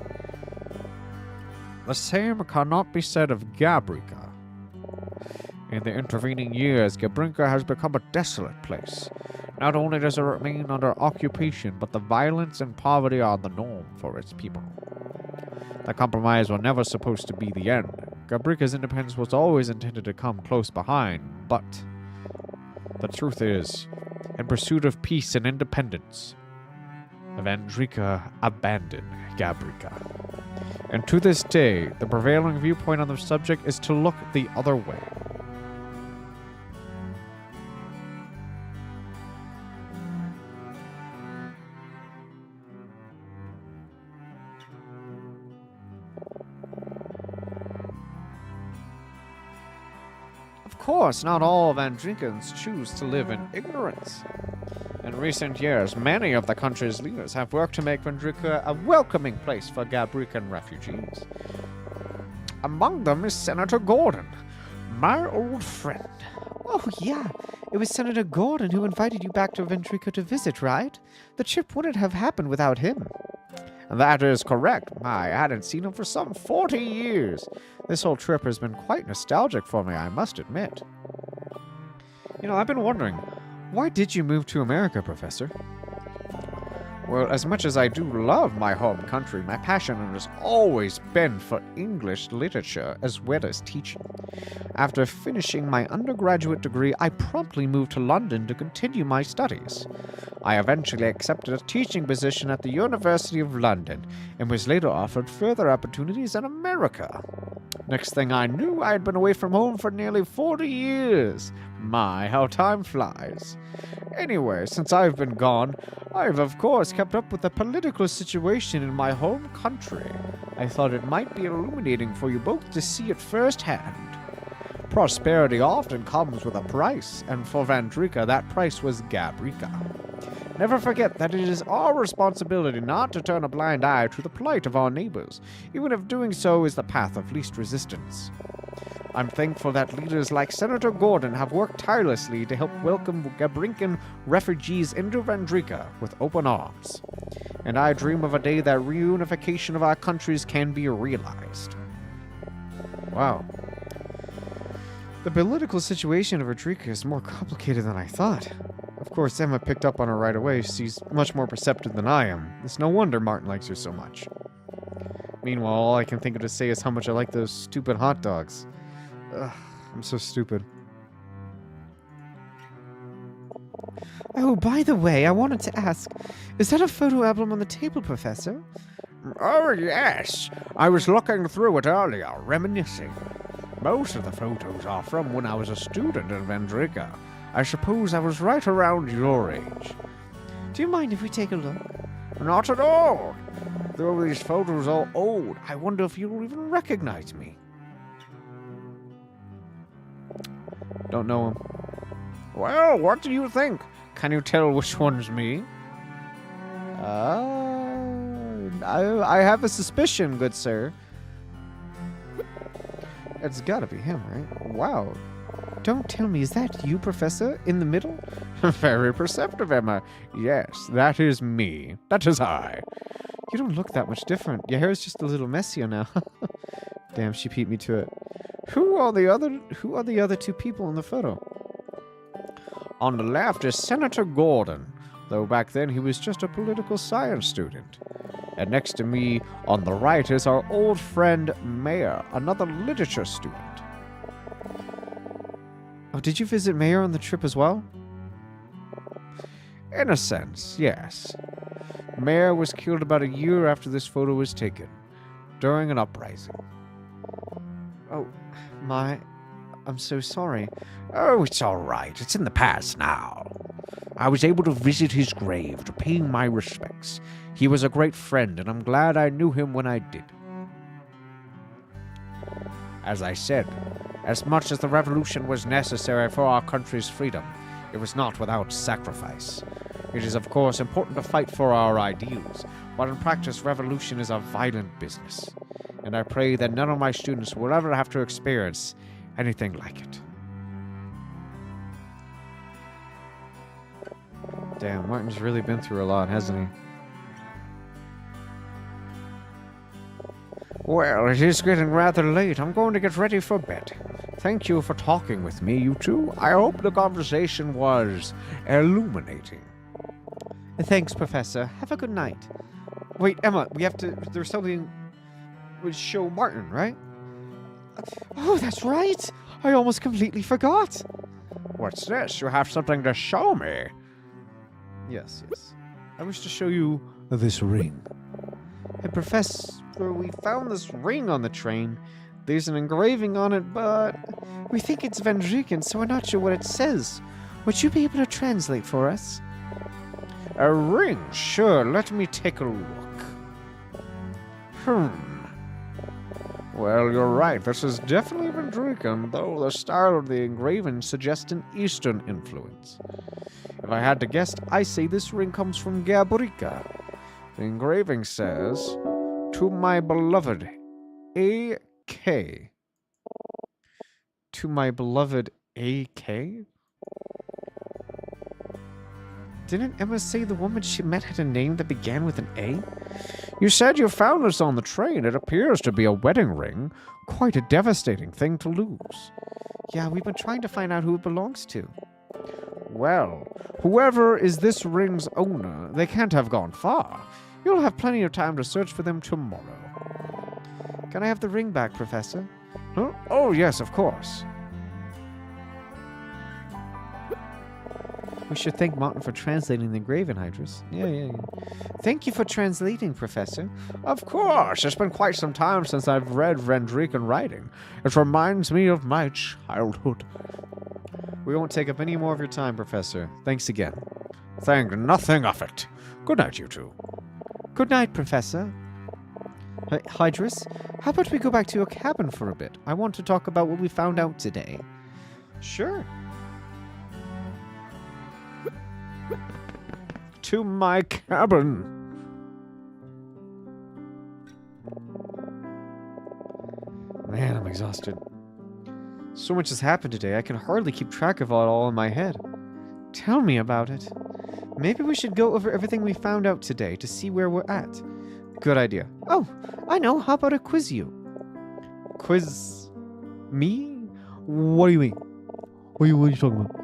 the same cannot be said of Gabrika. In the intervening years, Gabrinka has become a desolate place. Not only does it remain under occupation, but the violence and poverty are the norm for its people. The compromise was never supposed to be the end. Gabrika's independence was always intended to come close behind, but the truth is, in pursuit of peace and independence, Vandrika abandoned Gabrika. And to this day, the prevailing viewpoint on the subject is to look the other way. Of course, not all Vandrinkans choose to live in ignorance. In recent years, many of the country's leaders have worked to make Vandrika a welcoming place for Gabrican refugees. Among them is Senator Gordon, my old friend. Oh, yeah. It was Senator Gordon who invited you back to Ventrico to visit, right? The trip wouldn't have happened without him. That is correct. I hadn't seen him for some 40 years. This whole trip has been quite nostalgic for me, I must admit. You know, I've been wondering, why did you move to America, Professor? Well, as much as I do love my home country, my passion has always been for English literature as well as teaching. After finishing my undergraduate degree, I promptly moved to London to continue my studies. I eventually accepted a teaching position at the University of London and was later offered further opportunities in America. Next thing I knew, I had been away from home for nearly 40 years. My, how time flies. Anyway, since I've been gone, I've of course kept up with the political situation in my home country. I thought it might be illuminating for you both to see it firsthand. Prosperity often comes with a price, and for Vandrika that price was Gabrika. Never forget that it is our responsibility not to turn a blind eye to the plight of our neighbors, even if doing so is the path of least resistance. I'm thankful that leaders like Senator Gordon have worked tirelessly to help welcome Gabrinkan refugees into Vandrika with open arms. And I dream of a day that reunification of our countries can be realized. Wow. The political situation of Vandrika is more complicated than I thought. Of course, Emma picked up on her right away. She's much more perceptive than I am. It's no wonder Martin likes her so much. Meanwhile, all I can think of to say is how much I like those stupid hot dogs. Ugh, I'm so stupid. Oh, by the way, I wanted to ask, is that a photo album on the table, Professor? Oh, yes. I was looking through it earlier, reminiscing. Most of the photos are from when I was a student in Vandrika. I suppose I was right around your age. Do you mind if we take a look? Not at all. Though these photos are old, I wonder if you'll even recognize me. Don't know him. Well, what do you think? Can you tell which one's me? I have a suspicion, good sir. It's gotta be him, right? Wow. Don't tell me, is that you, Professor, in the middle? Very perceptive, Emma. Yes, that is me. That is I. You don't look that much different. Your hair is just a little messier now. Damn, she beat me to it. Who are the other two people in the photo? On the left is Senator Gordon, though back then he was just a political science student. And next to me, on the right, is our old friend Mayor, another literature student. Oh, did you visit Mayor on the trip as well? In a sense, yes. Mayor was killed about a year after this photo was taken, during an uprising. Oh, I'm so sorry. Oh, it's all right. It's in the past now. I was able to visit his grave to pay my respects. He was a great friend, and I'm glad I knew him when I did. As I said, as much as the revolution was necessary for our country's freedom, it was not without sacrifice. It is, of course, important to fight for our ideals, but in practice, revolution is a violent business, and I pray that none of my students will ever have to experience anything like it. Damn, Martin's really been through a lot, hasn't he? Well, it is getting rather late. I'm going to get ready for bed. Thank you for talking with me, you two. I hope the conversation was illuminating. Thanks, Professor. Have a good night. Wait, Emma, we have to... There's something... We show Martin, right? Oh, that's right! I almost completely forgot! What's this? You have something to show me. Yes. I wish to show you this ring. Hey, Professor, we found this ring on the train. There's an engraving on it, but we think it's Vendriken, so we're not sure what it says. Would you be able to translate for us? A ring? Sure, let me take a look. Well, you're right. This is definitely Vendriken, though the style of the engraving suggests an Eastern influence. If I had to guess, I say this ring comes from Gabrica. The engraving says, "To my beloved, A.K." To my beloved A.K.? Didn't Emma say the woman she met had a name that began with an A? You said you found this on the train. It appears to be a wedding ring. Quite a devastating thing to lose. Yeah, we've been trying to find out who it belongs to. Well, whoever is this ring's owner, they can't have gone far. You'll have plenty of time to search for them tomorrow. Can I have the ring back, Professor? Huh? Oh, yes, of course. We should thank Martin for translating the engraving, Hydrus. Yeah. Thank you for translating, Professor. Of course. It's been quite some time since I've read Vendriken writing. It reminds me of my childhood. We won't take up any more of your time, Professor. Thanks again. Think nothing of it. Good night, you two. Good night, Professor. Hydrus, how about we go back to your cabin for a bit? I want to talk about what we found out today. Sure. To my cabin. Man, I'm exhausted. So much has happened today, I can hardly keep track of it all in my head. Tell me about it. Maybe we should go over everything we found out today to see where we're at. Good idea. Oh, I know. How about a quiz you? Quiz me? What do you mean? What are you talking about?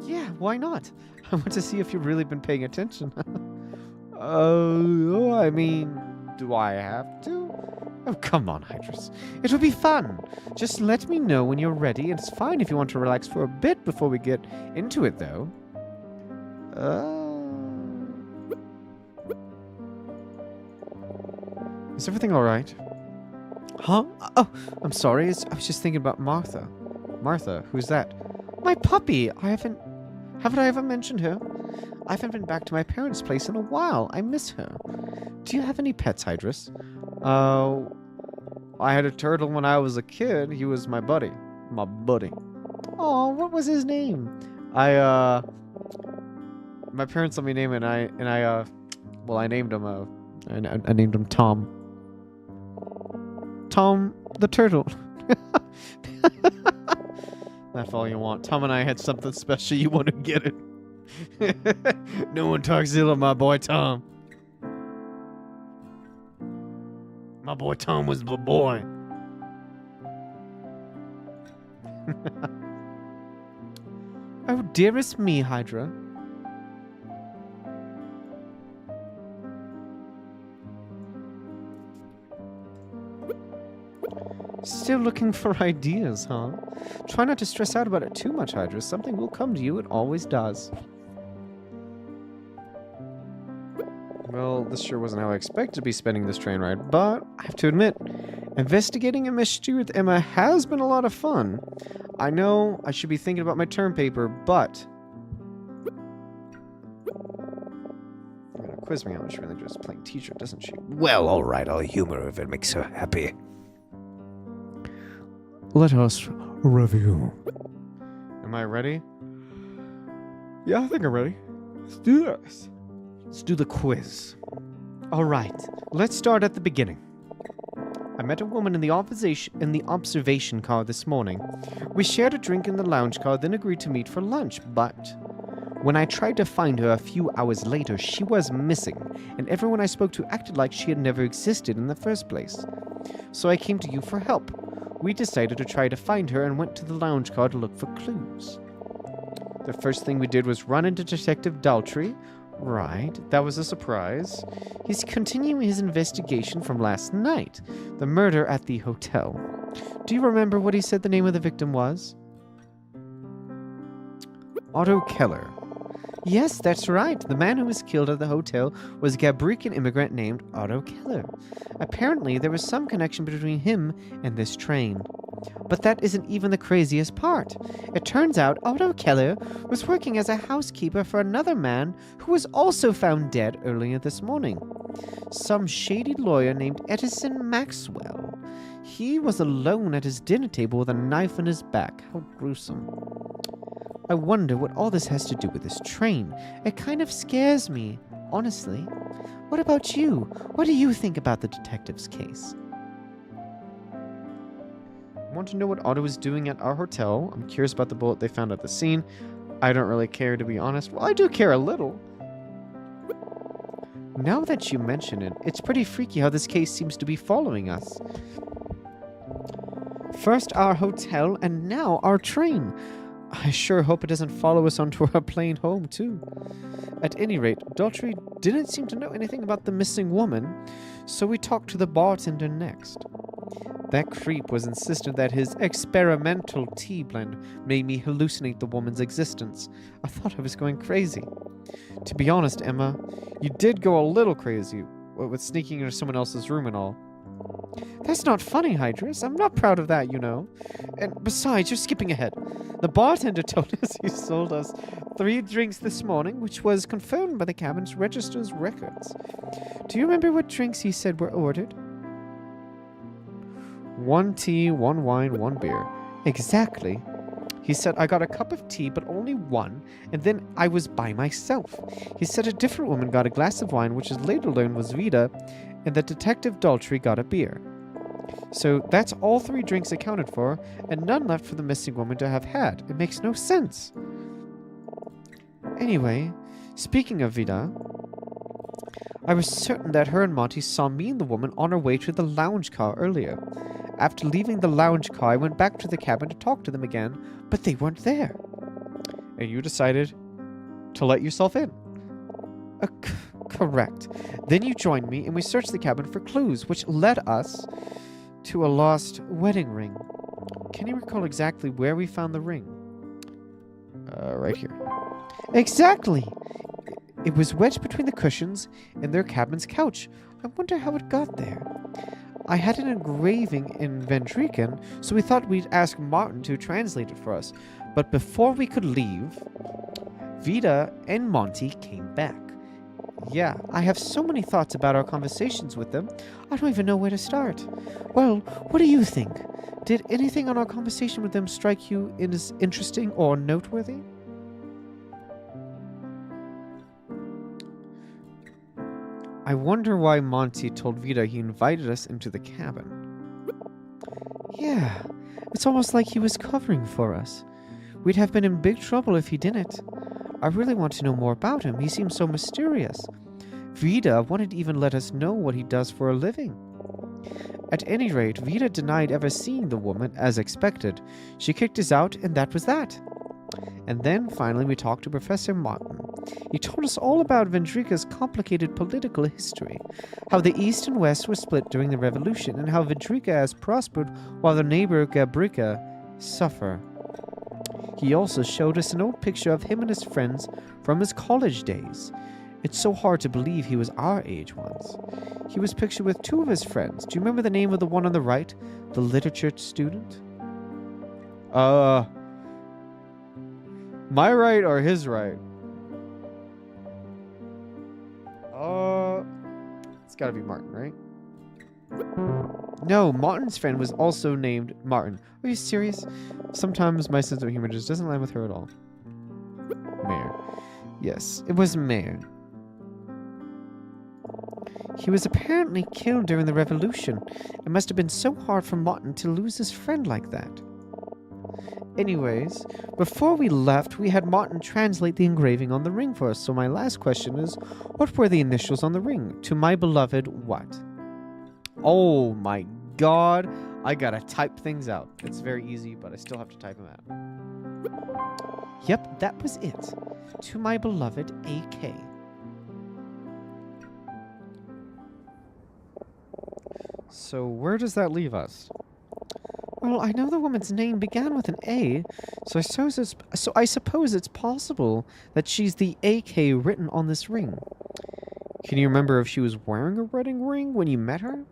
Yeah, why not? I want to see if you've really been paying attention. I mean, do I have to? Oh, come on, Hydrus. It'll be fun. Just let me know when you're ready. It's fine if you want to relax for a bit before we get into it, though. Is everything all right? Huh? Oh, I'm sorry. I was just thinking about Martha. Martha, who's that? My puppy. Haven't I ever mentioned her? I haven't been back to my parents' place in a while. I miss her. Do you have any pets, Hydrus? I had a turtle when I was a kid. He was my buddy. My buddy. Oh, what was his name? My parents let me name it, and I named him, I named him Tom. Tom the turtle. Laugh all you want. Tom and I had something special. You want to get it? No one talks ill of my boy Tom. My boy Tom was the boy. Oh, dearest me, Hydra. Still looking for ideas, huh? Try not to stress out about it too much, Hydra. Something will come to you. It always does. Well, this sure wasn't how I expected to be spending this train ride, but I have to admit, investigating a mystery with Emma has been a lot of fun. I know I should be thinking about my term paper, but quiz me on. She really just playing teacher, doesn't she? Well, all right, I'll humor if it makes her happy. Let us review. Am I ready? Yeah, I think I'm ready. Let's do this. Let's do the quiz. All right, let's start at the beginning. I met a woman in the observation car this morning. We shared a drink in the lounge car, then agreed to meet for lunch, but when I tried to find her a few hours later, she was missing, and everyone I spoke to acted like she had never existed in the first place. So I came to you for help. We decided to try to find her and went to the lounge car to look for clues. The first thing we did was run into Detective Daltrey. Right, that was a surprise. He's continuing his investigation from last night, the murder at the hotel. Do you remember what he said the name of the victim was? Otto Keller. Yes, that's right. The man who was killed at the hotel was a Gabrican immigrant named Otto Keller. Apparently, there was some connection between him and this train. But that isn't even the craziest part. It turns out Otto Keller was working as a housekeeper for another man who was also found dead earlier this morning. Some shady lawyer named Edison Maxwell. He was alone at his dinner table with a knife in his back. How gruesome. I wonder what all this has to do with this train. It kind of scares me, honestly. What about you? What do you think about the detective's case? I want to know what Otto was doing at our hotel. I'm curious about the bullet they found at the scene. I don't really care, to be honest. Well, I do care a little. Now that you mention it, it's pretty freaky how this case seems to be following us. First our hotel, and now our train. I sure hope it doesn't follow us onto our plane home, too. At any rate, Daltrey didn't seem to know anything about the missing woman, so we talked to the bartender next. That creep was insistent that his experimental tea blend made me hallucinate the woman's existence. I thought I was going crazy. To be honest, Emma, you did go a little crazy with sneaking into someone else's room and all. That's not funny, Hydrus. I'm not proud of that, you know. And besides, you're skipping ahead. The bartender told us he sold us 3 drinks this morning, which was confirmed by the cabin's register's records. Do you remember what drinks he said were ordered? 1 tea, 1 wine, 1 beer. Exactly. He said I got a cup of tea, but only one, and then I was by myself. He said a different woman got a glass of wine, which is later learned was Vida, and that Detective Daltrey got a beer. So that's all 3 drinks accounted for, and none left for the missing woman to have had. It makes no sense. Anyway, speaking of Vida, I was certain that her and Monty saw me and the woman on our way to the lounge car earlier. After leaving the lounge car, I went back to the cabin to talk to them again, but they weren't there. And you decided to let yourself in. Correct. Then you joined me, and we searched the cabin for clues, which led us to a lost wedding ring. Can you recall exactly where we found the ring? Right here. Exactly! It was wedged between the cushions in their cabin's couch. I wonder how it got there. I had an engraving in Vendrican, so we thought we'd ask Martin to translate it for us. But before we could leave, Vida and Monty came back. Yeah, I have so many thoughts about our conversations with them, I don't even know where to start. Well, what do you think? Did anything on our conversation with them strike you as interesting or noteworthy? I wonder why Monty told Vida he invited us into the cabin. Yeah, it's almost like he was covering for us. We'd have been in big trouble if he didn't. I really want to know more about him. He seems so mysterious. Vida wouldn't even let us know what he does for a living. At any rate, Vida denied ever seeing the woman, as expected. She kicked us out, and that was that. And then, finally, we talked to Professor Martin. He told us all about Vendrica's complicated political history, how the East and West were split during the Revolution, and how Vendrica has prospered while their neighbor Gabrica suffer. He also showed us an old picture of him and his friends from his college days. It's so hard to believe he was our age once. He was pictured with 2 of his friends. Do you remember the name of the one on the right? The literature student? My right or his right? It's gotta be Martin, right? No, Martin's friend was also named Martin. Are you serious? Sometimes my sense of humor just doesn't line with her at all. Mayor. Yes, it was Mayor. He was apparently killed during the revolution. It must have been so hard for Martin to lose his friend like that. Anyways, before we left, we had Martin translate the engraving on the ring for us. So my last question is, what were the initials on the ring? To my beloved, what? Oh my god, I gotta type things out. It's very easy, but I still have to type them out. Yep, that was it. To my beloved, AK. So where does that leave us? Well, I know the woman's name began with an A, so I suppose it's possible that she's the AK written on this ring. Can you remember if she was wearing a wedding ring when you met her?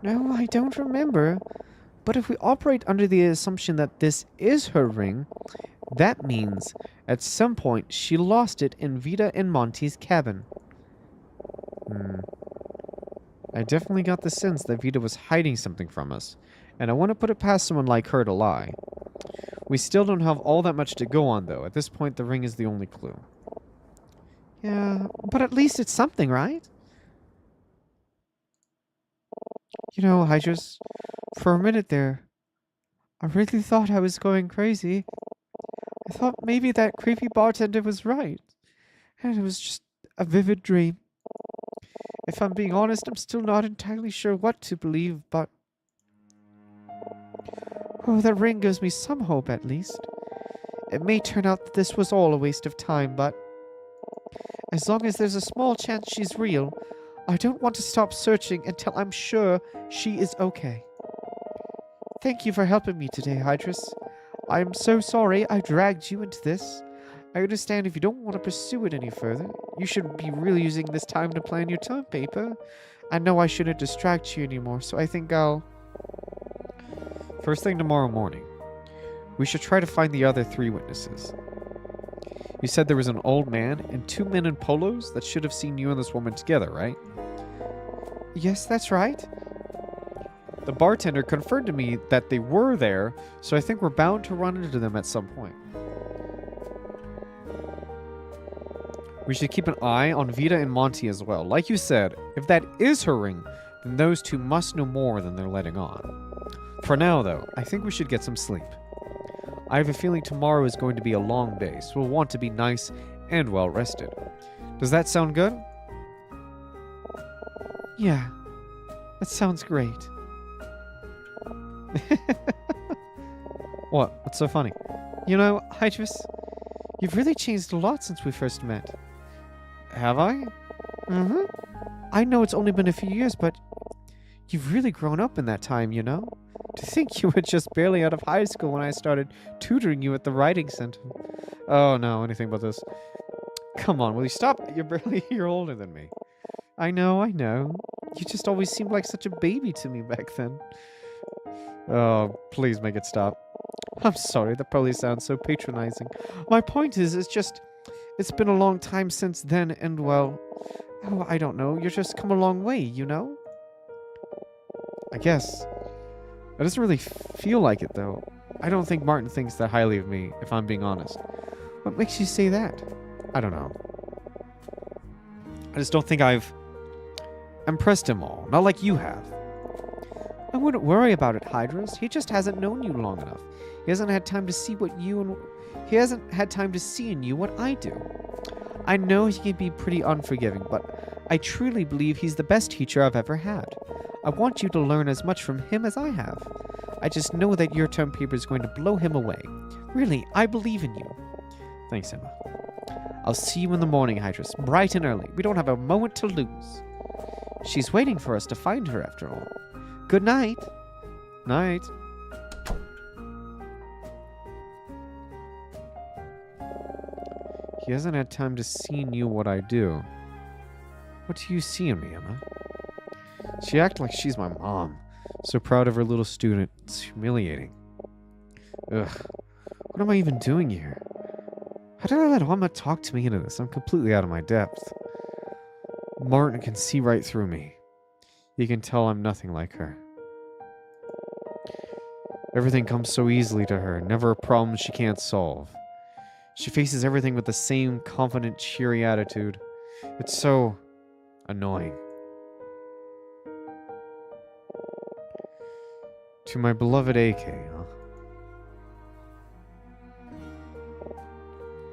No, I don't remember. But if we operate under the assumption that this is her ring, that means at some point she lost it in Vita and Monty's cabin. I definitely got the sense that Vita was hiding something from us, and I want to put it past someone like her to lie. We still don't have all that much to go on, though. At this point, the ring is the only clue. Yeah, but at least it's something, right? You know, for a minute there, I really thought I was going crazy. I thought maybe that creepy bartender was right, and it was just a vivid dream. If I'm being honest, I'm still not entirely sure what to believe, but... Oh, that ring gives me some hope, at least. It may turn out that this was all a waste of time, but... as long as there's a small chance she's real, I don't want to stop searching until I'm sure she is okay. Thank you for helping me today, Hydrus. I am so sorry I dragged you into this. I understand if you don't want to pursue it any further. You should be really using this time to plan your term paper. I know I shouldn't distract you anymore, so I think I'll... First thing tomorrow morning, we should try to find the other 3 witnesses. You said there was an old man and 2 men in polos that should have seen you and this woman together, right? Yes, that's right. The bartender confirmed to me that they were there, so I think we're bound to run into them at some point. We should keep an eye on Vita and Monty as well. Like you said, if that is her ring, then those 2 must know more than they're letting on. For now, though, I think we should get some sleep. I have a feeling tomorrow is going to be a long day, so we'll want to be nice and well rested. Does that sound good? Yeah, that sounds great. What? What's so funny? You know, Hydrus, you've really changed a lot since we first met. Have I? Mm-hmm. I know it's only been a few years, but you've really grown up in that time, you know? To think you were just barely out of high school when I started tutoring you at the writing center. Oh no, anything but this. Come on, will you stop? You're barely a year older than me. I know. You just always seemed like such a baby to me back then. Oh, please make it stop. I'm sorry, that probably sounds so patronizing. My point is, it's been a long time since then, and well, oh, I don't know, you've just come a long way, you know? I guess. It doesn't really feel like it, though. I don't think Martin thinks that highly of me, if I'm being honest. What makes you say that? I don't know. I just don't think I've impressed him all. Not like you have. I wouldn't worry about it, Hydrus. He just hasn't known you long enough. He hasn't had time to see he hasn't had time to see in you what I do. I know he can be pretty unforgiving, but I truly believe he's the best teacher I've ever had. I want you to learn as much from him as I have. I just know that your term paper is going to blow him away. Really, I believe in you. Thanks, Emma. I'll see you in the morning, Hydrus, bright and early. We don't have a moment to lose. She's waiting for us to find her, after all. Good night. Night. He hasn't had time to see in you what I do. What do you see in me, Emma? She acts like she's my mom. So proud of her little student. It's humiliating. Ugh. What am I even doing here? How did I let Emma talk to me into this? I'm completely out of my depth. Martin can see right through me. He can tell I'm nothing like her. Everything comes so easily to her, never a problem she can't solve. She faces everything with the same confident, cheery attitude. It's so annoying. To my beloved AK, huh?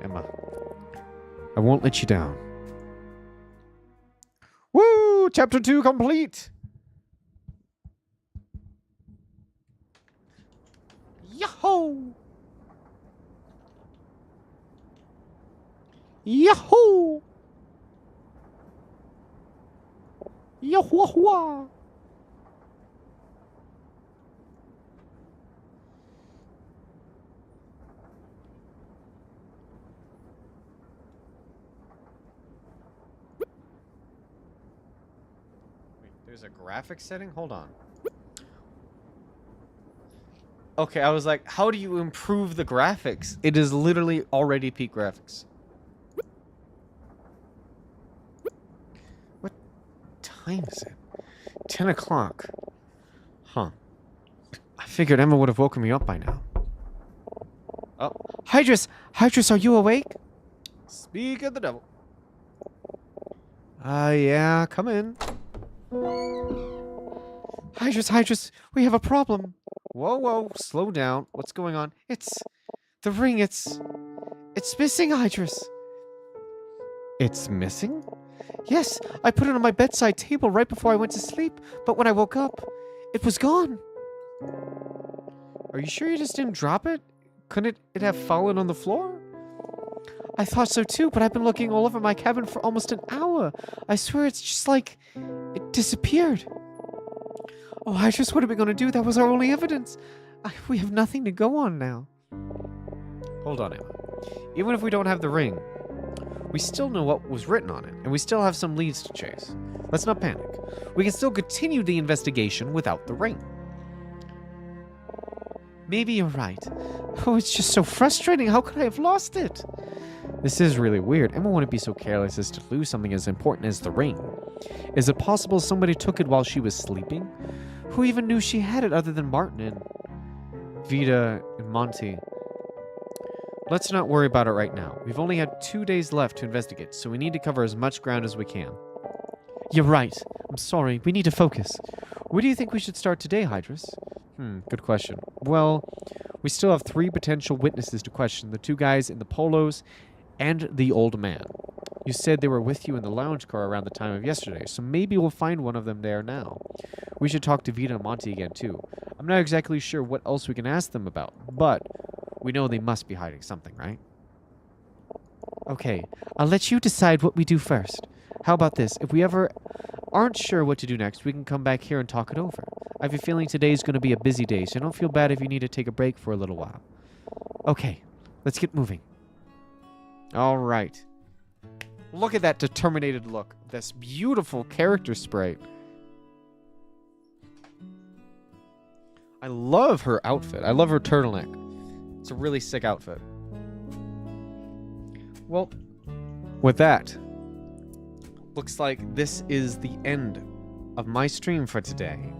Emma, I won't let you down. Woo! Chapter 2 complete! Yahoo! Yahoo! Yahoo! There's a graphic setting? Hold on. Okay, I was like, how do you improve the graphics? It is literally already peak graphics. What time is it? 10 o'clock. Huh. I figured Emma would have woken me up by now. Oh. Hydrus! Hydrus, are you awake? Speak of the devil. Yeah, come in. Hydrus, we have a problem. Whoa, slow down. What's going on? It's the ring. It's missing, Hydrus. It's missing? Yes, I put it on my bedside table right before I went to sleep, but when I woke up, it was gone. Are you sure you just didn't drop it? Couldn't it have fallen on the floor? I thought so too, but I've been looking all over my cabin for almost an hour. I swear it's just like it disappeared. Oh, Hydrus, what are we going to do? That was our only evidence. We have nothing to go on now. Hold on, Emma. Even if we don't have the ring, we still know what was written on it, and we still have some leads to chase. Let's not panic. We can still continue the investigation without the ring. Maybe you're right. Oh, it's just so frustrating. How could I have lost it? This is really weird. Emma wouldn't be so careless as to lose something as important as the ring. Is it possible somebody took it while she was sleeping? Who even knew she had it other than Martin and Vita and Monty? Let's not worry about it right now. We've only had 2 days left to investigate, so we need to cover as much ground as we can. You're right. I'm sorry. We need to focus. Where do you think we should start today, Hydrus? Good question. Well, we still have 3 potential witnesses to question. The 2 guys in the polos and the old man. You said they were with you in the lounge car around the time of yesterday, so maybe we'll find one of them there now. We should talk to Vita and Monty again, too. I'm not exactly sure what else we can ask them about, but we know they must be hiding something, right? Okay, I'll let you decide what we do first. How about this? If we ever aren't sure what to do next, we can come back here and talk it over. I have a feeling today's going to be a busy day, so don't feel bad if you need to take a break for a little while. Okay, let's get moving. All right. Look at that determined look. This beautiful character sprite. I love her outfit. I love her turtleneck. It's a really sick outfit. Well, with that, looks like this is the end of my stream for today.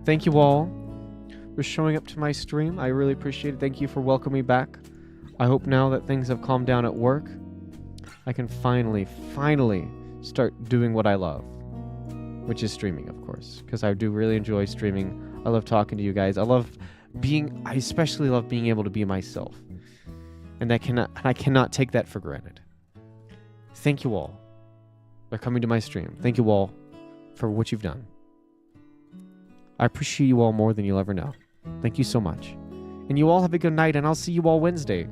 Thank you all for showing up to my stream. I really appreciate it. Thank you for welcoming me back. I hope now that things have calmed down at work, I can finally start doing what I love, which is streaming, of course, because I do really enjoy streaming. I love talking to you guys. I especially love being able to be myself, and I cannot take that for granted. Thank you all for coming to my stream. Thank you all for what you've done. I appreciate you all more than you'll ever know. Thank you so much. And you all have a good night, and I'll see you all Wednesday.